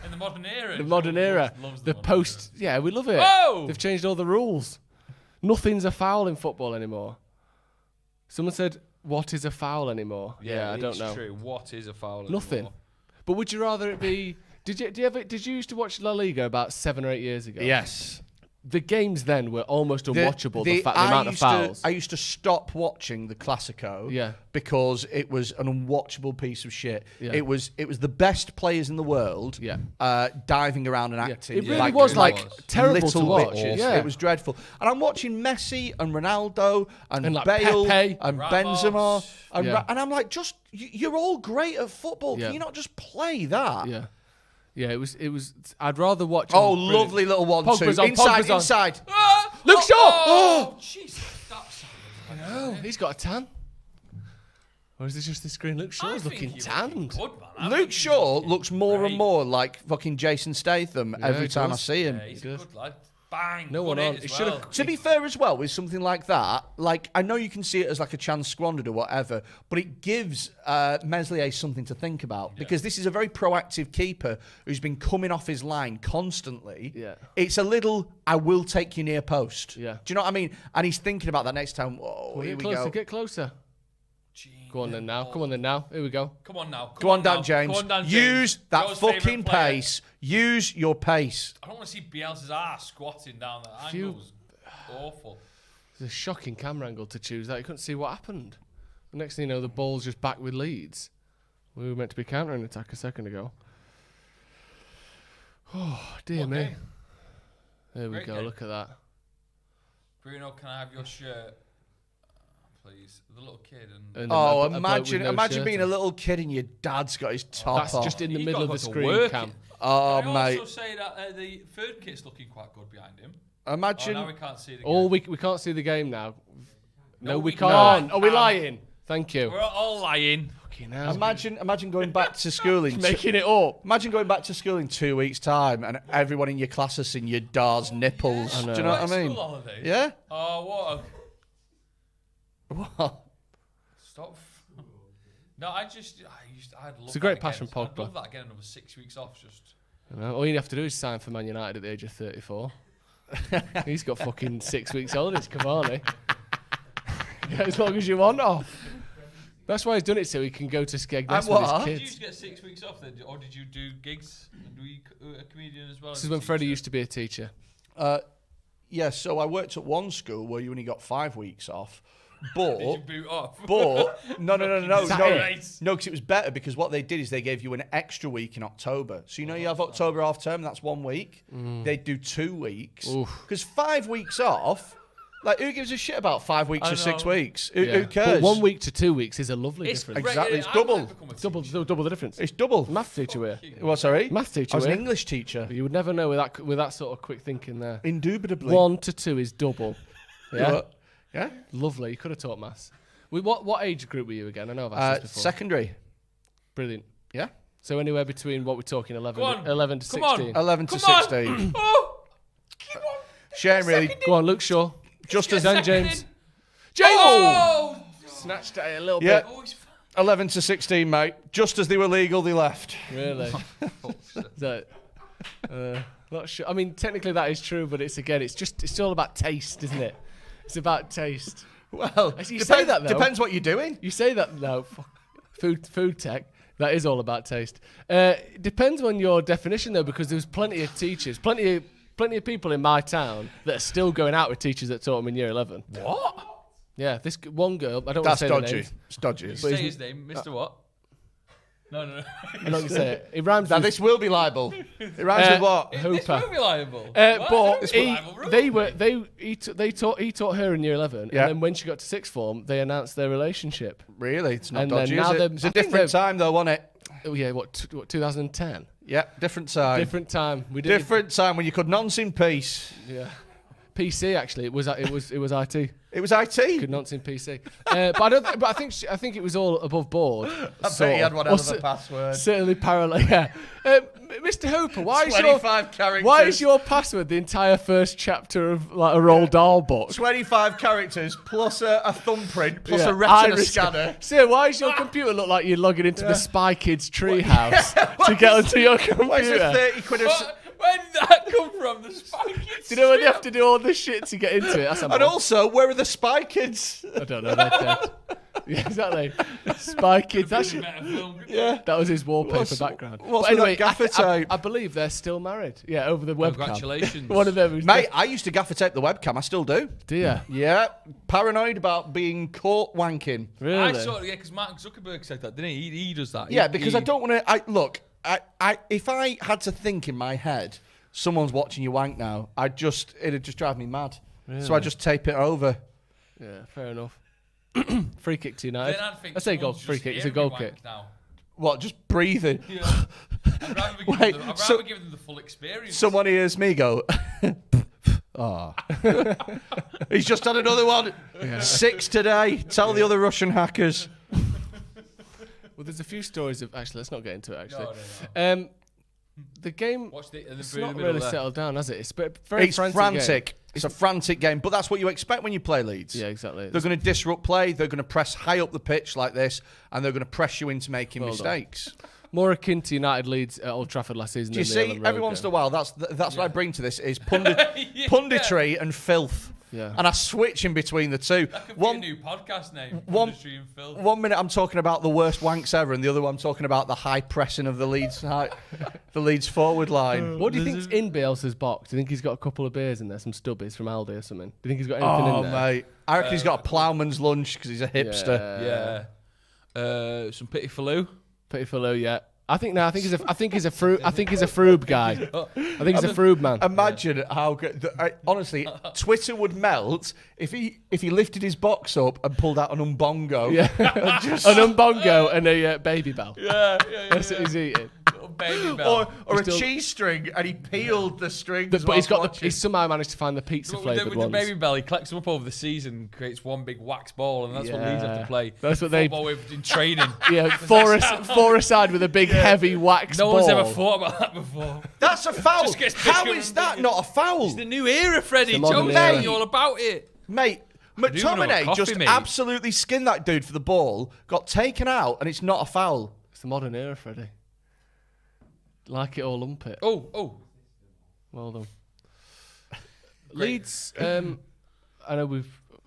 In the modern era. The modern era. Loves The modern post. Yeah, we love it. Whoa! They've changed all the rules. Nothing's a foul in football anymore. Someone said, "What is a foul anymore?" era. I don't know. It's true. What is a foul? Nothing. anymore? But would you rather it be? Did you used to watch La Liga about 7 or 8 years ago? Yes. The games then were almost unwatchable. The amount of fouls. I used to stop watching the Classico because it was an unwatchable piece of shit. Yeah. It was the best players in the world diving around and acting. It really was terrible to watch. Bitches. Yeah. It was dreadful. And I'm watching Messi and Ronaldo and like Bale Pepe. and Ramos. Benzema. And, Yeah. and I'm like, just you're all great at football. Yeah. Can you not just play that? Yeah. Yeah, it was. I'd rather watch. Oh, them lovely little 1-2. Pogba's on, Inside, Pogba's on. inside. Luke Shaw! Oh, Jesus. That's Oh, he's got a tan. Or is this just the screen? Luke Shaw's looking tanned. Good, man. Luke Shaw looks more and more like fucking Jason Statham every he time I does. see him. Yeah, he's a good lad. Bang. No good one hit on. as He well. should've- To be fair as well, with something like that, like I know you can see it as like a chance squandered or whatever, but it gives Meslier something to think about because this is a very proactive keeper who's been coming off his line constantly. Yeah. It's a little, I will take you near post. Yeah. Do you know what I mean? And he's thinking about that next time. Oh, here Get we closer. go. Get closer. Go on then now. Come on then now. Here we go. Come on now. Go on, Dan now. James. Go on, Dan James. Use that Joe's favourite fucking player. pace. Use your pace. I don't want to see Bielsa's ass squatting down that Few- angle. Was awful. It's a shocking camera angle to choose that. You couldn't see what happened. The next thing you know, the ball's just back with Leeds. We were meant to be countering attack a second ago. Oh, dear me. Okay. There we Great go. game. Look at that. Bruno, can I have your shirt, please? The little kid and. And Oh, a bloke with imagine no shirt being a on. little kid and your dad's got his top That's off. just in the He's middle got of the to screen work cam. it. Oh, Can I mate. also say that the third kit's looking quite good behind him? Imagine. Oh, now we can't see the All game. we can't see the game now. No, we we can't. can't. Are we lying? Thank you. We're all lying. Fucking hell. Imagine going back to school in Making it up. Imagine going back to school in 2 weeks' time and everyone in your class has seen your dar's nipples. I know. Do you know what I Like mean? school holidays. Yeah. Oh, what? What? Stop. No, I'd love It's a great that pass again. from I'd Pogba. love that again. Another 6 weeks off, just. You know, all you have to do is sign for Man United at the age of 34. He's got fucking 6 weeks holidays, Cavani. Get as long as you want off. That's why he's done it, so he can go to Skegness with what? his Did you kids. get 6 weeks off then, or did you do gigs? And were you a comedian as well? This as is a when Freddie teacher? used to be a teacher. Yeah, so I worked at one school where you only got 5 weeks off. But, Did you boot off? but no, Is that right? no, because it was better because what they did is they gave you an extra week in October. So you know you have October half term, that's 1 week. They'd do 2 weeks because 5 weeks off. Like who gives a shit about 5 weeks I or 6 know. weeks? Who But cares? 1 week to 2 weeks is a lovely It's difference. Exactly, it's I'd double. like to become a Double the difference. It's double. Math teacher we're. What? Sorry, Math teacher I was an we're. English teacher. You would never know with that sort of quick thinking there. Indubitably. 1 to 2 is double. Yeah, What? Yeah. lovely. You could have taught maths. What age group were you again? I know I've asked this before. Secondary. Brilliant. Yeah. So anywhere between what we're talking 11 Go on. 11 to Come on. 16. 11 to Come on. 16. Oh! Come on. Shame really. Go on, Luke Shaw. Just Get as Dan second James. in. James! Oh! Snatched at it a little Yeah. bit. Oh, he's 11 to 16, mate. Just as they were legal, they left. Really? Is that, not sure. I mean, technically that is true, but it's all about taste, isn't it? It's about taste. Well, You say that, though. Depends what you're doing. You say that, no, fuck, food tech. That is all about taste. Depends on your definition, though, because there's plenty of teachers, plenty of people in my town that are still going out with teachers that taught them in year 11. What? Yeah, this one girl, I don't want to say dodgy. the names. It's dodgy. Say his name, Mr. What? No. I'm not going to say it. It rhymes Now, with... this will be liable. It rhymes with what? This Hooper. will be liable. But he taught her in year 11, Yeah. and then when she got to sixth form, they announced their relationship. Really? It's not And then dodgy, now is they're- it? It's a I think different they're- time, though, wasn't it? Oh yeah, what 2010? Yeah, different time. Different time. We did Different time when you could nonce in peace. Yeah. PC actually. It was IT. It was IT. Could nonce in PC. But I think it was all above board. I bet he had one hell of a password. Certainly parallel. Yeah. Mr. Hooper, why is 25 characters. Why is your password the entire first chapter of like a Roald Dahl book? 25 characters plus a thumbprint plus Yeah, a retina iris scanner. So why does your computer look like you're logging into the Spy Kids treehouse to get onto your computer? Why is it 30 quid a... Where did that come from? The Spy Kids. Do you know when they have to do all this shit to get into it? That's a And also, where are the Spy Kids? I don't know. They're dead. Yeah, exactly. Spy Kids. That's Yeah. That was his wallpaper background. what's But with anyway, that gaffer tape? I believe they're still married. Yeah, over the webcam. Congratulations. One of them. Mate, I used to gaffer tape the webcam. I still do. Do you? Yeah. Paranoid about being caught wanking. Really? I saw it, because Mark Zuckerberg said that, didn't he? He does that. Yeah, because I don't want to... Look, if I had to think in my head, someone's watching you wank now, it'd just drive me mad. Really? So I just tape it over. Yeah, fair enough. Free kick to United. Then I'd think I say goal. someone's Free just kick. It's a hearing goal me kick. wank now. What, just breathing? Yeah. I'd rather give Wait, them so- give them the full experience. Someone hears me go... Oh. He's just had another one. Yeah. 6 today. Tell the other Russian hackers. Well, there's a few stories of... Actually, let's not get into it, actually. No. The game... Watch the It's in the not middle really there. settled down, has it? It's very It's frantic. Game. It's a frantic game, but that's what you expect when you play Leeds. Yeah, exactly. They're going to disrupt play. They're going to press high up the pitch like this, and they're going to press you into making Well done. mistakes. More akin to United Leeds at Old Trafford last season. Do you than the see? Ellen Every Road once in a game. while, that's what I bring to this is punditry and filth. Yeah. And I switch in between the two. That could be a new podcast name. Industry and Filth. One minute I'm talking about the worst wanks ever, and the other one I'm talking about the high pressing of the Leeds forward line. What do you think's in Bielsa's box? Do you think he's got a couple of beers in there, some stubbies from Aldi or something? Do you think he's got anything in there? Mate, I reckon he's got a ploughman's lunch because he's a hipster. Yeah. Some Petit Falou. Petit Falou, yeah. I think he's a froob guy. I think he's a froob man. Imagine how good. Honestly, Twitter would melt if he lifted his box up and pulled out an umbongo. Yeah, an umbongo and a baby bell. Yeah. That's what he's eating. Baby bell. Or a cheese string, and he peeled the string. But he's somehow managed to find the pizza flavoured With ones. the baby bell, he collects them up over the season, creates one big wax ball, and that's what Leeds have to play. That's what football with in training. Yeah, four aside with a big heavy wax No ball. one's ever thought about that before. That's a foul. Just gets bigger How and is that bigger. not a foul? It's the new era, Freddie. It's the modern Joe era. Macgrath, all about it. Mate, do want a McTominay just coffee, mate. absolutely skinned that dude for the ball, got taken out, and it's not a foul. It's the modern era, Freddie. Like it or lump it. Oh. Well done. Leeds, I know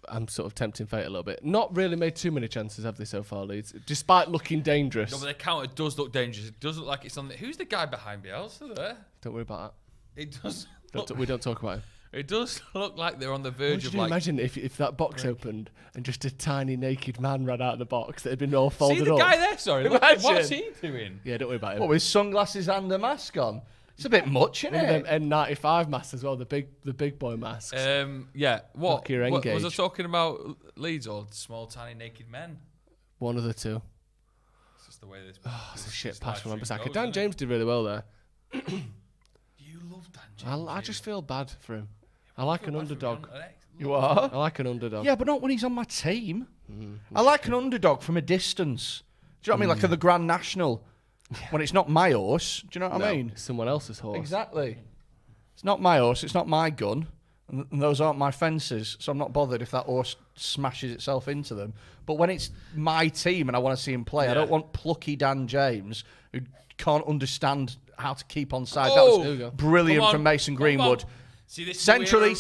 I'm sort of tempting fate a little bit. Not really made too many chances, have they, so far, Leeds? Despite looking dangerous. No, but the counter does look dangerous. It does look like it's on the... Who's the guy behind Bielsa there? Don't worry about that. It does... We don't talk about him. It does look like they're on the verge Would of you like... imagine if that box opened and just a tiny naked man ran out of the box that had been all folded See the up? guy there? Sorry. Imagine. What's he doing? Yeah, don't worry about him. What, with sunglasses and a mask on? It's a bit much, isn't One of it? them N95 masks as well, the big boy masks. Yeah. What? Lucky or Was I engaged. talking about Leeds or small, tiny, naked men? One of the two. It's just the way this... It's a shit pass from live stream Wan-Bissaka. goes, Dan isn't it? James did really well there. You love Dan James. I just feel bad for him. I like an underdog. You are? I like an underdog. Yeah, but not when he's on my team. I like an underdog from a distance. Do you know what I mean? Like at the Grand National. When it's not my horse. Do you know what I mean? It's someone else's horse. Exactly. It's not my horse. It's not my gun. And those aren't my fences. So I'm not bothered if that horse smashes itself into them. But when it's my team and I want to see him play, I don't want plucky Dan James who can't understand how to keep on side. Oh, that was brilliant come on, from Mason come Greenwood. on. See, this Centrally.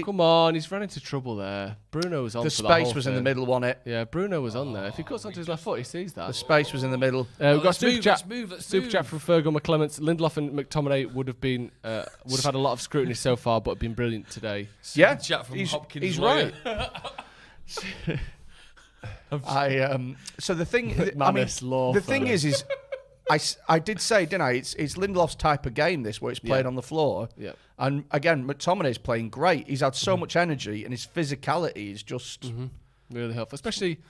Come on, he's run into trouble there. Bruno was on. The for the whole space was in the thing. middle, wasn't it? Yeah, Bruno was on there. If he cuts onto his left foot, he sees that. The space was in the middle. We've got let's super move, chat. let's move, let's Super move. chat from Fergal McClements. Lindelof and McTominay would have had a lot of scrutiny so far, but have been brilliant today. Yeah, Chat from Hopkins he's lawyer. right. So the thing, McManus law the firm. thing is I did say, didn't I? It's Lindelof's type of game, this, where it's played on the floor. Yeah. And again, McTominay's playing great. He's had so much energy, and his physicality is just really helpful, especially,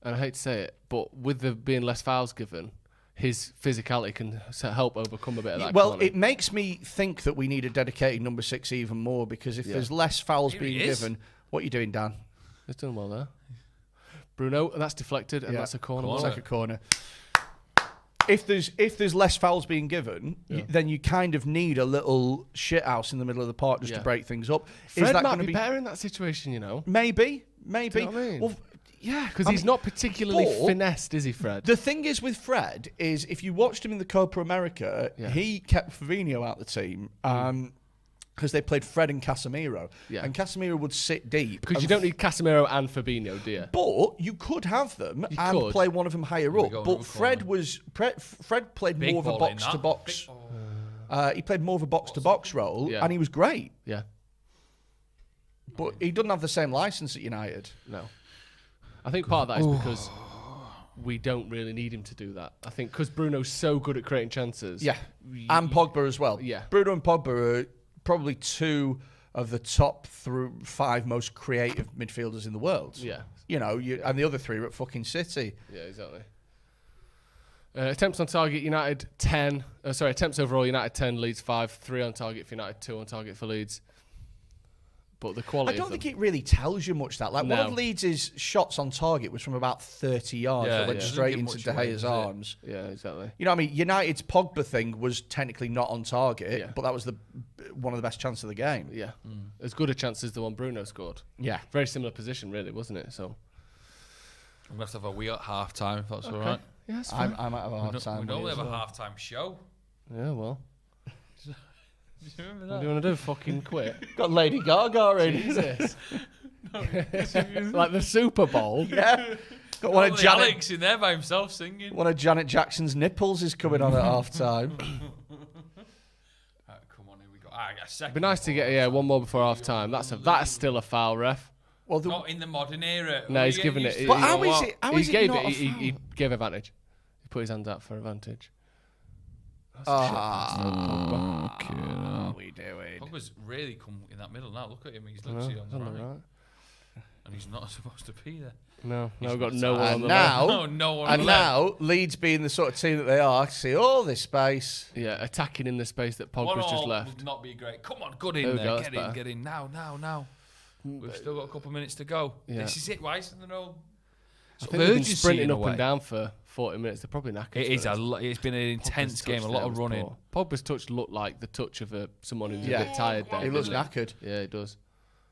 and I hate to say it, but with there being less fouls given, his physicality can help overcome a bit of that. Well, corner. it makes me think that we need a dedicated number 6 even more, because if there's less fouls Here being he is. given, what are you doing, Dan? He's done well there. Bruno, that's deflected, and that's a corner. It's like a corner. If there's less fouls being given, then you kind of need a little shithouse in the middle of the park just to break things up. Fred Is that might going to be be better in that situation, you know? Maybe. Do you know what I mean? Well, yeah, Because he's not particularly but finessed, is he, Fred? The thing is with Fred is if you watched him in the Copa America, he kept Fabinho out the team. Because they played Fred and Casemiro. Yeah. And Casemiro would sit deep. Because you don't need Casemiro and Fabinho, do you? But you could have them and could. play one of them higher up. go, But another Fred played Big more of a ball in box that. to box. Big- He played more of a box to box role, and he was great. Yeah. But he doesn't have the same license at United. No. I think part of that is because we don't really need him to do that. I think because Bruno's so good at creating chances. Yeah, and Pogba as well. Yeah. Bruno and Pogba are probably 2 of the top 5 most creative midfielders in the world. Yeah. You know, and the other 3 are at fucking City. Yeah, exactly. Attempts on target, United 10. Attempts overall, United 10, Leeds 5. 3 on target for United, 2 on target for Leeds. But the quality I don't think it really tells you much, that. Like, one of Leeds' shots on target was from about 30 yards that went straight into De Gea's arms. Yeah, exactly. You know what I mean? United's Pogba thing was technically not on target, but that was one of the best chances of the game. Yeah. As good a chance as the one Bruno scored. Yeah. Very similar position, really, wasn't it? So I'm going to have a wee at half time, if that's all right. Yeah, that's I fine. might have a hard time. We normally with have it a as well. half time show. Yeah, well. Do you remember What that? do you want to do? Fucking quit? Got Lady Gaga in. Jesus. Like the Super Bowl. Yeah. Got one of Probably Janet. Alex in there by himself singing. One of Janet Jackson's nipples is coming on at half time. Come on, here we go. I got a second. It'd be nice to get one more before half time. That's still a foul, ref. Well, Not in the modern era. No, he's given it. But how is it? How He is it gave not it. a He foul? gave advantage. He put his hands out for advantage. What are we doing? Pogba's really come in that middle now. Look at him. He's literally on the right. right. And he's not supposed to be there. No, we've got no one on And the now, left. No one on and the now, Leeds being the sort of team that they are, see all this space. Yeah, attacking in the space that 1 Pogba's just all left. would not be great. Come on, good in There we there. go, that's Get in, better. get in. Now. We've still got a couple of minutes to go. Yeah. This is it. Why isn't there no I think they've been sprinting up and down for 40 minutes. They're probably knackered. It is it's been an intense game, a lot of running. Pogba's touch looked like the touch of someone who's a bit tired there. He looks didn't knackered. Yeah, he does.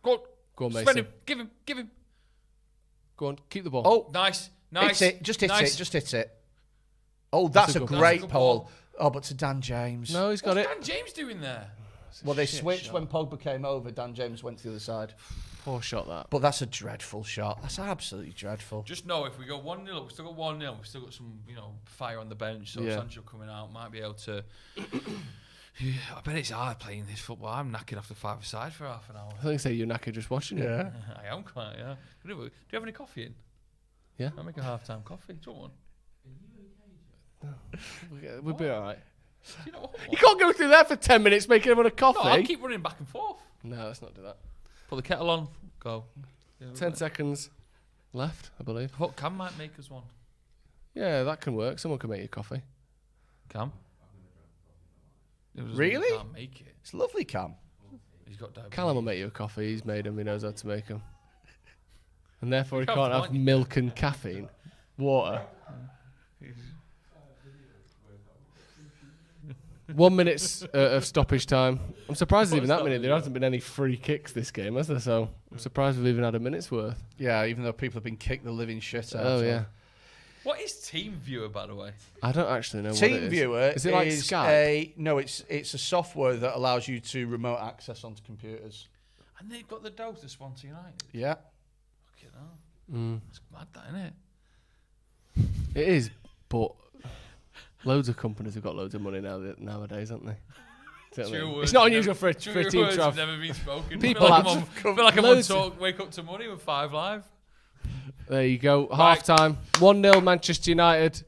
Go on, Spend Mason. him. Give him. Go on, keep the ball. Oh, Nice. hits it. Just hits nice. it. Just hits it. Oh, that's a good ball. great That's a good Paul. ball. Oh, but to Dan James. No, he's got What's it. Dan James doing there? Well, they switched when Pogba came over. Dan James went to the other side. Poor shot that. But that's a dreadful shot. That's absolutely dreadful. Just know if we go 1-0, we've still got 1-0. We've still got some, fire on the bench. So Sancho coming out might be able to. I bet it's hard playing this football. I'm knackered after 5-a-side for half an hour. I think so. You're knackered just watching it. Yeah. I am quite. Yeah. Do you have any coffee in? Yeah. I'll make a half-time coffee. Do you want one? We'll be all right. Do you not want one? You can't go through there for 10 minutes making everyone a coffee. No, I'll keep running back and forth. No, let's not do that. Put the kettle on. Go. 10 seconds left, I believe. I thought Cam might make us one. Yeah, that can work. Someone can make you coffee. Cam? Really? Can't make it. It's lovely, Cam. He's got diabetes. Callum will make you a coffee. He's made them. He knows how to make them. And therefore, he You can't have have one. milk and caffeine. Water. 1 minute of stoppage time. I'm surprised there's even that many. There hasn't been any free kicks this game, has there? So I'm surprised we've even had a minute's worth. Yeah, even though people have been kicked the living shit out. Oh, of. yeah. What is Team Viewer, by the way? I don't actually know what it is. Team Viewer is it like Skype? It's a software that allows you to remote access onto computers. And they've got the dough to sponsor United. Yeah. Fucking hell. It's mad, that, isn't it? It is, but loads of companies have got loads of money nowadays, haven't they? It's not unusual for a team to have. Have never been spoken. People I feel like I'm on Wake Up to Money with 5 Live. There you go. Half time. 1-0 Manchester United.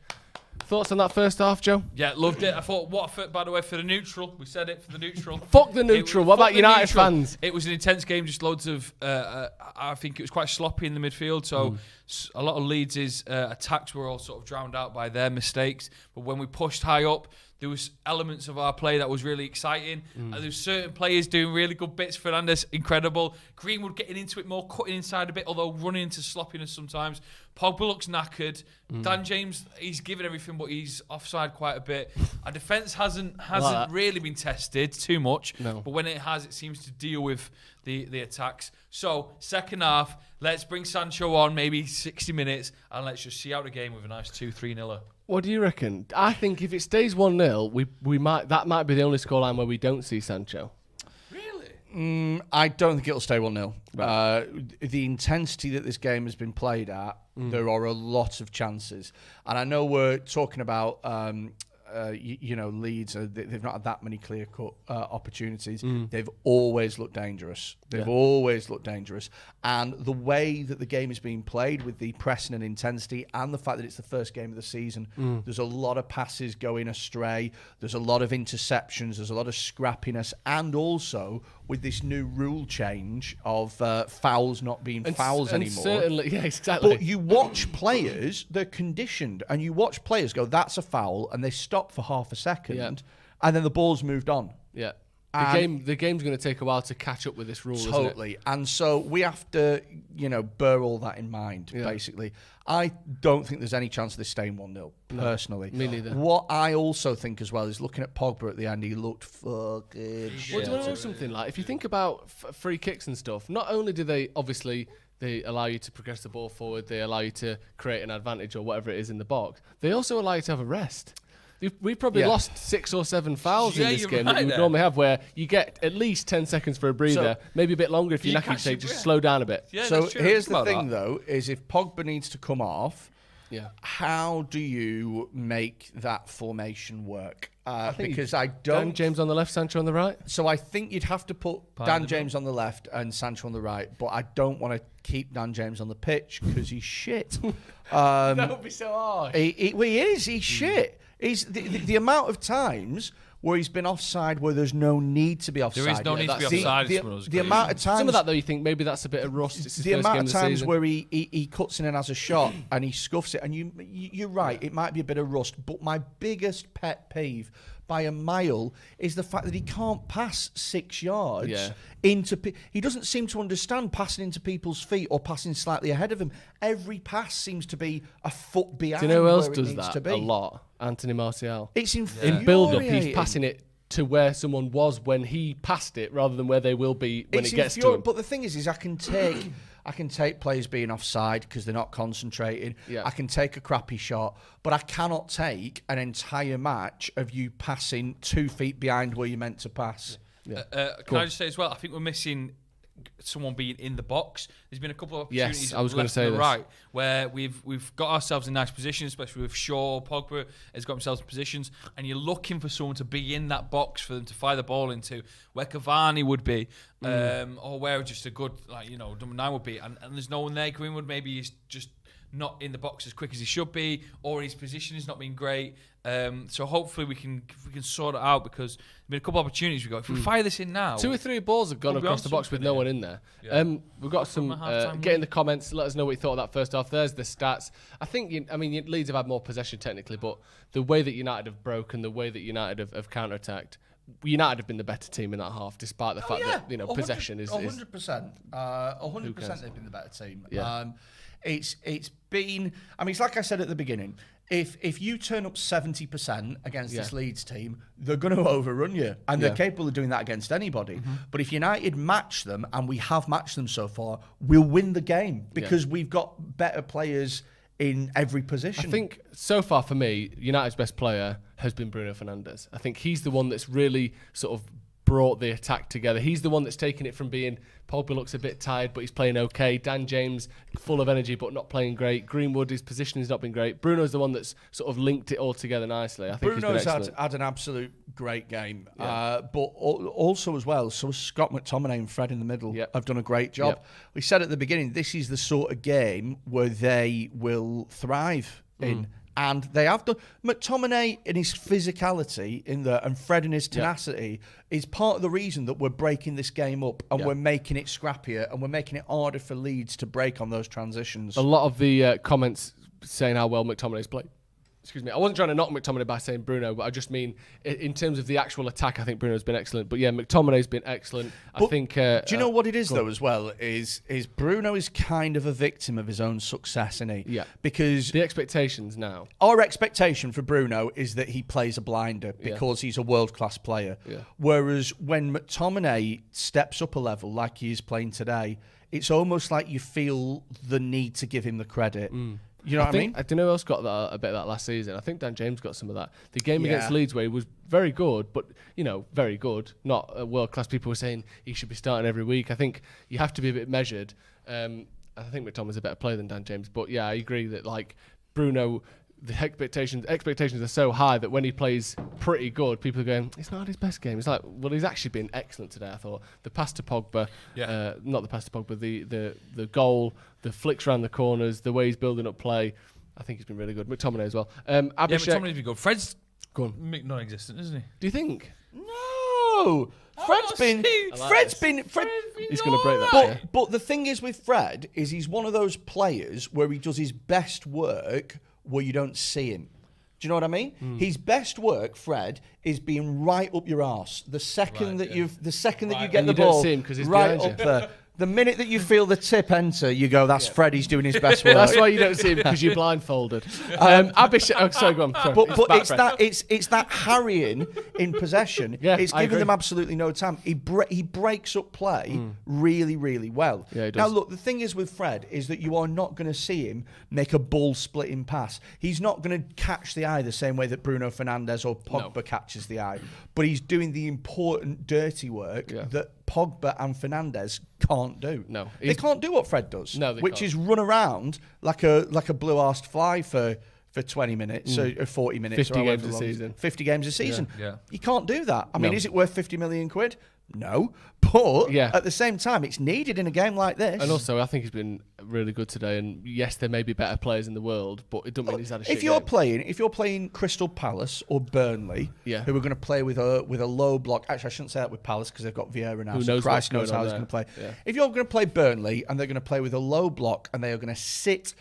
Thoughts on that first half, Joe? Yeah, loved it. I thought Watford, by the way, for the neutral. We said it for the neutral. Fuck the neutral. What about United fans? It was an intense game, just loads of... I think it was quite sloppy in the midfield, so a lot of Leeds' attacks were all sort of drowned out by their mistakes. But when we pushed high up, there was elements of our play that was really exciting. There was certain players doing really good bits. Fernandes, incredible. Greenwood getting into it more, cutting inside a bit, although running into sloppiness sometimes. Pogba looks knackered. Dan James, he's given everything, but he's offside quite a bit. Our defence hasn't really been tested too much, but when it has, it seems to deal with the attacks. So, second half, let's bring Sancho on, maybe 60 minutes, and let's just see out the game with a nice 2-3-0. What do you reckon? I think if it stays 1-0, that might be the only scoreline where we don't see Sancho. Really? I don't think it'll stay 1-0. Right. The intensity that this game has been played at, there are a lot of chances. And I know we're talking about Leeds, they've not had that many clear-cut opportunities. They've always looked dangerous. Always looked dangerous. And the way that the game is being played with the pressing and intensity and the fact that it's the first game of the season, there's a lot of passes going astray. There's a lot of interceptions. There's a lot of scrappiness. And also with this new rule change of fouls not being fouls anymore. Certainly, yeah, exactly. But you watch players, they're conditioned, and you watch players go, that's a foul, and they stop for half a second, and then the ball's moved on. Yeah. The game's going to take a while to catch up with this rule, totally. Isn't it? And so we have to, bear all that in mind, basically. I don't think there's any chance of this staying 1-0, personally. Me neither. What I also think as well is looking at Pogba at the end, he looked fucking shit. Well, do you want to know something? Like, if you think about free kicks and stuff, not only do they allow you to progress the ball forward, they allow you to create an advantage or whatever it is in the box, they also allow you to have a rest. We've probably lost 6 or 7 fouls in this game that we would normally have, where you get at least 10 seconds for a breather, maybe a bit longer if you're knackered, say just slow down a bit. Yeah, so here's the thing, though, is if Pogba needs to come off, how do you make that formation work? Because I don't... Dan James on the left, Sancho on the right? So I think you'd have to put Dan James on the left and Sancho on the right, but I don't want to keep Dan James on the pitch because he's shit. That would be so hard. He is. He's shit. He's the amount of times where he's been offside where there's no need to be offside. There is no need to be offside. The amount of times... Some of that, though, you think maybe that's a bit of rust. It's the amount of times where he cuts in and has a shot and he scuffs it, and you're right, it might be a bit of rust, but my biggest pet peeve by a mile is the fact that he can't pass 6 yards into... He doesn't seem to understand passing into people's feet or passing slightly ahead of him. Every pass seems to be a foot behind. Do you know who else where does it needs that to be. A lot? Anthony Martial. It's infuriating. In build-up, he's passing it to where someone was when he passed it, rather than where they will be when it gets to him. But the thing is I can take players being offside because they're not concentrating. Yeah. I can take a crappy shot, but I cannot take an entire match of you passing 2 feet behind where you're meant to pass. Yeah. Can I just say as well, I think we're missing someone being in the box. There's been a couple of opportunities I was going to say this. Right, where we've got ourselves in nice positions, especially with Shaw. Pogba has got himself in positions, and you're looking for someone to be in that box for them to fire the ball into, where Cavani would be, or where just a good, number 9 would be, and there's no one there. Greenwood maybe is just not in the box as quick as he should be, or his position has not been great. So hopefully we can sort it out, because there's been a couple of opportunities we got. If we fire this in now, 2 or 3 balls have gone across the box with no one in there. We've got some. Get in the comments. Let us know what you thought of that first half. There's the stats. I think Leeds have had more possession technically, but the way that United have broken, the way that United have counter-attacked, United have been the better team in that half, despite the fact that possession is 100%. 100% they've been the better team. Yeah. It's been. It's like I said at the beginning. If you turn up 70% against this Leeds team, they're going to overrun you, and they're capable of doing that against anybody. But if United match them, and we have matched them so far, we'll win the game because we've got better players in every position. I think so far for me, United's best player has been Bruno Fernandes. I think he's the one that's really sort of brought the attack together. He's the one that's taken it from being Pogba looks a bit tired, but he's playing okay. Dan James, full of energy, but not playing great. Greenwood, his position has not been great. Bruno's the one that's sort of linked it all together nicely. I think Bruno's he's been had an absolute great game. But also as well, so Scott McTominay and Fred in the middle have done a great job. We said at the beginning, this is the sort of game where they will thrive in. And they have done. McTominay in his physicality and Fred in his tenacity is part of the reason that we're breaking this game up and we're making it scrappier and we're making it harder for Leeds to break on those transitions. A lot of the comments saying how well McTominay's played. Excuse me. I wasn't trying to knock McTominay by saying Bruno, but I just mean in terms of the actual attack, I think Bruno's been excellent. But yeah, McTominay's been excellent. I think. Do you know what it is though as well? Is Bruno is kind of a victim of his own success, isn't he? Yeah. Because the expectations now. Our expectation for Bruno is that he plays a blinder because he's a world-class player. Yeah. Whereas when McTominay steps up a level like he is playing today, it's almost like you feel the need to give him the credit. You know what I mean? I don't know who else got that, a bit of that last season. I think Dan James got some of that. The game against Leeds where he was very good, but, very good. Not world-class. People were saying he should be starting every week. I think you have to be a bit measured. I think McTominay's a better player than Dan James. But, yeah, I agree that, Bruno, the expectations are so high that when he plays pretty good, people are going, it's not his best game. It's like, well, he's actually been excellent today, I thought. The pass to Pogba, not the pass to Pogba, the goal, the flicks around the corners, the way he's building up play, I think he's been really good. McTominay as well. McTominay's been good. Fred's non-existent, isn't he? Do you think? No! Fred's been He's going to break that. But the thing is with Fred is he's one of those players where he does his best work where you don't see him. Do you know what I mean? His best work, Fred, is being right up your arse. The second that you get the ball, don't see him 'cause he's right behind up there. The minute that you feel the tip enter, you go, that's Fred, he's doing his best work. That's why you don't see him, because you're blindfolded. Sorry, go on. Sorry. But it's that harrying in possession. It's giving them absolutely no time. He breaks up play really, really well. Yeah, he does. Now, look, the thing is with Fred is that you are not going to see him make a ball-splitting pass. He's not going to catch the eye the same way that Bruno Fernandes or Pogba catches the eye. But he's doing the important, dirty work that Pogba and Fernandes can't do. No, they can't do what Fred does. No, they which can't. is run around like a blue-arsed fly for 20 minutes or 40 minutes. 50 games a season. 50 games a season. Yeah. You can't do that. I mean, is it worth 50 million quid? No. But at the same time, it's needed in a game like this. And also, I think he's been really good today. And yes, there may be better players in the world, but it doesn't mean he's had a shit game. If you're playing Crystal Palace or Burnley, who are going to play with a low block. Actually, I shouldn't say that with Palace because they've got Vieira now. Who Christ knows how he's going to play. Yeah. If you're going to play Burnley and they're going to play with a low block and they are going to sit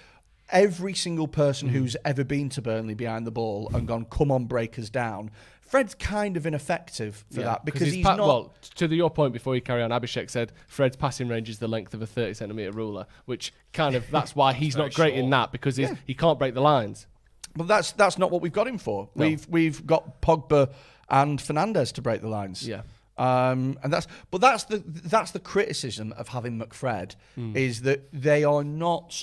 every single person who's ever been to Burnley behind the ball and gone, come on, break us down. Fred's kind of ineffective for that because he's not... Well, to your point before you carry on, Abhishek said Fred's passing range is the length of a 30-centimetre ruler, which kind of, that's why he's not great in that, because he can't break the lines. But that's not what we've got him for. No. We've got Pogba and Fernandes to break the lines. Yeah. And that's the criticism of having McFred is that they are not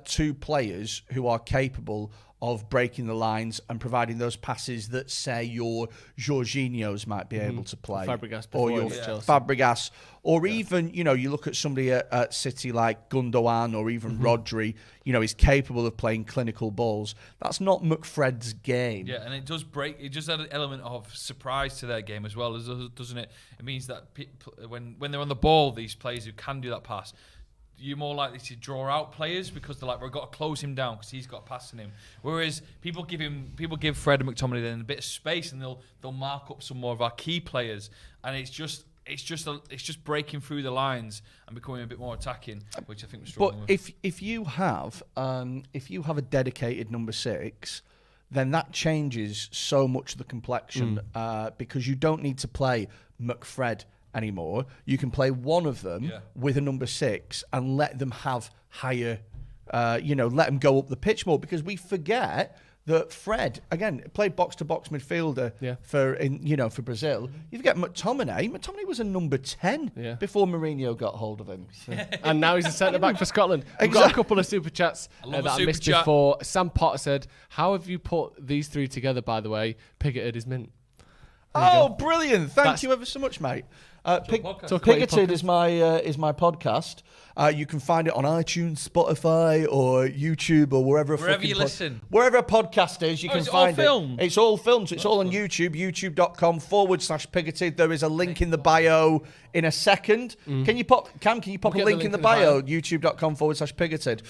two players who are capable of breaking the lines and providing those passes that, say, your Jorginhos might be able to play. Fabregas or your Fabregas. Or even, you look at somebody at City like Gundogan or even Rodri, he's capable of playing clinical balls. That's not McFred's game. Yeah, and it does add an element of surprise to their game as well, doesn't it? It means that when they're on the ball, these players who can do that pass, you're more likely to draw out players because they're like, we've got to close him down because he's got passing him. Whereas people give Fred and McTominay then a bit of space and they'll mark up some more of our key players, and it's just breaking through the lines and becoming a bit more attacking, which I think we're struggling with. But if you have a dedicated number 6, then that changes so much of the complexion because you don't need to play McFred anymore. You can play one of them with a number 6 and let them have higher, let them go up the pitch more, because we forget that Fred, again, played box-to-box midfielder for Brazil. You forget McTominay. McTominay was a number 10 before Mourinho got hold of him. And now he's a centre-back for Scotland. We've got a couple of super chats that I missed before. Sam Potter said, how have you put these three together, by the way? Picketed is mint. Oh, brilliant. Thank you ever so much, mate. Picketed is my podcast. You can find it on iTunes, Spotify, or YouTube, or wherever you listen. Wherever a podcast is, you can find it. It's all filmed. So it's all on YouTube, youtube.com/Picketed. There is a link in the bio in a second. Can you pop a link in the bio? youtube.com/Picketed.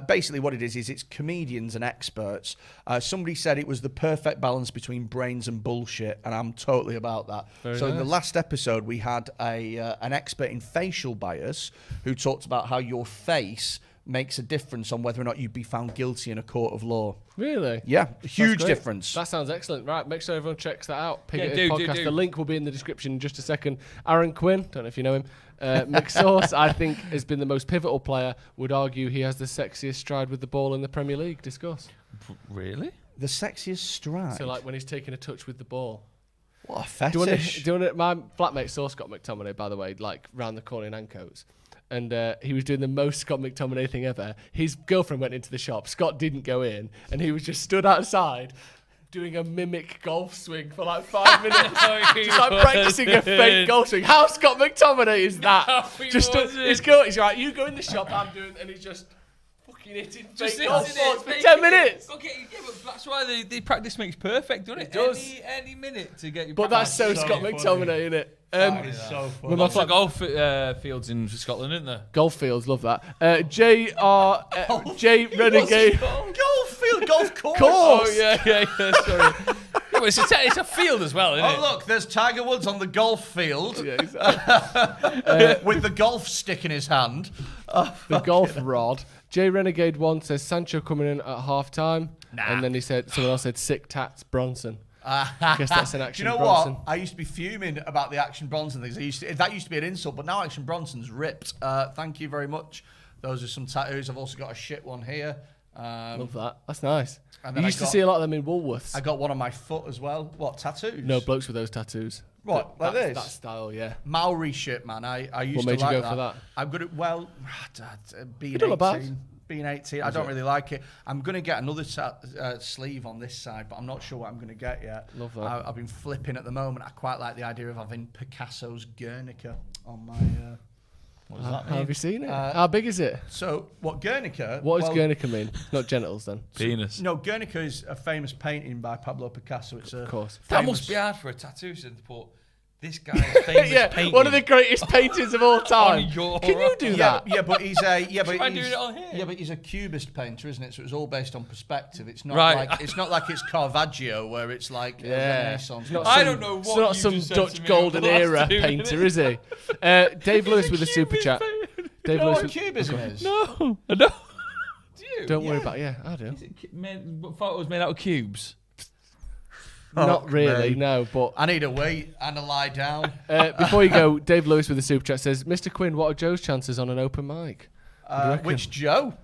Basically what it is it's comedians and experts. Somebody said it was the perfect balance between brains and bullshit, and I'm totally about that. In the last episode, we had an expert in facial bias who talked about how your face makes a difference on whether or not you'd be found guilty in a court of law. Really? Yeah, huge difference. That sounds excellent. Right, make sure everyone checks that out. Picketed podcast. The link will be in the description in just a second. Aaron Quinn, don't know if you know him. McSauce, I think, has been the most pivotal player. Would argue he has the sexiest stride with the ball in the Premier League. Discuss. Really? The sexiest stride? So, like, when he's taking a touch with the ball. What a fetish. Do you want to, my flatmate saw Scott McTominay, by the way, like, round the corner in Ancoats. And he was doing the most Scott McTominay thing ever. His girlfriend went into the shop. Scott didn't go in. And he was just stood outside doing a mimic golf swing for like 5 minutes. Just like practicing a fake golf swing. How Scott McTominay is that? He's like, you go in the shop, I'm doing, and he's just fucking hitting fake golf balls for 10 minutes. Okay, yeah, but that's why the practice makes perfect, doesn't it? It does. Any minute to get you. But that's so Scott McTominay, isn't it? That is so funny. Lots of golf fields in Scotland, isn't there? Golf fields, love that. J Renegade. Golf field, golf course. Course. Oh yeah. Sorry. Yeah, but it's a field as well, isn't it? Oh look, there's Tiger Woods on the golf field. Yeah, exactly. With the golf stick in his hand. The golf rod. J Renegade 1 says Sancho coming in at half time. And then someone else said sick tats Bronson. I guess that's an Action Bronson. Do you know what? I used to be fuming about the Action Bronson things. That used to be an insult, but now Action Bronson's ripped. Thank you very much. Those are some tattoos. I've also got a shit one here. Love that. That's nice. And You used to see a lot of them in Woolworths. I got one on my foot as well. What, tattoos? No, blokes with those tattoos. What, like this? That style, yeah. Maori shit, man. I used What made to like you go that. for that? I'm good at, well, being You're not 18. bad. Being 18, I don't really like it. I'm going to get another sleeve on this side, but I'm not sure what I'm going to get yet. Love that. I've been flipping at the moment. I quite like the idea of having Picasso's Guernica on my... what does that mean? How have you seen it? How big is it? So, what Guernica... What does Guernica mean? Not genitals, then. Penis. No, Guernica is a famous painting by Pablo Picasso. It's Of course. That must be hard for a tattoo to put this guy's famous painting. One of the greatest paintings of all time. Can you do that? Yeah, but he's a Try doing it on here. Yeah, but he's a cubist painter, isn't it? So it's all based on perspective. It's not Right. like it's Caravaggio where it's like Renaissance. I don't know what It's not you some just said to Dutch me golden over the last era 2 painter, minutes. is he? Dave Lewis with a super chat. Dave You know Lewis what with, cubism is? No, I don't. Do you? Don't worry about I do. Is it photos made out of cubes? Not really, me. no. But I need a wait and a lie down. before you go, Dave Lewis with the super chat says, "Mr. Quinn, what are Joe's chances on an open mic?" Which Joe?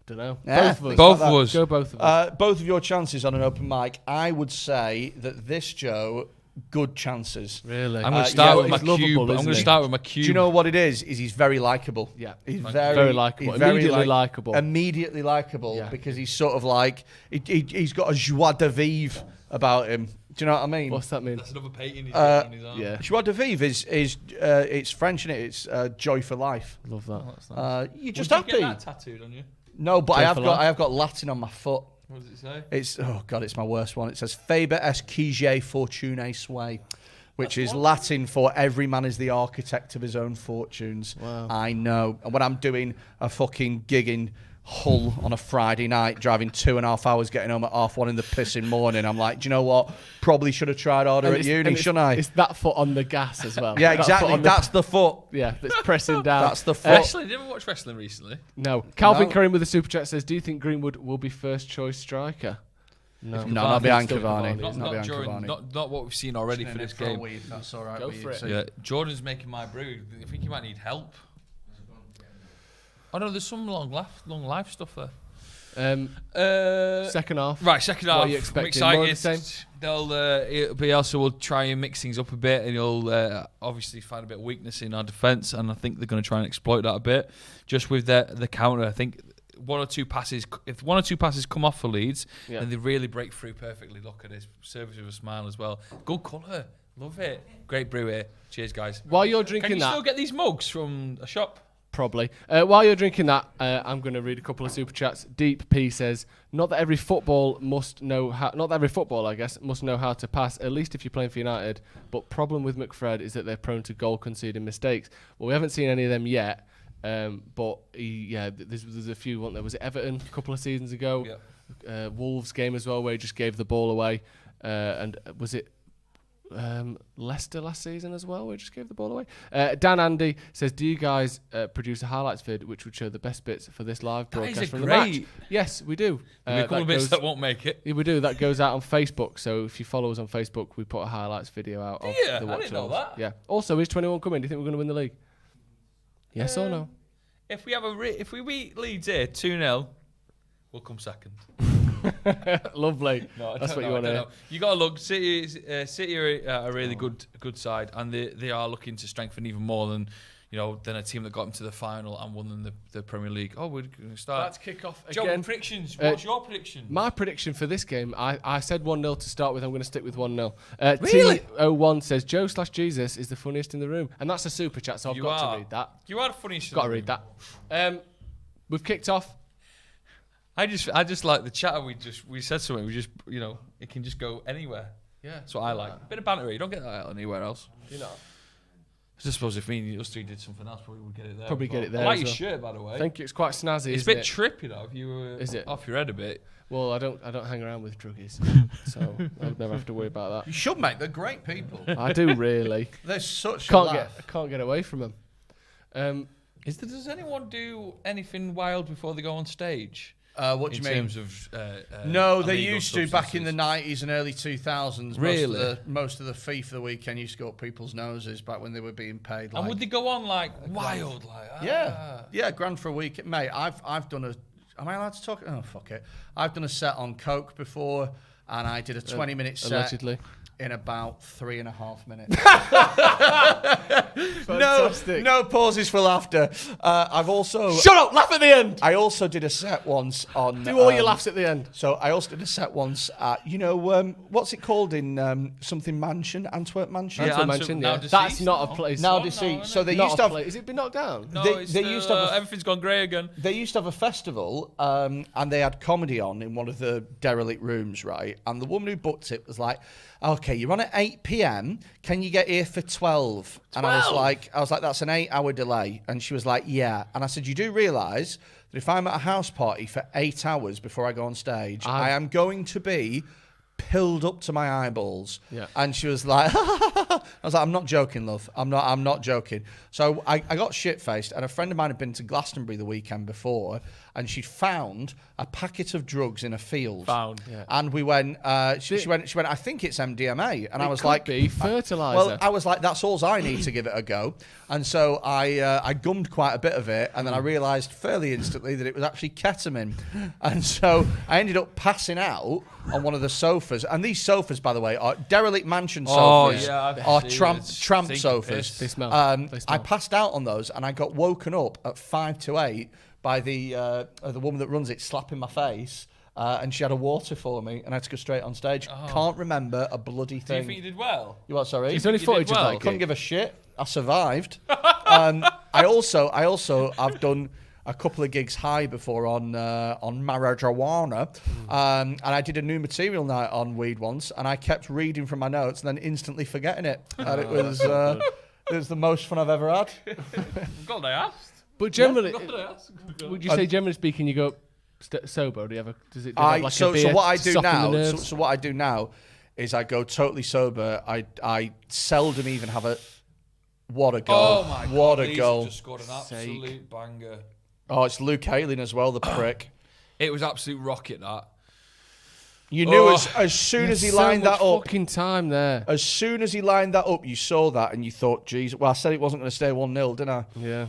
Don't know. Yeah, Both of us. Both of us. Go both of us. Both of your chances on an open mic. I would say that this Joe, good chances. Really? I'm going to start with he's my lovable, cube. I'm isn't going to he? start with my cube. Do you know what it is? Is he's very likable. Yeah. He's Very likeable. he's very Immediately likeable. Immediately likable Yeah. because he's sort of like he's got a joie de vivre about him. Do you know what I mean? What's that mean? That's another painting he's got on his arm. Yeah. Joie de vivre is it's French, isn't it? It's joy for life. Love that. That's nice. You're just Would you happy. get that tattooed on you? No, but Joy for life. I have got Latin on my foot. What does it say? It's it's my worst one. It says Faber est quige fortunae sui, which is Latin for every man is the architect of his own fortunes. Wow. I know. And when I'm doing a fucking gig in Hull on a Friday night, driving 2.5 hours, getting home at 1:30 in the pissing morning, I'm like, do you know what? Probably should have tried harder And at it's- uni, and it's- shouldn't I? It's that foot on the gas as well. Yeah, That foot exactly. on the- That's the foot. Yeah, that's pressing down. That's the foot. Wrestling? Did you ever watch wrestling recently? No. Calvin No. Curran with the super chat says, "Do you think Greenwood will be first choice striker?" No, No, not behind Still Cavani. isn't Not, it? behind during, Cavani. not what we've seen already for this game. That's all right. Go with for you. it. So- Yeah, Jordan's making my brew. I think he might need help. Oh no, there's some long life stuff there. Second half. Right, second half. What are you expecting? More of the same? It'll be also we'll try and mix things up a bit, and you'll obviously find a bit of weakness in our defence, and I think they're going to try and exploit that a bit, just with the counter. I think if one or two passes come off for Leeds, then they really break through perfectly. Look at this, service with a smile as well. Good colour, love it. Great brew here. Cheers, guys. While you're drinking can you that, still get these mugs from a shop? Probably. While you're drinking that, I'm going to read a couple of super chats. Deep P says, not that every football, I guess, must know how to pass, at least if you're playing for United. But problem with McFred is that they're prone to goal conceding mistakes. Well, we haven't seen any of them yet. But there's a few. There was Everton a couple of seasons ago. Yeah. Wolves game as well, where he just gave the ball away. And was it Leicester last season as well, where he just gave the ball away? Dan Andy says, do you guys produce a highlights vid which would show the best bits for this live broadcast from the match? Yes, we do. There'll be a couple of bits that won't make it. Yeah, we do. That goes out on Facebook. So if you follow us on Facebook, we put a highlights video out of the Watchalong. I didn't know that. Yeah. Also, is 21 coming? Do you think we're going to win the league? Yes or no? If we beat Leeds here 2-0, we'll come second. Lovely. No, that's what you want to hear. You got to look. City are a really good side, and they are looking to strengthen even more than a team that got them to the final and won them the Premier League. Oh, we're going to start. Let's kick off Joe, again. Predictions. What's your prediction? My prediction for this game, I said 1-0 to start with. I'm going to stick with 1-0. Really? T01 says Joe/Jesus is the funniest in the room, and that's a super chat. So I've got to read that. You are the funniest. Got to read that. We've kicked off. I just like the chat. We said something. We just it can just go anywhere. Yeah, that's what I like. A bit of banter. You don't get that anywhere else. You know. I just suppose if me and us three did something else, probably would get it there. Probably get it there. I like your shirt, by the way. Thank you. It's quite snazzy. It's a bit trippy though. If you were off your head a bit. Well, I don't hang around with druggies, so I would never have to worry about that. You should, mate. They're great people. I do really. They're such. I can't get away from them. Does anyone do anything wild before they go on stage? What do you mean? In terms of no, they used to back in the 90s and early 2000s. Really? Most of the fee for the weekend used to go up people's noses back when they were being paid. And would they go on like wild? Yeah, grand for a week, mate. I've done a. Am I allowed to talk? Oh, fuck it. I've done a set on coke before, and I did a 20-minute set. Allegedly. In about 3.5 minutes. Fantastic. No pauses for laughter. I've also... Shut up! Laugh at the end! I also did a set once on... Do all your laughs at the end. So I also did a set once at, what's it called in something Mansion? Antwerp Mansion? Antwerp Mansion, yeah. That's not a place. Now deceased. So they used to have... Is it been knocked down? No, they used to have everything's gone grey again. They used to have a festival, and they had comedy on in one of the derelict rooms, right? And the woman who booked it was like... Okay, you're on at 8 p.m. Can you get here for 12? And I was like, that's an 8-hour delay. And she was like, yeah. And I said, you do realise that if I'm at a house party for 8 hours before I go on stage, I am going to be pilled up to my eyeballs. Yeah. And she was like, I was like, I'm not joking, love. I'm not joking. So I got shit-faced, and a friend of mine had been to Glastonbury the weekend before, and she'd found a packet of drugs in a field. And we went, she went, I think it's MDMA. And I was like... It could be fertiliser. Well, I was like, that's all I need to give it a go. And so I gummed quite a bit of it, and then I realised fairly instantly that it was actually ketamine. And so I ended up passing out on one of the sofas. And these sofas, by the way, are derelict mansion sofas. Are tramp sofas. They smell. I passed out on those, and I got woken up at 5 to 8 by the woman that runs it slapping my face, and she had a water for me, and I had to go straight on stage. Can't remember a bloody thing. Do you think you did well? You what? Sorry. It's only footage of that. Couldn't give a shit. I survived. I've done a couple of gigs high before on marijuana, and I did a new material night on weed once, and I kept reading from my notes and then instantly forgetting it. And it was the most fun I've ever had. God, I asked. But generally, would you say generally speaking, you go sober? Or do you have a? Does it? Have like so a beer what I to do soften now? the nerves? So what I do now is I go totally sober. I seldom even have a. What a goal! Oh my God! What a goal! Just scored an absolute banger. Oh, it's Luke Ayling as well, the prick. It was absolute rocket, that. You knew as soon as he lined that up. Fucking time there. As soon as he lined that up, you saw that and you thought, geez. Well, I said it wasn't going to stay 1-0, didn't I? Yeah.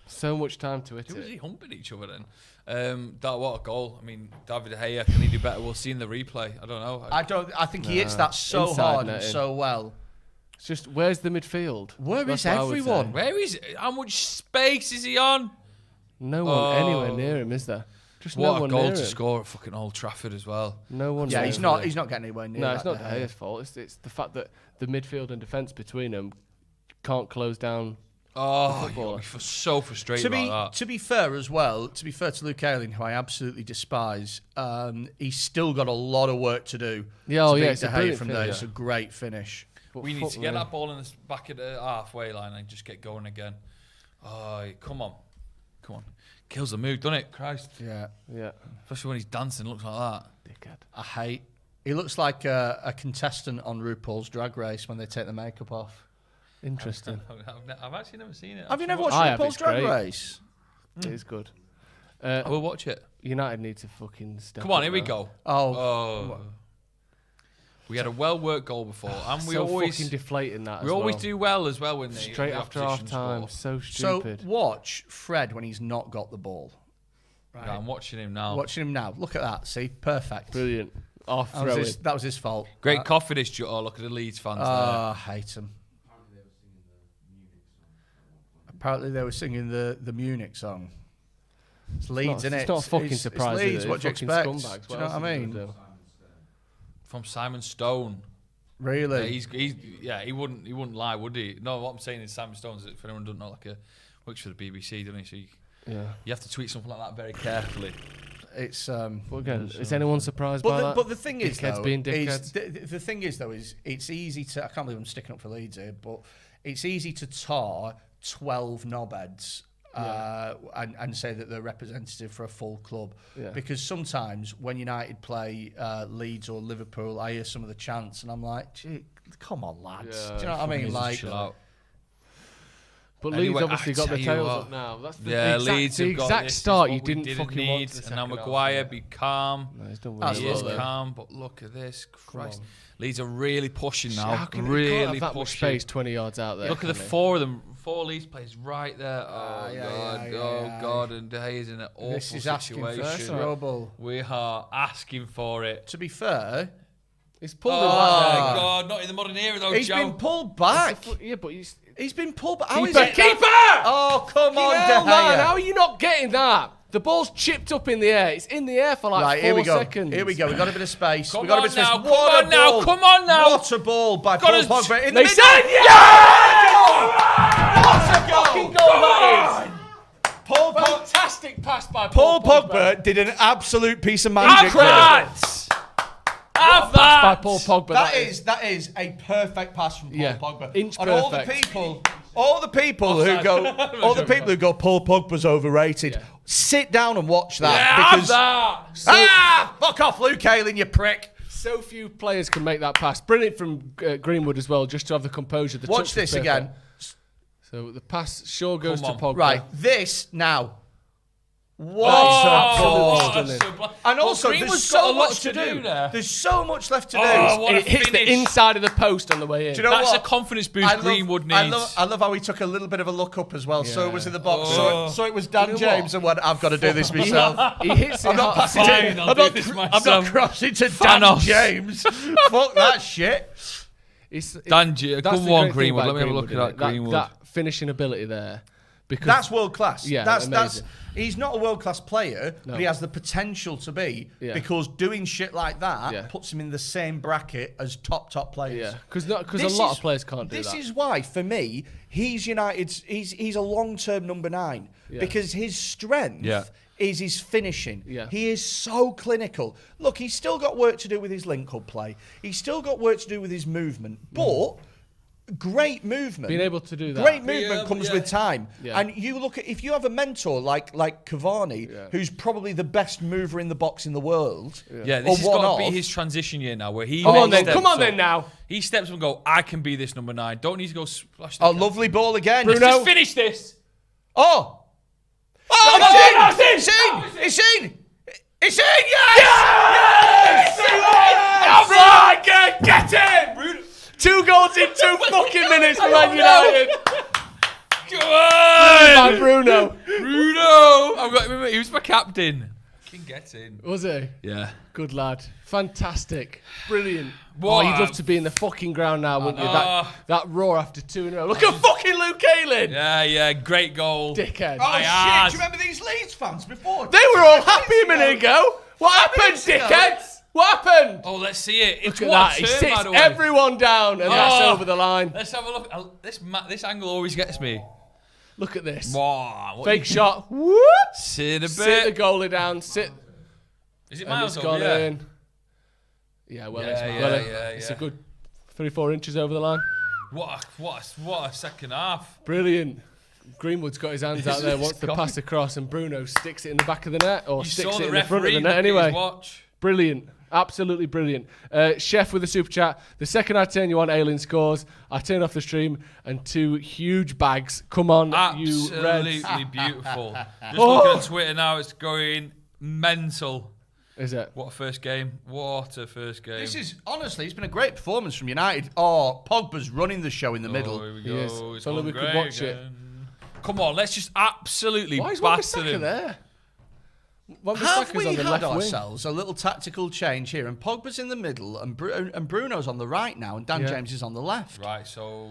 So much time to hit Who was it. he humping each other then? What a goal! I mean, David De Gea, can he do better? We'll see in the replay. I don't know. I think he hits that so hard and so well. It's just, where's the midfield? Where is everyone? Where is? How much space is he on? No one anywhere near him, is there? Just what no one a goal near to him. score at fucking Old Trafford as well. No one. Yeah, he's not getting anywhere near. No, it's not De Gea's fault. It's the fact that the midfield and defence between them can't close down. Oh, you're so frustrated about that. To be fair as well, to be fair to Luke Ayling, who I absolutely despise, he's still got a lot of work to do. Yeah, to beat it's De a Gea brilliant from finish. there. It's a great finish. But we need to get that ball in the back of the halfway line and just get going again. Oh, come on. Kills the mood, doesn't it? Christ. Yeah. Especially when he's dancing, looks like that. Dickhead. He looks like a contestant on RuPaul's Drag Race when they take the makeup off. Interesting. I've actually never seen it. Have you never watched RuPaul's Drag Race? It is good. I will watch it. United need to fucking step Come on, up here we now. go. Oh. We had a well-worked goal before, and we so always fucking deflating that. We always do well as well when they straight after half time. So stupid. So watch Fred when he's not got the ball. Right. I'm watching him now. Look at that. See, perfect. Brilliant. Off that was his fault. Great coffee this. Oh, look at the Leeds fans there. I hate them. Apparently they were singing the Munich song. It's Leeds, isn't it? It's not fucking surprising. It's Leeds. What do you expect? Scumbags. Do you know what I mean? From Simon Stone. Really? Yeah, he wouldn't lie, would he? No, what I'm saying is Simon Stone's, if anyone doesn't know, works for the BBC, doesn't he? So you have to tweet something like that very carefully. It's But again, is anyone surprised by that? But the thing is, dickheads though, being dickheads. the thing is, though, is it's easy to. I can't believe I'm sticking up for Leeds here, but it's easy to tar 12 knobheads and say that they're representative for a full club. Yeah. Because sometimes when United play Leeds or Liverpool, I hear some of the chants and I'm like, gee, come on, lads. Yeah, do you know what I mean? Like, chill out. But Anyway, Leeds obviously I got tell the you tails what. up now. That's Leeds the have got exact this. start This you is what we didn't fucking need. want. The And second now half, Maguire, yeah. be calm. No, he's done He really is well. calm, but look at this. Christ. Leeds are really pushing now. How can really you can't have that much pushing. space 20 yards out there? Look at the four of them. 4 Leeds players right there. Oh, yeah, God. And De Gea's in an awful this is asking for situation. trouble. We are asking for it. To be fair, he's pulled Oh, him back there. God. Not in the modern era, though, he's Joe. been pulled back. Yeah, but He's been pulled back. How is Keeper! it? Keeper! Oh, come on, Hell, De man, Gea. how are you not getting that? The ball's chipped up in the air. It's in the air for like Right, 4 here we go. seconds. Here we go. We've got a bit of space. Come We've got a on bit of space. now, What come a on now, ball. come on now. What a ball by Got Paul us- Pogba in the They middle. said What a goal that is. Paul Pogba. Fantastic pass by Paul Pogba did an absolute piece of magic. Have that! Have that! by Paul Pogba. That is a perfect pass from Paul Yeah, Pogba. inch and perfect. all the people who go, Paul Pogba's overrated. Yeah. Sit down and watch that Yeah, because have that! fuck off, Luke Ayling, you prick. So few players can make that pass. Brilliant from Greenwood as well, just to have the composure. The Watch touch was this perfect. again. So the pass sure goes Come to on. Pogba. Right, this now. What? Oh, Stunning. that's so bla- And Well, also, Greenwood's there's got so a lot much to do. there. There's so much left to do. Oh, what a It hits finish. the inside of the post on the way in. Do you know That's what? a confidence boost Greenwood needs. I love how he took a little bit of a look up as well. So it was in the box. Oh. So it was Dan You know James and went, I've got to do this myself. He hits it I'm not hard. passing Fine, it. I'll I'm do not, this I'm not myself. crossing to Dan Thanos. James. Fuck that shit. That's Come the on, great thing Greenwood. about Let me have a look Greenwood, at that Greenwood. That finishing ability there. Because That's world class. Yeah, that's amazing. he's not a world class player, No. but he has the potential to be because doing shit like that puts him in the same bracket as top players. Yeah, because a This lot is- of players can't do that. This is why, for me, he's United's. He's a long-term number 9 because his strength is his finishing. Yeah. He is so clinical. Look, he's still got work to do with his link-up play. He's still got work to do with his movement, but. Great movement. Being able to do that. Great movement comes with time. Yeah. And you look at, if you have a mentor like Cavani, who's probably the best mover in the box in the world. Yeah, this has got to be his transition year now, where he. Come on then steps now. up. He steps up and go, I can be this number 9. Don't need to go splash the A lovely ball again. Bruno. Just finish this. Oh! It's in! It's in! It's in! Yes! Yes! Right, get in! 2 goals in 2 fucking minutes for Man United. Come on! By Bruno. I've got to remember, he was my captain. Fucking get in. Was he? Yeah. Good lad. Fantastic. Brilliant. What? Oh, you'd love to be in the fucking ground now, wouldn't you? That roar after 2 in a row. Look at fucking Luke Ayling. Yeah, great goal. Dickhead. Oh, shit. Do you remember these Leeds fans before? They were all happy a minute ago. What happened, dickheads? What happened? Oh, let's see it. Look at that. He sits everyone down, and that's over the line. Let's have a look. This angle always gets me. Look at this. Wow, Fake shot. Whoop. Sit a bit. Sit the goalie down. Sit. Is it And miles it's over? gone Yeah. in. Yeah, well, Yeah, it's a good 3-4 inches over the line. What a second half. Brilliant. Greenwood's got his hands out there, wants to pass across, and Bruno sticks it in the back of the net, or sticks it in the front of the net anyway. Brilliant. Absolutely brilliant. Chef with a super chat. The second I turn you on, Ayling scores. I turn off the stream, and 2 huge bags. Come on, you Reds. Absolutely beautiful. Just looking at Twitter now, it's going mental. Is it? What a first game. What a first game. This is, honestly, it's been a great performance from United. Oh, Pogba's running the show in the middle. Here we He go. is. It's If only we gone could great watch it. again. Come on, let's just absolutely Why is batter Wan-Bissaka them. there? Have Wan-Bissaka's we on the had left wing. ourselves a little tactical change here? And Pogba's in the middle, and Bruno's on the right now, and Dan James is on the left. Right, so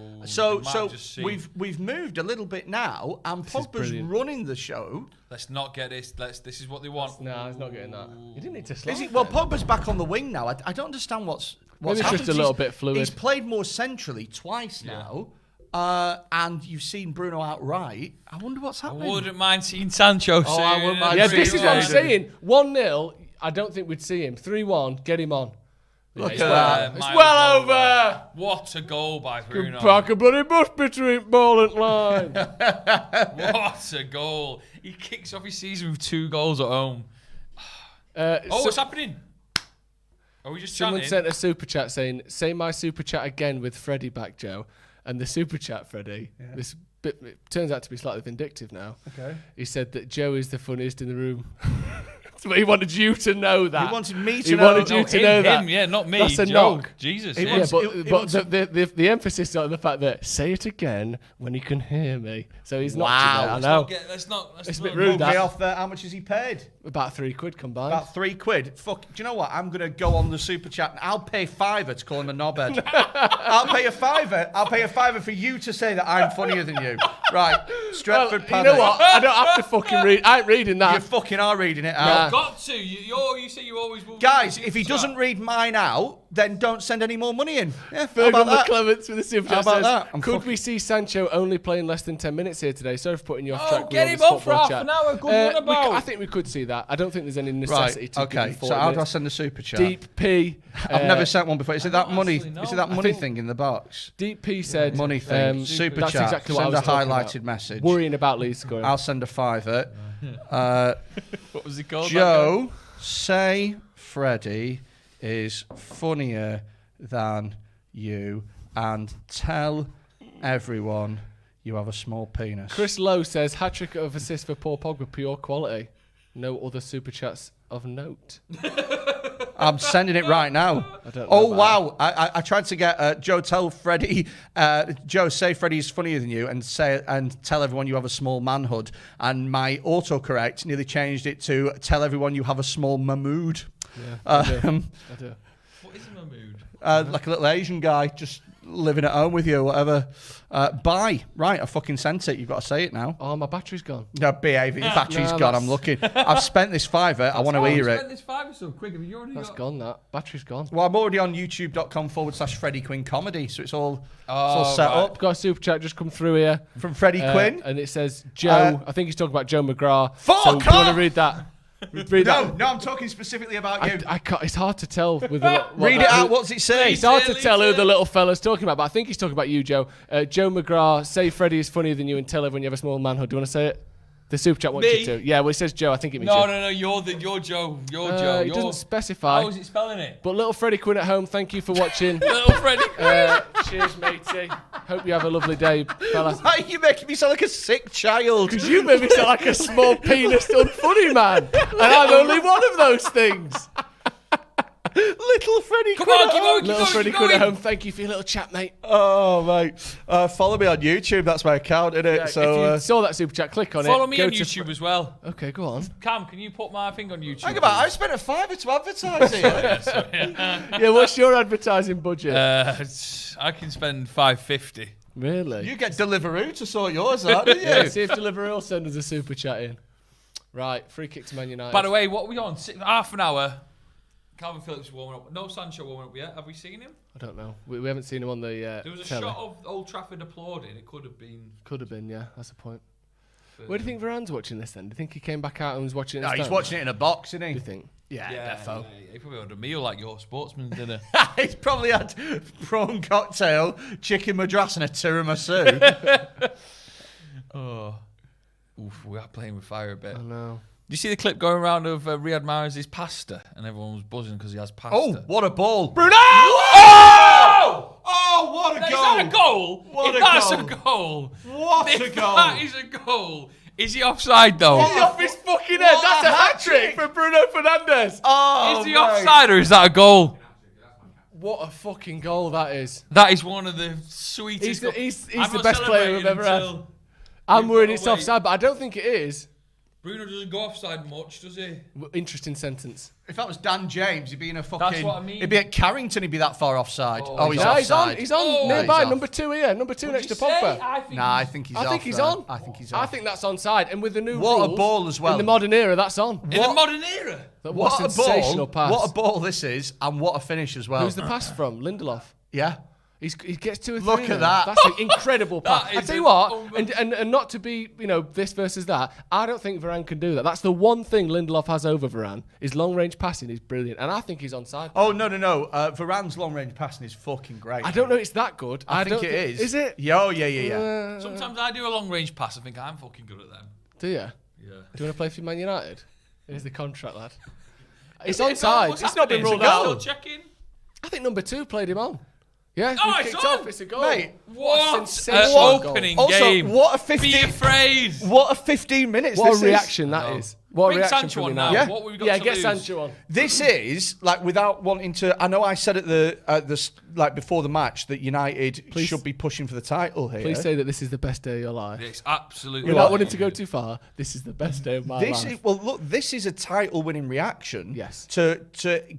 we've moved a little bit now, and Pogba's running the show. Let's not get this. This is what they want. No, he's not getting that. You didn't need to slide. Is he? Well, Pogba's back on the wing now. I don't understand what's Maybe it's happened. just a little bit fluid. He's played more centrally twice now. And you've seen Bruno outright. I wonder what's happening. I wouldn't mind seeing Sancho. I wouldn't mind Yeah, seeing this is what I'm him. saying. 1-0, I don't think we'd see him. 3-1, get him on. Look It's at well- that. It's well over. What a goal by Bruno. Park a bloody bus between ball and line. What a goal. He kicks off his season with 2 goals at home. What's happening? Are we just Someone chanting? sent a super chat saying, say my super chat again with Freddie back, Joe. And the super chat, Freddie, this bit it turns out to be slightly vindictive now. Okay. He said that Joe is the funniest in the room. But he wanted you to know that. He wanted me to He know. wanted you to know that. Him, yeah, not me. That's a Joe. knock. Jesus. He yeah. wants- But the emphasis is on the fact that say it again when he can hear me. So he's not. I know. Let's not. It's a bit rude. Pay off there. How much is he paid? About £3 combined. About £3. Fuck. Do you know what? I'm gonna go on the super chat. And I'll pay £5 to call him a knobhead. I'll pay a £5. I'll pay a £5 for you to say that I'm funnier than you. Right, Stretford. You know what? I don't have to fucking read. I ain't reading that. You fucking are reading it Nah. out. Got to. You say you always will. Guys, if he doesn't read mine out, then don't send any more money in. Yeah, how Fergal about that? McClements with the super How chat about says, that? I'm could fucking- we see Sancho only playing less than 10 minutes here today? Sorry for putting you off track. with get all him this on for football half chat. an hour. Good runabout. I think we could see that. I don't think there's any necessity Right, to give him okay. 40 So how do I minutes. send the super chat? Deep P. I've never sent one before. Is it that money? honestly, no. Is it that I money think- thing in the box? Deep P said Money thing. Super that's chat. exactly what Send I a was talking highlighted about. message. Worrying about Leeds scoring. I'll send a £5. What was he called? Joe, say Freddie is funnier than you, and tell everyone you have a small penis. Chris Lowe says hat-trick of assists for Paul Pogba, pure quality. No other super chats of note. I'm sending it right now. I don't know Oh, about wow. I tried to get Joe, tell Freddie, Joe, say Freddie's funnier than you and tell everyone you have a small manhood. And my autocorrect nearly changed it to tell everyone you have a small Mahmood. Yeah, I do. What is in my mood? Like a little Asian guy just living at home with you or whatever. Bye. Right, I fucking sent it. You've got to say it now. Oh, my battery's gone. No, behave. Your battery's No, gone. that's- I'm looking. I've spent this £5. I want to hear Spent it. this $5 so quick. Have you already That's got... gone, that. Battery's gone. Well, I'm already on youtube.com/Freddie Quinn Comedy, so it's all set right. up. Got a super chat just come through here. From Freddie Quinn. And it says, Joe, I think he's talking about Joe McGrath. Fuck so do you want off! to read that? Read that. No, I'm talking specifically about you. I can't, it's hard to tell with the Read it out. What's it say? It's hard to Please, tell who please. the little fella's talking about, but I think he's talking about you, Joe. Joe McGrath, say Freddie is funnier than you and tell everyone you have a small manhood. Do you want to say it? The super chat wants Me? you to. Yeah, well, it says Joe. I think it means No, you. no, you're Joe. You're Joe. It doesn't specify. How is it spelling it? But little Freddie Quinn at home, thank you for watching. Little Freddie. Cheers, matey. Hope you have a lovely day, fella. Why are you making me sound like a sick child? Because you made me sound like a small penis unfunny man. And I'm only one of those things. Little Freddie Come Quinn on, at keep home. going, Little Freddie keep Quinn at going. home. Thank you for your little chat, mate. Oh, mate. Follow me on YouTube. That's my account, isn't it? Yeah, So, if you saw that super chat, click on it. Follow me go on to YouTube as well. Okay, go on. Cam, can you put my thing on YouTube? hang about. I spent a £5 to advertise here. Yeah, what's your advertising budget? I can spend $5.50. Really? You get Deliveroo to sort yours out, don't you? Yeah, see if Deliveroo will send us a super chat in. Right, free kick to Man United. By the way, what are we on? Half an hour. Calvin Phillips warming up. No Sancho warming up yet. Have we seen him? I don't know. We haven't seen him on the There was a telly. shot of Old Trafford applauding. It could have been. Could have been, yeah. That's a point. Where do you think Varan's watching this then? Do you think he came back out and was watching it? No, he's watching it in a box, isn't he? Do you think? Yeah, defo. He probably had a meal like your sportsman dinner. He's probably had prawn cocktail, chicken madras, and a tiramisu. Oh. Oof, we are playing with fire a bit. I know. Do you see the clip going around of Riyad Mahrez's pasta? And everyone was buzzing because he has pasta. Oh, what a ball. Bruno! Oh! Oh, what a Is goal. that a goal? What if a that's goal. a goal. What if a goal. that is a goal. Is he offside though? He's off his fucking head. That's a hat-trick from Bruno Fernandes. Oh, Is he offside or is that a goal? What a fucking goal that is. That is one of the sweetest He's goals. he's I'm the not best player we've celebrating ever had. until I'm we've worried got it's away. offside, but I don't think it is. Bruno doesn't go offside much, does he? Interesting sentence. If that was Dan James, he'd be in a fucking... That's what I mean. He'd be at Carrington, he'd be that far offside. Oh, he's No, offside. he's on Oh. nearby. He's off. Number 2 here. Number 2 next to Pogba. I think he's off. I think he's there. on. I think he's I off. think that's onside. And with the new What a rules, ball as well. in the modern era, that's on. In the modern era. What What a a sensational ball. pass. What a ball this is, and what a finish as well. Who's the pass from? Lindelof. Yeah. He gets 2 or 3. Look at then. that. That's an incredible pass. That I is tell you what, an and not to be, this versus that, I don't think Varan can do that. That's the one thing Lindelof has over Varan. His long-range passing is brilliant, and I think he's onside. Oh, no. Varan's long-range passing is fucking great. I don't know it's that good. I think don't it is. Is it? Yeah, yeah. Sometimes I do a long range pass. I think I'm fucking good at them. Do you? Yeah. Do you want to play for Man United? Here's the contract, lad. It's What's onside. It's not been happening? ruled Is it out. still checking? I think number 2 played him on. Yeah, Oh, we it's kicked on. off. It's a goal. Mate, What a sensational an goal. opening Also, game. what a 15 Be afraid. What a 15 minutes What this a reaction that No. is. What a Bring reaction Sancho from on now. United. Yeah. What we've got Yeah, to get lose. Sancho on. This is like without wanting to. I know I said at the like before the match that United should be pushing for the title here. Please say that this is the best day of your life. It's absolutely. Without wanting to go too far, this is the best day of my This life. is, well, look, this is a title-winning reaction. Yes. To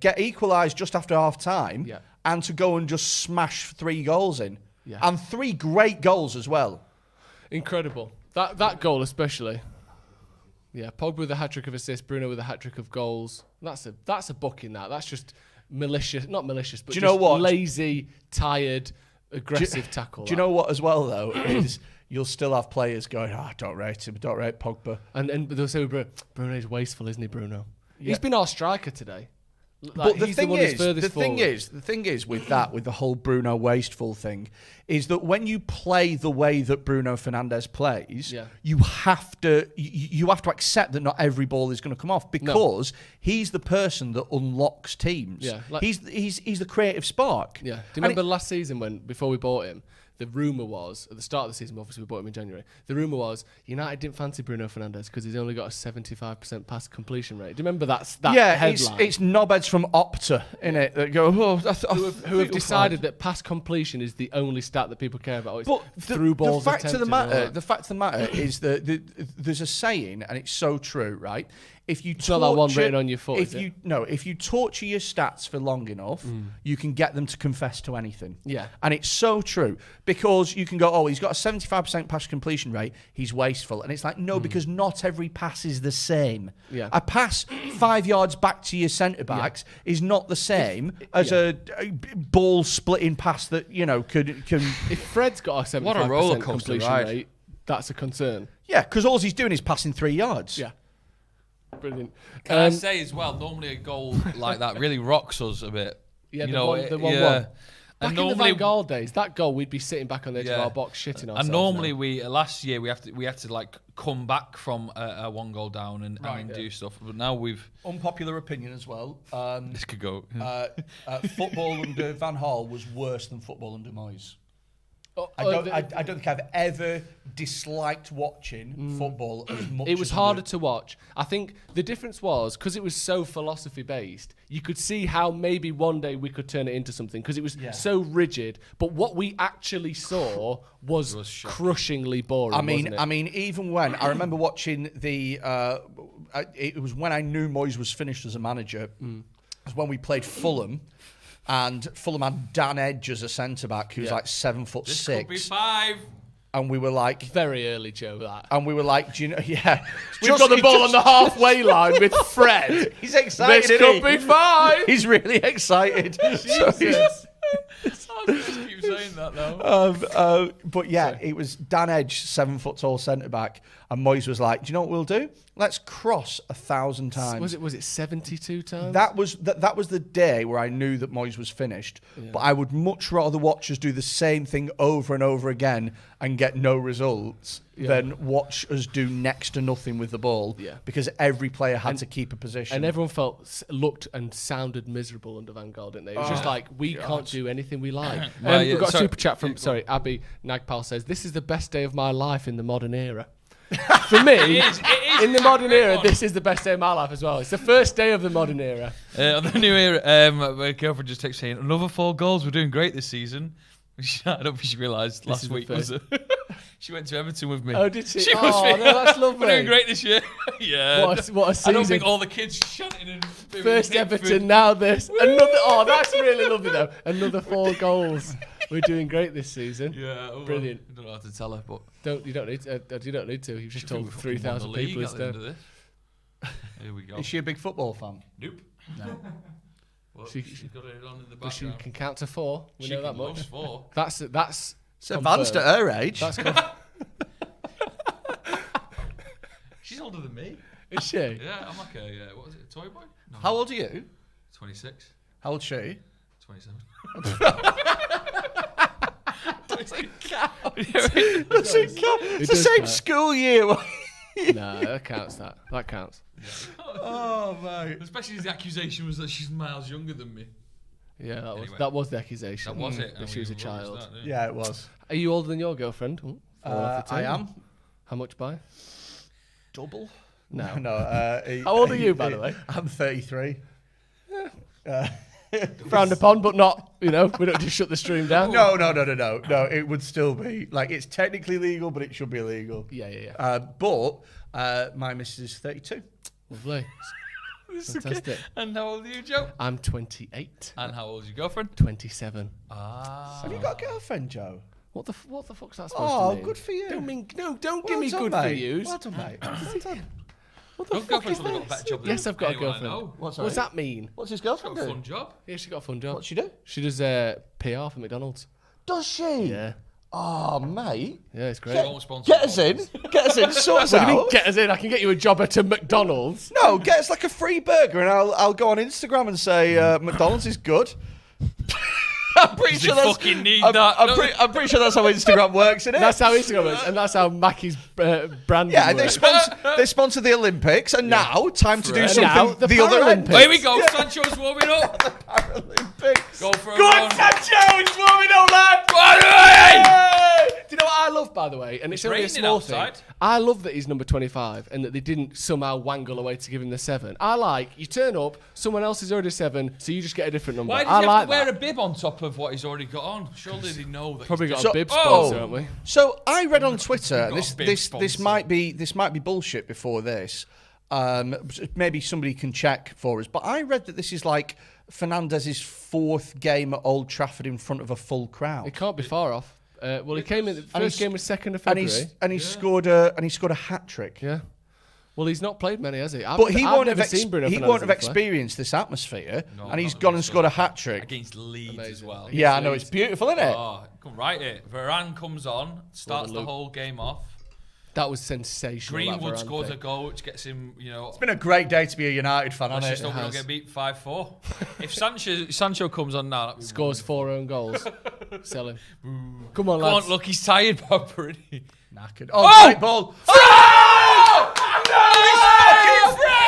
get equalised just after half time, Yeah. and to go and just smash 3 goals in, Yeah. and 3 great goals as well. Incredible. That goal especially. Yeah, Pogba with a hat-trick of assists, Bruno with a hat-trick of goals. That's a booking that. That's just malicious, not malicious, but Do you know just what? lazy, tired, aggressive tackle. Do you know what as well though is you'll still have players going, don't rate him, don't rate Pogba. And they'll say Bruno's wasteful, isn't he, Bruno? He's been our striker today. But the he's thing one who's furthest forward. the thing is with that, with the whole Bruno wasteful thing, is that when you play the way that Bruno Fernandes plays, Yeah. you have to accept that not every ball is going to come off because he's the person that unlocks teams. Yeah, like- he's the creative spark. Yeah. Do you remember last season when, before we bought him, the rumour was, at the start of the season, obviously we bought him in January, the rumour was United didn't fancy Bruno Fernandes because he's only got a 75% pass completion rate. Do you remember that headline? It's knobheads from Opta, innit, that go, who have decided that pass completion is the only stat that people care about. It's But through balls the fact of the attempted and all matter, that. the fact of the matter is that there's a saying, and it's so true, right? If you It's not that one written on your foot, is it? if you torture your stats for long enough, you can get them to confess to anything. Yeah. And it's so true because you can go, he's got a 75% pass completion rate, he's wasteful, and it's like no, because not every pass is the same. Yeah. A pass 5 yards back to your centre backs is not the same as a ball splitting pass that can. If Fred's got a 75% What a roller coaster completion ride. rate, that's a concern. Yeah, because all he's doing is passing 3 yards. Yeah. Brilliant. Can I say as well, normally a goal like that really rocks us a bit. Yeah, You the know, one. it- The 1-1. yeah. Back And in the normally, Van Gaal days, that goal, we'd be sitting back on the edge of Yeah. our box shitting ourselves. and normally now. we last year we had to like come back from a 1 goal down and do stuff. But now we've Unpopular opinion as well. this could go. Football under Van Gaal was worse than football under Moyes. I don't think I've ever disliked watching football as much. It was as I harder do. to watch. I think the difference was because it was so philosophy based. You could see how maybe one day we could turn it into something because it was so rigid. But what we actually saw was crushingly boring. I mean, even when I remember watching the, it was when I knew Moyes was finished as a manager. It was when we played Fulham. And Fulham had Dan Edge as a centre-back who was like 7'6". This could be 5. And we were like... Very early, Joe, that. And we were like, do you know... Yeah. We've got the ball on the halfway line with Fred. He's excited, This could be 5. He's really excited. Jesus. I just keep saying that, though. But yeah, it was Dan Edge, 7 foot tall centre-back. And Moyes was like, do you know what we'll do? Let's cross 1,000 times. Was it 72 times? That was the day where I knew that Moyes was finished. Yeah. But I would much rather watch us do the same thing over and over again and get no results than watch us do next to nothing with the ball. Yeah. Because every player had to keep a position. And everyone looked and sounded miserable under Van Gaal, didn't they? It was just like, we can't do anything we like. We've got a super chat from, Abby Nagpal says, this is the best day of my life in the modern era. For me, it is in the modern era, this is the best day of my life as well. It's the first day of the modern era. On the new era, my girlfriend just texted saying, another 4 goals, we're doing great this season. I don't think she realised last week was she went to Everton with me. Oh, did she? She must be. No, that's lovely. We're doing great this year. Yeah. What a season. I don't think all the kids chanting and first Everton, now this. Another. That's really lovely though. Another 4 goals. We're doing great this season. Yeah, brilliant. I don't know how to tell her, but you don't need to. You've just told 3,000 people instead. Here we go. Is she a big football fan? Nope. No. Well, she's got it on in the background. She can count to 4. We know that much. 4. That's it's advanced at her age. That's She's older than me. Is she? Yeah, I'm like what is it, a toy boy? No. How old are you? 26. How old's she? 27. Doesn't count. Doesn't count. It's the same school year. No, that counts. That counts. Oh, mate. Especially the accusation was that she's miles younger than me. Yeah, that was the accusation. That was it. That she was a child. Yeah, it was. Are you older than your girlfriend? I am. How much by? Double? No. How old are you, by the way? I'm 33. Frowned upon, but not, we don't just shut the stream down. No, it would still be, like, it's technically legal, but it should be illegal. Yeah. But my missus is 32. Lovely. Fantastic. Okay. And how old are you, Joe? I'm 28. And how old is your girlfriend? 27. Have you got a girlfriend, Joe? What the fuck's that supposed to mean? Oh, good for you. Don't give me good for you. Well done, mate. Well done. What the fuck is got a better job than Yes, I've got a anyone I girlfriend. know. What does that mean? What's his She's girlfriend got a do? fun job. Yeah, she got a fun job. What's she do? She does PR for McDonald's. Does she? Yeah. Oh, mate. Yeah, it's great. Get us in. Sort us What do you mean, out. get us in? I can get you a job at a McDonald's. No, get us like a free burger and I'll go on Instagram and say McDonald's is good. I'm pretty sure that's fucking need I'm, that. I'm pretty sure that's how Instagram works, isn't it? That's how Instagram works, and that's how Mackie's branding Yeah, works. they sponsor the Olympics, and now time to do And something now the other Paralympics. end. Here we go. Sancho's warming up. Paralympics. Go for a Go on, run. Sancho! He's warming up, lad! Go on, away! Do you know what I love, by the way? And it's only a raining small outside. thing. I love that he's number 25 and that they didn't somehow wangle away to give him the 7. I like, you turn up, someone else is already 7, so you just get a different number. Why does I he like have to wear that. a bib on top of what he's already got on? Surely they know that. Probably he's got just- a bib sponsor, haven't we? So I read on Twitter, Got this a big this sponsor. might be bullshit before this. Maybe somebody can check for us, but I read that this is like Fernandez's 4th game at Old Trafford in front of a full crowd. It can't be far off. Well, he came in. The And first he's- game was 2nd of and February. he scored a hat trick. Yeah. Well, he's not played many, has he? But he won't never have seen Bruno he Fernandes won't have in the flesh. experienced this atmosphere, No, and he's not gone really. and scored a hat trick. Against Leeds as well. Yeah, I know, it's beautiful, isn't it? Oh, come right it. Varan comes on, starts the whole game off. That was sensational. Greenwood that Varan scores thing. a goal, which gets him, It's been a great day to be a United fan, let's hasn't just it? hope we don't get beat 5-4. If Sancho comes on now, Scores 4 own goals. Sell him. Come on, come lads. on, look, he's tired, Papa, isn't he? Knackered. Oh, great ball.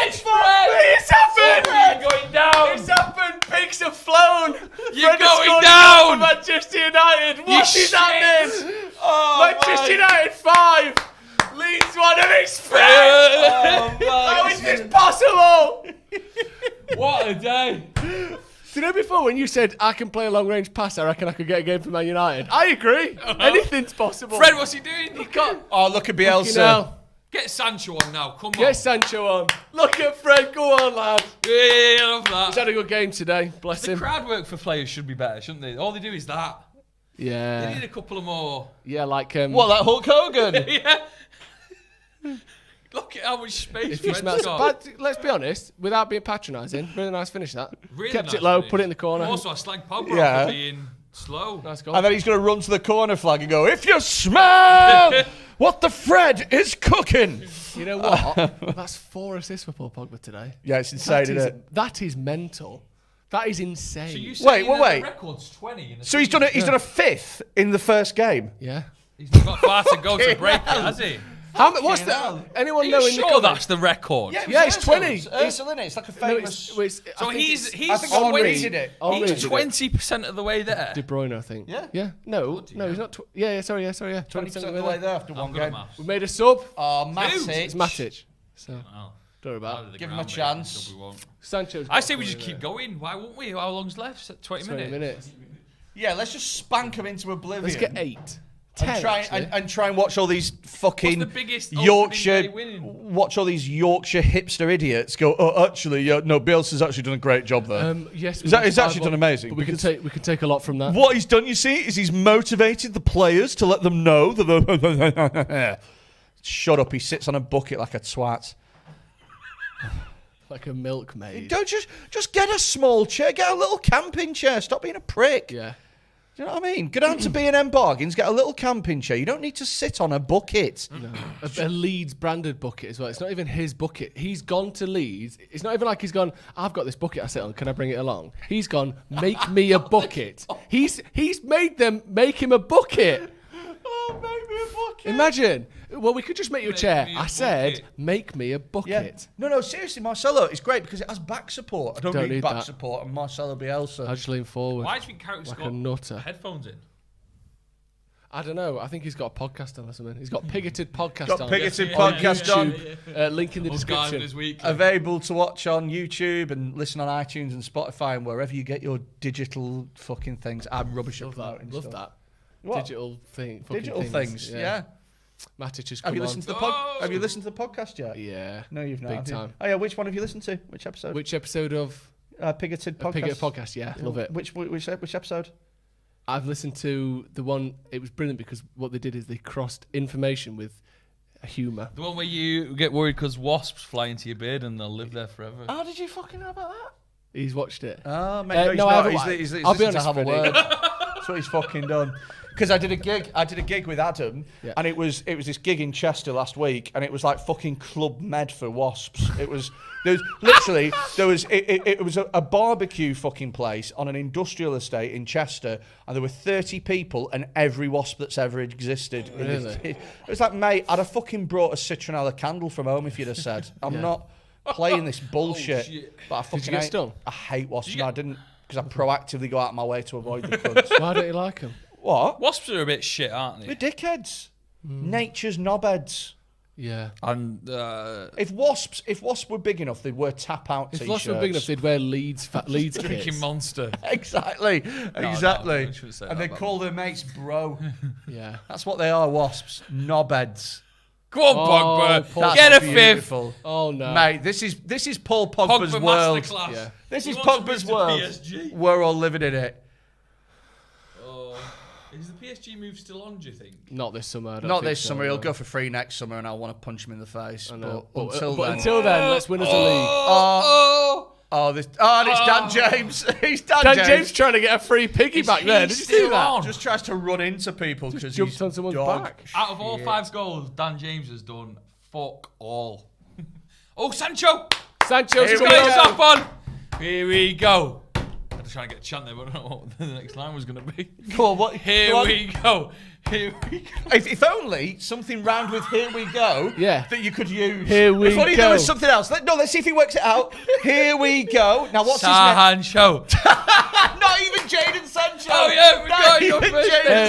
It's happened! You're going down! It's happened! Pigs have flown! You're Fred has going scored down! a goal for Manchester United, what is happening? Manchester United 5, Leeds 1, and it's 3. How is this possible? What a day. Do you know before when you said I can play a long range pass, I reckon I could get a game for Man United? I agree. Anything's possible. Fred, what's he doing? He can't. Oh, look at Bielsa. Get Sancho on now, come on. Get Sancho on. Look at Fred, go on, lad. Yeah, I love that. He's had a good game today, bless The him. crowd work for players should be better, shouldn't they? All they do is that. Yeah. They need a couple of more. Yeah, like... What, like Hulk Hogan? Yeah. Look at how much space If you Fred's smell, got. but let's be honest, without being patronising, really nice finish that. Really Kept nice it low, finish. put it in the corner. Also, I slagged Pogba Yeah. off for being slow. Nice goal. And then he's going to run to the corner flag and go, if you smell what the Fred is cooking. You know what? That's 4 assists for Paul Pogba today. Yeah, it's insane, isn't it? That is mental. That is insane. So you Wait. The record's 20 in the So he's done a 5th in the first game. Yeah. He's not got far to go to break it, has he? What's that? Anyone Are know you in the sure comments? that's the record? Yeah, it's 20. It's Ursel, isn't it? It's like a famous... So he's I think Henri 20, did it. he's 20% of the way there. De Bruyne, I think. Yeah. Yeah. No, he's not. Sorry. 20% of the way there after one good at game. maths. We made a sub. Oh, It's Matic. Matic. So, Oh. don't worry about it. Give him a chance. Sancho's I got say we a just corner keep there. going. Why won't we? How long's left? 20 minutes. 20 minutes. Yeah, let's just spank him into oblivion. Let's get 8. 10, and try and watch all these fucking What's the biggest Yorkshire, opening day winning? watch all these Yorkshire hipster idiots go. Oh, actually, no, Bielsa's actually done a great job there. Yes, He's actually done amazing. But we can take a lot from that. What he's done, you see, is he's motivated the players to let them know that. Shut up! He sits on a bucket like a twat. Like a milkmaid. Don't just get a small chair, get a little camping chair. Stop being a prick. Yeah. Do you know what I mean? Go down to B&M Bargains, get a little camping chair. You don't need to sit on a bucket. No. A Leeds branded bucket as well. It's not even his bucket. He's gone to Leeds. It's not even like he's gone, I've got this bucket I sit on, can I bring it along? He's gone, make me a bucket. He's made them make him a bucket. Oh, make me a bucket. Imagine. Well, we could just make you a chair. me a I said, bucket. make me a bucket. Yeah. No, seriously, Marcelo, it's great because it has back support. I don't need back that. support and Marcelo Bielsa. I just lean forward. Why do you think Carrick's like got a nutter. headphones in? I don't know. I think he's got a podcast on or something. He's got Pigoted podcast Got on. Pigoted Yeah, podcast yeah, on. yeah. Link in the Us guys description. this week. Available to watch on YouTube and listen on iTunes and Spotify and wherever you get your digital fucking things. I'm rubbish at promoting Love stuff. that. What? Digital thing. Digital things, yeah. Matic has Have come you on. listened to the Have you listened to the podcast yet? Yeah. No, you've not. Big have you? time. Oh yeah, which one have you listened to? Which episode? Which episode of Pigoted podcast. Pigoted podcast? Yeah, love it. Which episode? I've listened to the one. It was brilliant because what they did is they crossed information with humour. The one where you get worried because wasps fly into your beard and they'll live there forever. How did you fucking know about that? He's watched it. Oh, mate, no, he's no, I not. haven't He's I'll be listened to honest, have a Freddie. word. That's what he's fucking done. Because I did a gig with Adam, Yeah. and it was this gig in Chester last week, and it was like fucking Club Med for wasps. It was it was a barbecue fucking place on an industrial estate in Chester, and there were 30 people and every wasp that's ever existed. Really? It was like, mate, I'd have fucking brought a citronella candle from home if you'd have said. I'm not playing this bullshit. shit. But I fucking you get hate, stung? I hate wasps. you No, I didn't, because I proactively go out of my way to avoid the cunts. Why don't you like him? What? Wasps are a bit shit, aren't They're they? dickheads. Nature's knobheads. Yeah. And If wasps were big enough, they'd wear tap out If t-shirts. Lost were big enough, they'd wear Leeds drinking kits. monster. Exactly. no, Exactly. I shouldn't say And that they about call their mates bro. Yeah. That's what they are, wasps. Knobheads. Go on, Oh, Pogba. Paul Get a beautiful. fifth. Oh no. Mate, this is Paul Pogba's Pogba world. masterclass. Yeah. This He is wants to Pogba's move to world. PSG. We're all living in it. Oh, is the PSG move still on, do you think? Not this summer. I don't Not think this so, summer. He'll no. go for free next summer, and I'll want to punch him in the face. I know. But until but then, until then, let's win us a league. and it's Dan James. He's Dan, Dan James trying to get a free piggy back there. Did you see still that? on? Just tries to run into people because jumped he's on someone's dog back. Out of all 5 goals, Dan James has done fuck all. Oh, Sancho! Sancho's Here He's we coming got go. his up on. Here we go. I was trying to get a chant there, but I don't know what the next line was going to be. Go on, what? Here go on. we go. Here we go. If only something round with "here we go" Yeah. that you could use. Here we if only go. there was something else. Let's see if he works it out. Here we go. Now what's his name? Sancho. Not even Jadon Sancho. Oh, yeah, we Not got even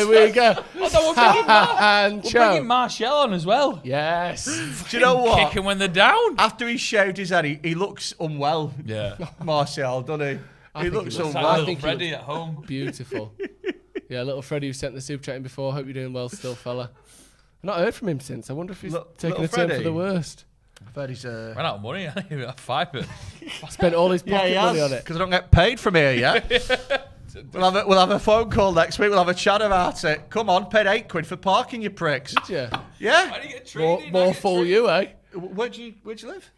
There we go. We're bringing Martial on as well. Yes. Do you know what? Kicking when they're down. After he shaved his head, he looks unwell. Yeah. Martial, doesn't he? He looks unwell. Like little Freddie at home. Beautiful. Yeah, little Freddie who sent the super chat in before. Hope you're doing well still, fella. I've not heard from him since. I wonder if he's taken a turn for the worst. Freddie's ran out of money. I think about $5. Spent all his pocket money on it. Because I don't get paid from here yet. We'll have a phone call next week. We'll have a chat about it. Come on, paid £8 for parking, you pricks. Did you? Yeah. Why do you get treated? More fool you, eh? Where'd you live?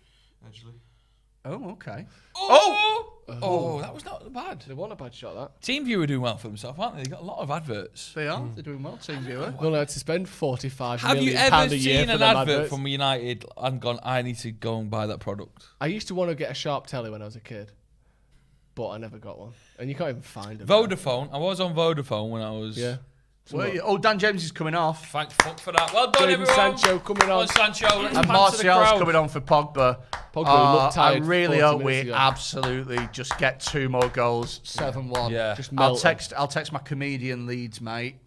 Actually. Oh, okay. Oh, that was not bad. They want a bad shot, that. TeamViewer are doing well for themselves, aren't they? They got a lot of adverts. They are. They're doing well, TeamViewer. We're allowed to spend £45 Have you million ever a year seen for an them advert adverts. from United and gone, I need to go and buy that product? I used to want to get a sharp telly when I was a kid, but I never got one. And you can't even find them. Vodafone. I was on Vodafone when I was... Yeah. Oh, Dan James is coming off. Thank fuck for that. Well done, Jadon everyone. Sancho coming on. Sancho. Let's And pants to the Martial's crowd. coming on for Pogba. Pogba looked tired I really 40 hope minutes we ago. absolutely just get 2 more goals. 7-1. Yeah. Just I'll melt text my comedian Leeds mate,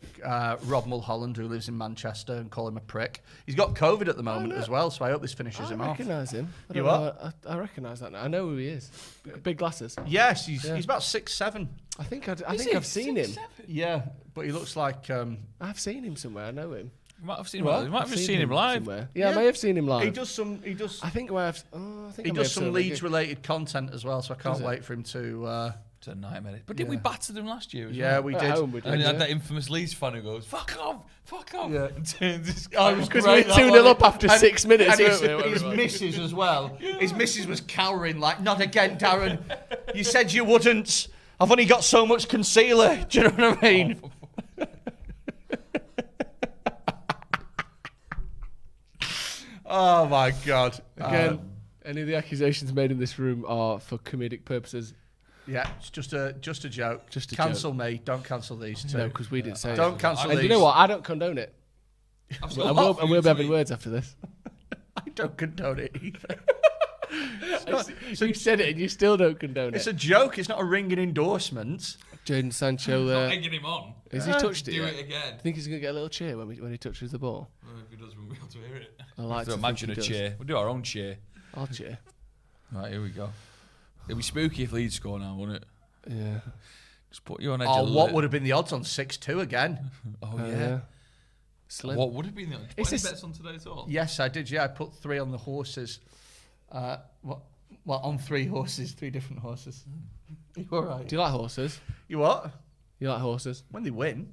Rob Mulholland, who lives in Manchester, and call him a prick. He's got COVID at the moment as well, so I hope this finishes him I off. recognise him. I You don't know, what? I recognise that now. I know who he is. Big glasses. Yes, he's about 6'7". I think I've seen him. Yeah, but he looks like I've seen him somewhere. I know him. You might have seen him. You might have just seen him live. somewhere. Yeah, I may have seen him live. he does. I think where I've. Oh, I think He I may have does some seen him. Leeds-related content as well, so I can't Does it? wait for him to. It's a nightmare. But didn't we batter them last year as Yeah, well? we At did. home we did, And you yeah. had that infamous Leeds fan who goes, fuck off. Yeah. And turns his Oh, it was Because great, we were that 2-0 wasn't up it? after 6 minutes, And weren't we? his missus as well. His missus was cowering, like, not again, Darren. You said you wouldn't. I've only got so much concealer. Do you know what I mean? Oh, my God. Again, any of the accusations made in this room are for comedic purposes. Yeah, it's just a joke. Just a cancel me. Don't cancel these two. No, because we didn't say it. Don't cancel And these. you know what? I don't condone it. And we'll be having words after this. I don't condone it either. You said it and you still don't condone It's it. a joke. It's not a ringing endorsement. Jadon Sancho there. Not egging him on. Has he touched it Do yet? it again. I think he's going to get a little cheer when he touches the ball. If he does, we'll be able to hear it. I like So to imagine a think he does. cheer. We'll do our own cheer. I'll cheer. Right, here we go. It'd be spooky if Leeds score now, wouldn't it? Yeah. Just put you on edge Oh, a what little. would have been the odds on 6-2 again? Oh, Oh, yeah. Slim. What would have been the odds? It's Any this- bets on today at all? Yes, I did. Yeah, I put 3 on the horses. On 3 horses, 3 different horses. You all right? Do you like horses? You what? You like horses? When they win.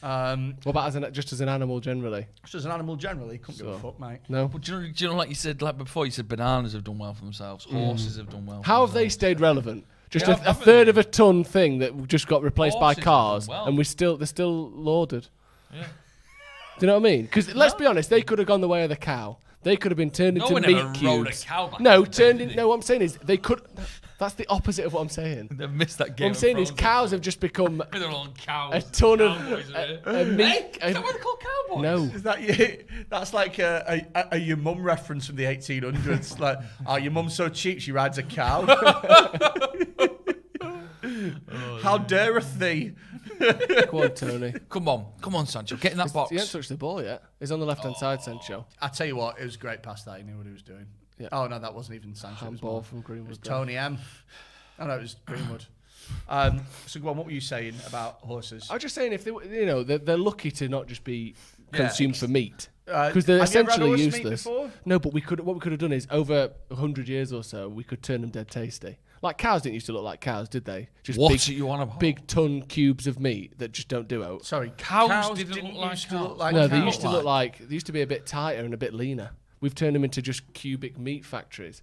What about just as an animal generally? Just as an animal generally, couldn't give a fuck, mate. No. But do you know, like you said, like before, you said bananas have done well for themselves, horses have done well. How for have they themselves. stayed relevant? Just Yeah, a haven't third they? of a ton thing that just got replaced by Horses have cars, done well. and they're still lauded. Yeah. Do you know what I mean? Because let's be honest, they could have gone the way of the cow. They could have been turned No into one meat ever cubes. rode a cow back No, in the day, turned did in. they? No, what I'm saying is they could. That's the opposite of what I'm saying. They've missed that What game. I'm saying is cows have just become They're all cows. a ton of Cowboys, a meat. Hey, is that what they're called, cowboys? No. Is that that's like a your mum reference from the 1800s. Like, oh, your mum's so cheap she rides a cow. How dareth thee? Go on, Tony. Come on, Sancho, get in that box. He hasn't touched the ball yet. He's on the left hand side, Sancho. I tell you what, it was great past that. He knew what he was doing. Yeah. Oh no, that wasn't even Sancho. It was Handball more- from Greenwood. It was there. Tony M. Oh no, it was Greenwood. So go on, what were you saying about horses? I was just saying, if they're lucky to not just be consumed for meat, Uh, because they're have you ever had essentially horse meat useless. before? No, but what we could have done is over 100 years or so, we could turn them dead tasty. Like cows didn't used to look like cows, did they? Just What big, are you on about? big ton cubes of meat that just don't do out. Sorry, Cows didn't look like used to look cows. like No, cows. they used to look like they used to be a bit tighter and a bit leaner. We've turned them into just cubic meat factories.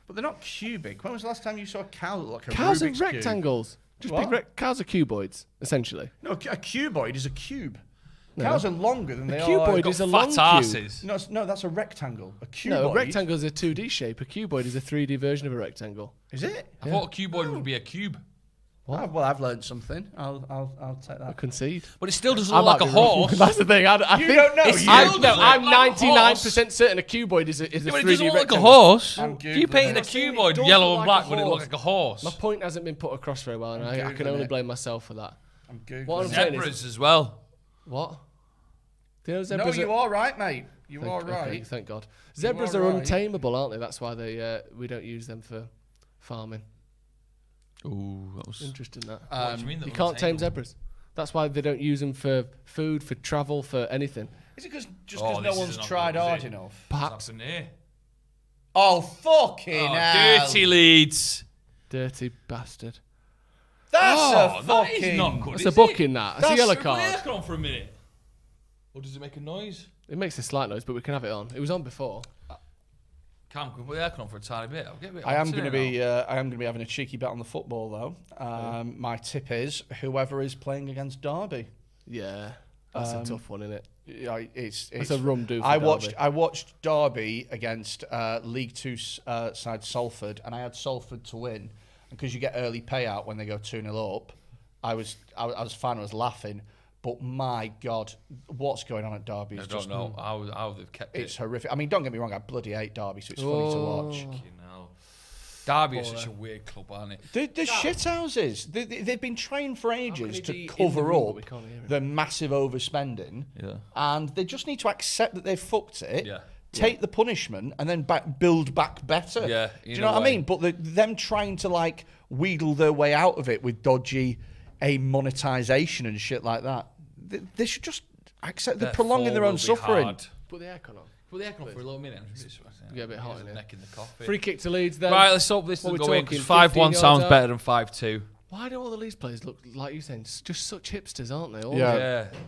But they're not cubic. When was the last time you saw a cow that looked like a Cows Rubik's are cube? rectangles. Just What? big cows are cuboids, essentially. No, a cuboid is a cube. No. Cows are longer than A they cuboid are. is a Fat long cube. arses. No, that's a rectangle. A cuboid. No, a rectangle is a 2D shape. A cuboid is a 3D version of a rectangle. Is it? I thought a cuboid would be a cube. Well, I've learned something. I'll take I that. concede. But it still doesn't I look like might a be wrong. horse. That's the thing. I You think don't know. It's You still don't doesn't know. I'm look like a 99% certain a cuboid is a Yeah, but 3D it doesn't look like a rectangle. horse. I'm If you Googling painted a it. cuboid does yellow look and like black, a would it look horse. like a horse? My point hasn't been put across very well, and I can Googling only it. blame myself for that. I'm Googling What I'm it. saying is, Zebras as well. What? Do you know No, zebras you are right, mate. You are Okay, right. thank God. Zebras are right. untamable, aren't they? That's why we don't use them for farming. Ooh, that was Interesting. That What do you mean they're you can't tame untamable? zebras. That's why they don't use them for food, for travel, for anything. Is it because Oh, no this one's is not tried good, is hard it? enough? Perhaps. What's happened here? Oh, fucking hell. Dirty Leeds. Dirty bastard. That's Oh, a that fucking... is not good. That's is a booking. That. That's a yellow Put the card. aircon on for a minute. Or does it make a noise? It makes a slight noise, but we can have it on. It was on before. Cam, can we put the aircon on for a tiny bit? I'll get a bit I am hot going to today be. now. I am going to be having a cheeky bet on the football though. My tip is whoever is playing against Derby. Yeah, that's a tough one, isn't it? Yeah, it's a rum do for I Derby. watched Derby against League Two side Salford, and I had Salford to win. And because you get early payout when they go 2-0 up, I was fine. I was laughing. But my God, what's going on at Derby is I don't know how they've kept it's it. horrific. I mean, don't get me wrong, I bloody hate Derby, so it's funny to watch. Fucking hell. Derby is such a weird club, aren't it? The shit houses. They've been trained for ages he to be in the cover room but up we can't hear him? the massive overspending. Yeah. And they just need to accept that they've fucked it. Yeah. Take the punishment and then build back better. Yeah, Do you in know a what I way. mean? But them trying to like wheedle their way out of it with dodgy monetization and shit like that. They should just accept they're prolonging their own suffering. Put the aircon on. Put the aircon on for a little minute. Get a bit hot in here. Neck in the coffee. Free kick to Leeds then. Right, let's hope this What will we go in, talking, because 5-1 15 yards sounds out? better than 5-2. Why do all the Leeds players look like you saying just such hipsters, aren't they? All Yeah. of them. Yeah.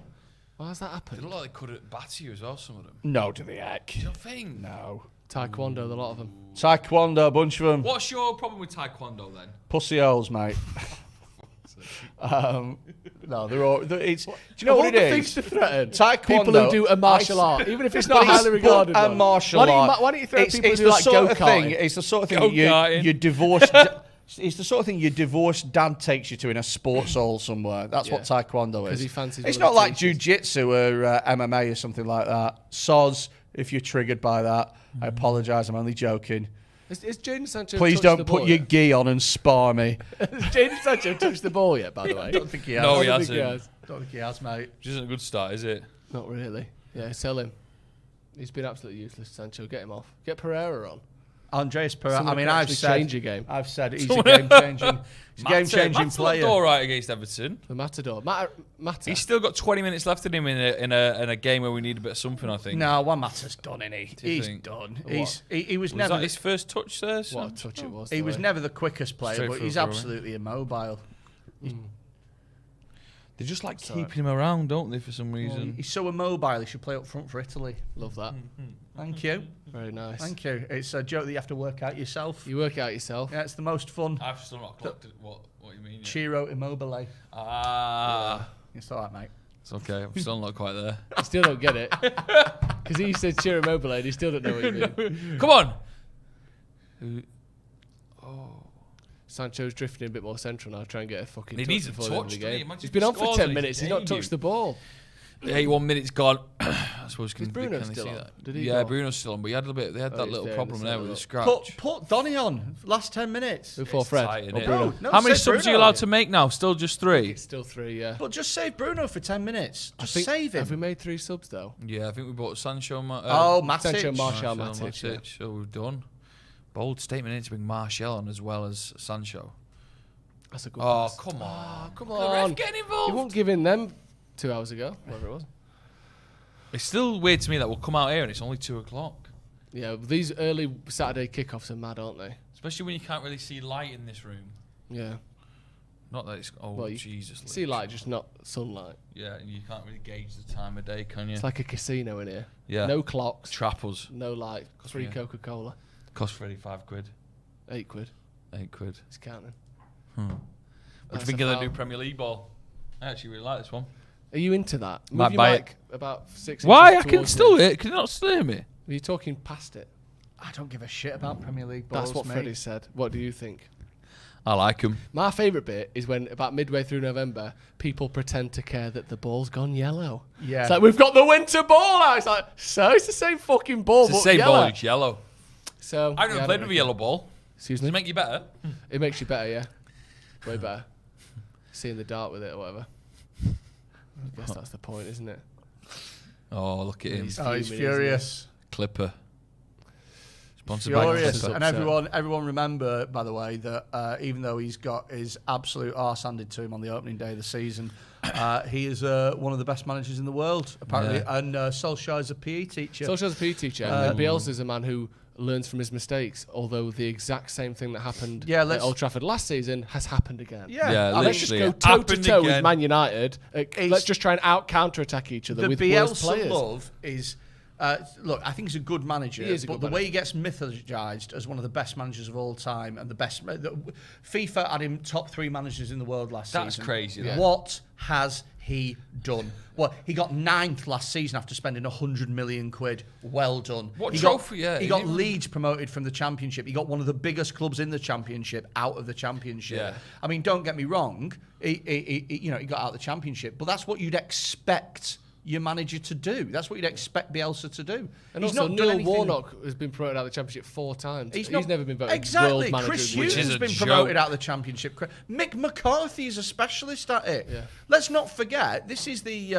Why has that They happened? look like they could batter you as well, some of them. No to the heck. Do you not think? No. Taekwondo, a lot of them. Taekwondo, a bunch of them. What's your problem with Taekwondo then? Pussy holes, mate. No, they're all. It's. Do you know Of what all it the is? things to threaten, Taekwondo. people who do a martial art, even if it's not highly regarded. A one. martial why art. Why don't you throw it's, people it's who do the like sort of thing. go-karting? It's the sort of thing Go-karting. you divorced. It's the sort of thing your divorced dad takes you to in a sports hall somewhere. That's what Taekwondo 'Cause is. he fancies It's one of not the like teachers. jiu-jitsu or MMA or something like that. Soz, if you're triggered by that, I apologise. I'm only joking. Is Jadon Sancho Please touched don't the put ball your yet? gi on and spar me. Has Jadon Sancho touched the ball yet, by the way? I don't think he has. No, he I don't think hasn't. Don't think he has, mate. Which isn't a good start, is it? Not really. Yeah, sell him. He's been absolutely useless, Sancho. Get him off. Get Pereira on. Andreas Pereira. Someone I mean, can I've actually said, change your game. I've said he's Someone- a game-changing, player. looked all right against Everton. The Matador. Mata. He's still got 20 minutes left in him in a game where we need a bit of something, I think. No, one matter's done, isn't he? you He's think? done. What? He was Was never. that his first touch there? What Sam? a touch it was. He the was way. never the quickest player, Straight but through he's for a absolutely immobile. They just like keeping him around, don't they, for some reason? He's so immobile. He should play up front for Italy. Love that. Thank you. Very nice. Thank you. It's a joke that you have to work out yourself. You work out yourself. Yeah, it's the most fun. I've still not clocked it. What you mean? Yet. Ciro Immobile. Ah, It's all right, mate. it's okay. I'm still not quite there. I still don't get it. Because he said Ciro Mobile and he still don't know what you mean. Come on. Sancho's drifting a bit more central now, try and get a fucking He touch needs a before the end of touch, the doesn't he? game. Imagine He's if been he on for scores 10 and he's minutes, he's not debut. touched the ball. The 81 minutes gone. I suppose can Bruno can they still see on? that? Did he Yeah, go? Bruno's still on, but he had a little bit. They had that he's little there, problem let's there have with a the look. scratch. Put Donny on last 10 minutes. Before Fred tight, or innit? Bruno. No, How many save subs are you Bruno. allowed to make now? Still just 3? It's still 3, yeah. But just save Bruno for 10 minutes. I Just think- save him. Have we made 3 subs though? Yeah, I think we bought Sancho. Matic. Sancho, Martial, Matic. Yeah. So we've done. Bold statement in to bring Martial on as well as Sancho. That's a good Oh, pass. come on. Come The ref on. getting He involved. won't give in them 2 hours ago, whatever it was. It's still weird to me that we'll come out here and it's only 2 o'clock. Yeah, but these early Saturday kickoffs are mad, aren't they? Especially when you can't really see light in this room. Yeah. Not that it's... Oh, Well, you Jesus. See light, just not sunlight. Yeah, and you can't really gauge the time of day, can you? It's like a casino in here. Yeah. No clocks. Trap us. No light. Free Yeah. Coca-Cola. Cost Freddie £5. 8 quid. 8 quid. It's counting. What do That's you think a of the foul. new Premier League ball? I actually really like this one. Are you into that? Move Might your buy mic about 6 Why? I inches can towards still me. hear it. Can you not still hear me? Are you talking past it? I don't give a shit about Premier League balls, That's what mate. Freddie said. What do you think? I like them. My favourite bit is when, about midway through November, people pretend to care that the ball's gone yellow. Yeah. It's like, we've got the winter ball out. It's like, so it's the same fucking ball, It's the but same yellow. ball, it's yellow. So, I've never yeah, I played don't with a yellow ball. Excuse Does me? it make you better? It makes you better, yeah. Way better. Seeing the dart with it or whatever. guess that's the point, isn't it? Oh, look at him. He's furious. Clipper. Sponsored Furious. by Clipper. And everyone remember, by the way, that even though he's got his absolute arse handed to him on the opening day of the season, he is one of the best managers in the world, apparently. Yeah. And Solskjaer's a PE teacher. Solskjaer's a PE teacher. And Bielsa's a man who learns from his mistakes, although the exact same thing that happened at Old Trafford last season has happened again. Let's just go toe-to-toe with Man United. Let's just try and counter-attack each other with worse players. The Bielsa love is... look, I think he's a good manager, but the way he gets mythologized as one of the best managers of all time and the best... FIFA had him top 3 managers in the world last season. That's crazy. Yeah. What has he done? Well, he got 9th last season after spending 100 million quid. Well done. What trophy? He got Leeds promoted from the Championship. He got one of the biggest clubs in the Championship out of the Championship. Yeah. I mean, don't get me wrong. He got out of the Championship, but that's what you'd expect your manager to do. That's what you'd expect Bielsa to do. And he's also, Neil Warnock has been promoted out of the Championship 4 times. He's never been voted world manager. Chris Hughes has been promoted out of the Championship. Mick McCarthy is a specialist at it. Yeah. Let's not forget, this is the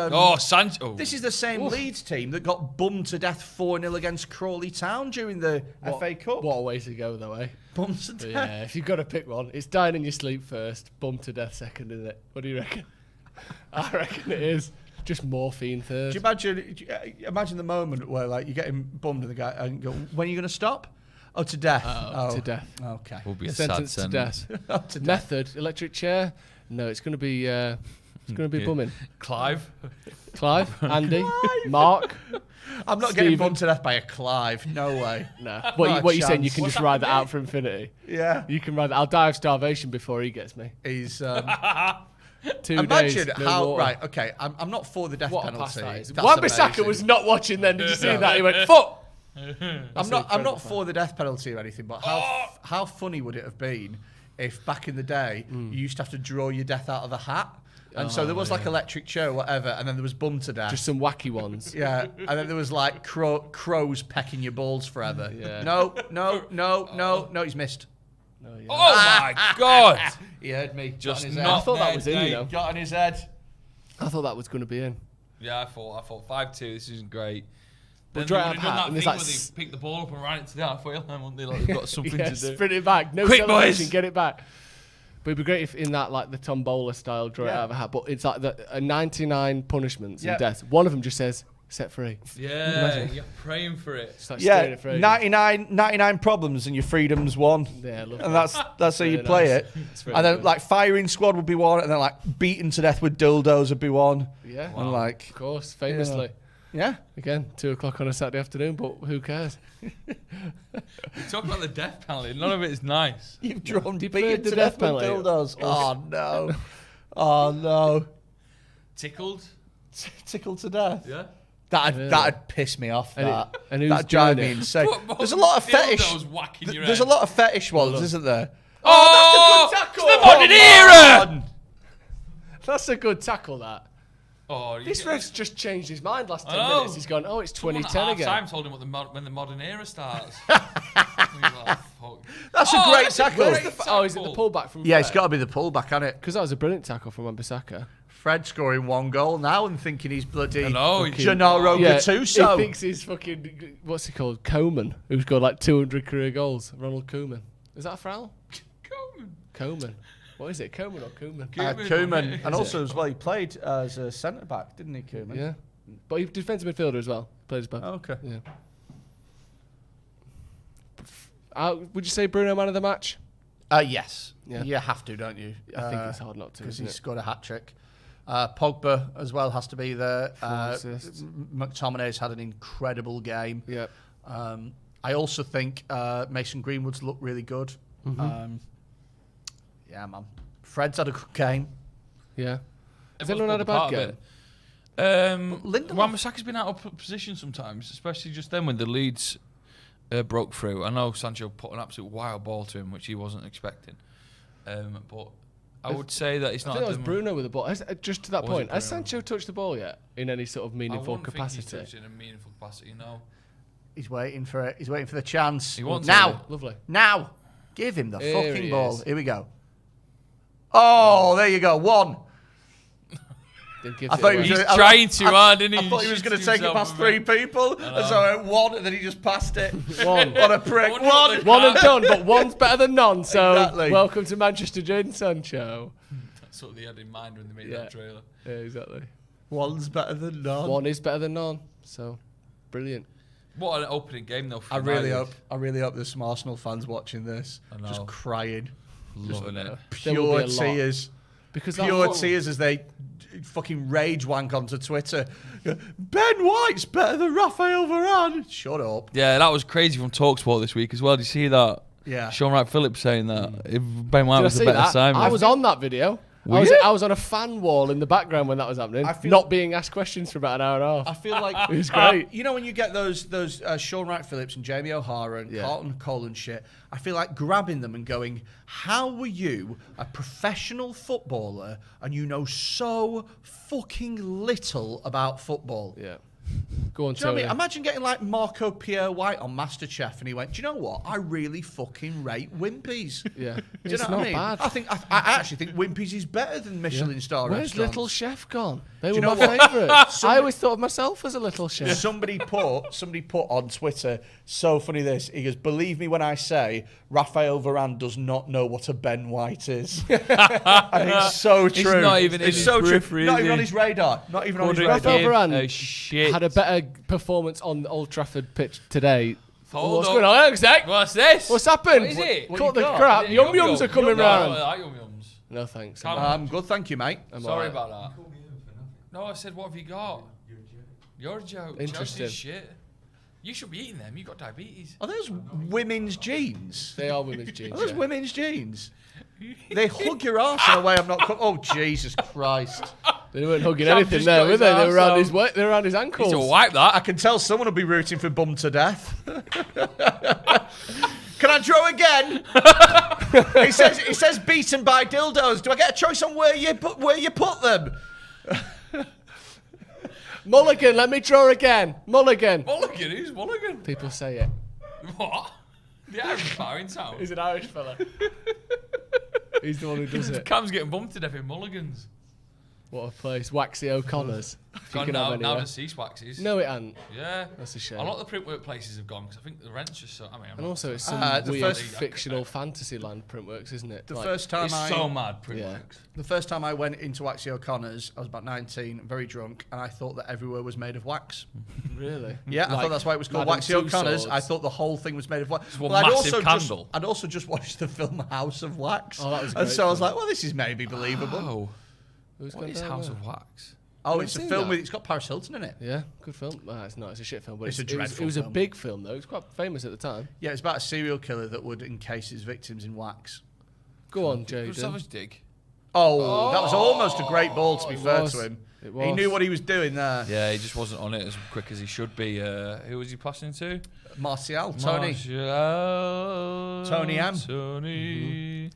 This is the same Leeds team that got bummed to death 4-0 against Crawley Town during the FA Cup. What a way to go, though, eh? Bummed to death. Yeah, if you've got to pick one, it's dying in your sleep first, bummed to death second, isn't it? What do you reckon? I reckon it is. Just morphine third. Do you imagine the moment where you get him bummed and the guy and go, when are you going to stop? Oh, to death. To death. Okay. Will be a sentence to death. Method, electric chair. No, it's going to be bumming. Clive, Andy, Mark. I'm not getting bummed to death by a Clive. No way. No. What are you saying? You can just ride that out for infinity. Yeah. You can ride that. I'll die of starvation before he gets me. He's. 2 Imagine days, how water. Right, okay. I'm not for the death penalty. Pass that is. Wan-Bissaka was not watching then. Did you see that? He went, "Fuck." I'm not for the death penalty or anything, but how funny would it have been if back in the day you used to have to draw your death out of a hat? And so there was electric chair or whatever, and then there was bummed to death. Just some wacky ones. Yeah, and then there was crows pecking your balls forever. Yeah. No, he's missed. No, yeah. Oh my God! He heard me. Just not. I thought that was in, you know. Got on his head. I thought that was going to be in. Yeah, I thought 5-2. This isn't great. But Then they would have done that thing where they pick the ball up and run it to the halfway line, wouldn't they? They've got something to do. Sprint it back. No Quick, celebration. boys. Get it back. But it'd be great if in that the tombola style draw it out of a hat. But it's like 99 punishments and deaths. One of them just says set free. Yeah, you're praying for it. It's like free. 99 problems and your freedom's one. Yeah, I love and that. that's how you play it. And then firing squad would be one, and then beaten to death with dildos would be one. Yeah, and of course, famously. Yeah. Again, 2:00 on a Saturday afternoon, but who cares? You talk about the death penalty. None of it is nice. You've drawn beaten to death with dildos. Oh no. Oh no. Tickled to death. Yeah. That'd piss me off. That'd drive me insane. There's a lot of fetish. There's a lot of fetish ones, isn't there? Oh, that's a good tackle. It's the modern era. That's a good tackle. That. Oh, this ref's just changed his mind last 10 minutes. He's gone, it's 2010 again. Time told him when the modern era starts. That's a great tackle. Is it the pullback from Fred? Yeah, it's got to be the pullback, hasn't it? Because that was a brilliant tackle from Wan-Bissaka. Fred scoring 1 goal now and thinking he's bloody Gennaro Gattuso. He thinks he's fucking, what's he called? Koeman, who's got 200 career goals. Ronald Koeman. Is that a foul? Koeman. What is it, Koeman or Koeman? Koeman. And also as well, he played as a centre-back, didn't he, Koeman? Yeah. But he defensive midfielder as well. Played as both. Okay. Yeah. Would you say Bruno man of the match? Yes. Yeah. You have to, don't you? I think it's hard not to. Because he scored a hat-trick. Pogba as well has to be there. McTominay's had an incredible game. Yeah. I also think Mason Greenwood's looked really good. Mm-hmm. Yeah, man. Fred's had a good game. Yeah. Has anyone had a bad game? Wan-Bissaka's been out of position sometimes, especially just then when the Leeds broke through. I know Sancho put an absolute wild ball to him, which he wasn't expecting. But I would say that it's not. I think that was Bruno with the ball. Just to that point, has Bruno? Sancho touched the ball yet in any sort of meaningful capacity? Think he's touched in a meaningful capacity, no. He's waiting for it. He's waiting for the chance. He wants now. it. Lovely. Now. Give him the fucking ball. Is. Here we go. Oh, there you go. 1. I thought He's trying too hard, isn't he? I thought he was going to take it past 3 people, and so I went 1, and then he just passed it. One. What a prick. One and done, but one's better than none. So Exactly. welcome to Manchester Jane Sancho. That's what they had in mind when they made that trailer. Yeah, exactly. One's better than none. One is better than none. So brilliant. What an opening game though. For I really United. hope there's some Arsenal fans watching this, I know. just crying, Loving it. There will be pure a lot. tears, Because pure tears as they fucking rage wank onto Twitter. Ben White's better than Rafael Varan. Shut up. Yeah, that was crazy from Talksport this week as well. Did you see that? Yeah. Sean Wright Phillips saying that if Ben White Did I was the see better that? Simon. I was on that video. I was on a fan wall in the background when that was happening, not being asked questions for about an hour and a half. I feel like it was great. You know when you get those Sean Wright Phillips and Jamie O'Hara and Carlton Cole and shit, I feel like grabbing them and going, how were you a professional footballer and you know so fucking little about football? Yeah. Go on, Do you know what I mean? Tony. Imagine getting like Marco Pierre White on MasterChef and he went, do you know what? I really fucking rate Wimpy's. Yeah. Do you It's know what not I mean? bad. I actually think Wimpy's is better than Michelin star Where's restaurants. Little Chef gone? They Do were you know my what? favourite. I always thought of myself as a little chef. Somebody put on Twitter, so funny this, he goes, believe me when I say Rafael Varan does not know what a Ben White is. And it's so true. It's not even in it's his so true. periphery, Not is even on it? his radar. Not even on his Couldn't radar. give Rafael a Varan shit. had a better performance on the Old Trafford pitch today. Hold What's up. going on, Exec? What's this? What's happened? What is it? What Cut you the got? crap. Is it Yum Yums are coming round. I like Yum Yums. No thanks. Come I'm good, thank you, mate. Sorry about that. No, I said, what have you got? You're a joke. Interesting. Chelsea's shit. You should be eating them. You got diabetes. Are those women's jeans? They are women's jeans. Are those yeah. women's jeans? They hug your arse in a way I'm not... Oh, Jesus Christ. They weren't hugging Champ anything just there, got were his they? They arse were around out. his they were around his ankles. Need to wipe that. I can tell someone will be rooting for Bum to Death. Can I draw again? It says beaten by dildos. Do I get a choice on where you put them? Mulligan, let me draw again. Mulligan. Mulligan? Who's Mulligan? People say it. What? The Irish bar in town. He's an Irish fella. He's the one who does it. Cam's getting bumped to death in Mulligan's. What a place. Waxy O'Connor's. Gone now deceased Waxes. No, it ain't. Yeah. That's a shame. A lot of the printwork places have gone because I think the rent's just so... I mean, And also, it's some weird fictional fantasy land Printworks, isn't it? The first time It's so mad, Printworks. The first time I went into Waxy O'Connor's, I was about 19, very drunk, and I thought that everywhere was made of wax. Really? Yeah, I thought that's why it was called Madame Waxy O'Connor's. Tussauds. I thought the whole thing was made of wax. It's one massive candle. I'd also just watched the film House of Wax. Oh, that was a and great so I was film. like, well, this is maybe believable. Oh. Who's What gone is down House there? of Wax? Oh, I've it's a seen film that. with... It's got Paris Hilton in it. Yeah, good film. It's not. It's a shit film, but It's a it dreadful was a film. big film, though. It was quite famous at the time. Yeah, it's about a serial killer that would encase his victims in wax. Go on, Was Jaden. Savage Dig? Oh, that was almost a great ball, to be fair was. to him. It He was. knew what he was doing there. Yeah, he just wasn't on it as quick as he should be. Who was he passing to? Martial, Tony. Martial, Tony M. Tony.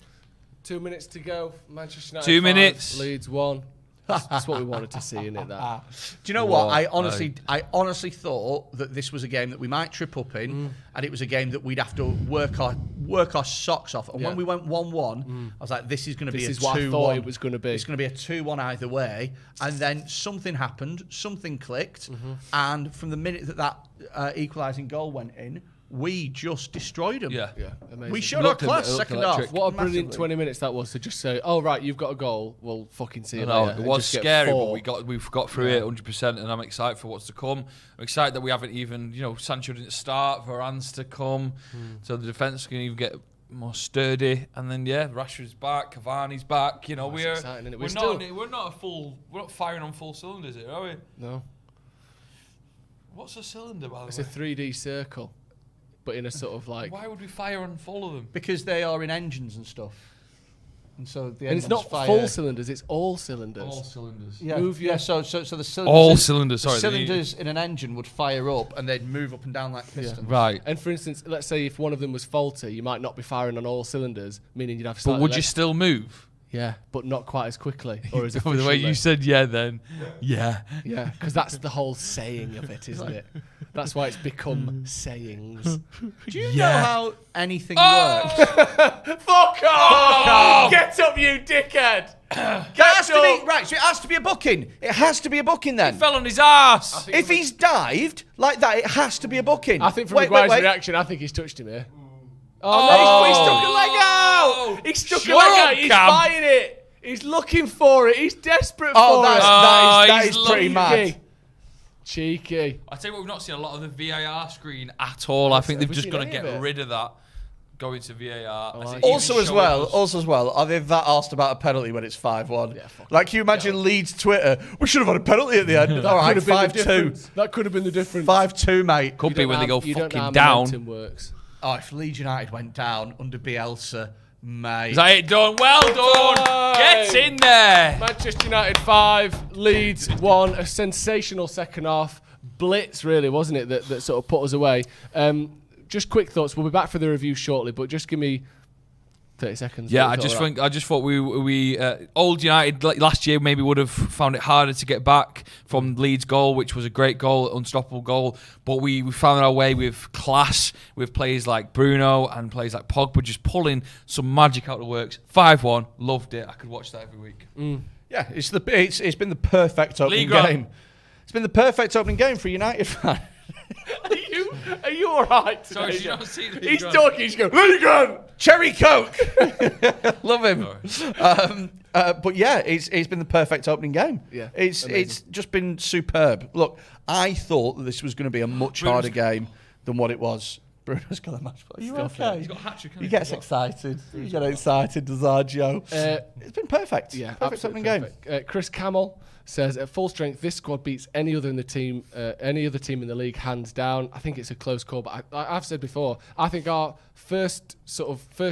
2 minutes to go. Manchester United 2 5, minutes. Leeds 1. That's what we wanted to see, innit? That. Do you know what? I honestly thought that this was a game that we might trip up in, and it was a game that we'd have to work our socks off. And when we went 1-1, I was like, "This is going to be a 2-1." This is what I thought it was going to be. It's going to be a 2-1 either way. And then something happened, something clicked, and from the minute that equalising goal went in, we just destroyed them. Yeah. Yeah, amazing. We showed our class second half. What a brilliant massively. 20 minutes that was to just say, "Oh right, you've got a goal. We'll fucking see you No, later." it and was just get scary, 4. but we've got through it 100%, and I'm excited for what's to come. I'm excited that we haven't even, Sancho didn't start, Varan's to come, so the defence can even get more sturdy. And then Rashford's back, Cavani's back. We're exciting, isn't it? we're not firing on full cylinders here, are we? No, What's a cylinder, by the it's way? a 3D circle, but in a sort of like. Why would we fire on full of them? Because they are in engines and stuff. And so the And it's engines not fire. full cylinders; it's all cylinders. All cylinders. Yeah, Move your- so the cylinders. All cylinders, The sorry. cylinders in an engine would fire up and they'd move up and down like pistons. Right. And for instance, let's say if one of them was faulty, you might not be firing on all cylinders, meaning you'd have. But slightly would you less- still move? Yeah, but not quite as quickly or as The way you efficiently. said then. Yeah. Yeah, because that's the whole saying of it, isn't it? That's why it's become sayings. Do you know how anything Oh! works? Fuck off! Get up, you dickhead! So it has to be a booking. It has to be a booking then. He fell on his ass. If he's dived like that, it has to be a booking. I think from Maguire's reaction, I think he's touched him here. Oh, no, he stuck a leg out. He stuck a leg out. He's buying it. He's looking for it. He's desperate for it. That is pretty mad. Cheeky. I tell you what, we've not seen a lot of the VAR screen at all. I think they've just got to get rid of that. Going to VAR. Also as well, are they that asked about a penalty when it's 5-1? Yeah, like, can you imagine Leeds Twitter? We should have had a penalty at the end. All right, 5-2. That could have been the difference. 5-2, mate. Could be when they go fucking down. Works. Oh, if Leeds United went down under Bielsa, mate. Is that it done? Well done. Get in there. Manchester United 5, Leeds 1. A sensational second half. Blitz, really, wasn't it, that sort of put us away. Just quick thoughts. We'll be back for the review shortly, but just give me 30 seconds. Yeah, I just thought we Old United last year maybe would have found it harder to get back from Leeds' goal, which was a great goal, unstoppable goal. But we found our way with class, with players like Bruno and players like Pogba just pulling some magic out of the works. 5-1, loved it. I could watch that every week. Yeah, it's been the perfect opening game. It's been the perfect opening game for a United fan. Are you all right? Sorry, did you not see the He's talking. He's going, there you go. Cherry Coke. Love him. But yeah, it's been the perfect opening game. Yeah, it's just been superb. Look, I thought that this was going to be a much harder game than what it was. Bruno's got a match play. You okay? He's got a hat-trick. He gets excited. You get excited, does Joe? It's been perfect. Yeah, perfect opening game. Chris Camel says, at full strength, this squad beats any other team in the league, hands down. I think it's a close call, but I've said before, I think our first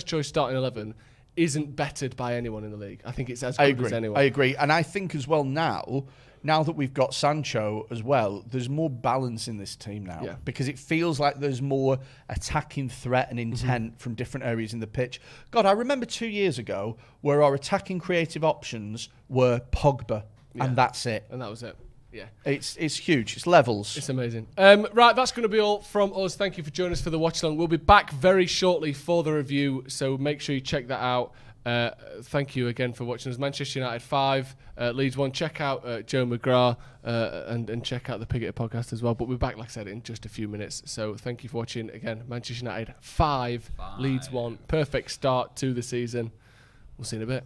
choice starting 11 isn't bettered by anyone in the league. I think it's as good as anyone. I agree, and I think as well now that we've got Sancho as well, there's more balance in this team now because it feels like there's more attacking threat and intent from different areas in the pitch. God, I remember 2 years ago where our attacking creative options were Pogba. And that's it. And that was it. Yeah. It's huge. It's levels. It's amazing. Right, that's going to be all from us. Thank you for joining us for the Watchalong. We'll be back very shortly for the review, so make sure you check that out. Thank you again for watching us. Manchester United 5, Leeds 1. Check out Joe Macgrath and check out the Pigget podcast as well. But we'll be back, like I said, in just a few minutes. So thank you for watching. Again, Manchester United 5, Leeds 1. Perfect start to the season. We'll see you in a bit.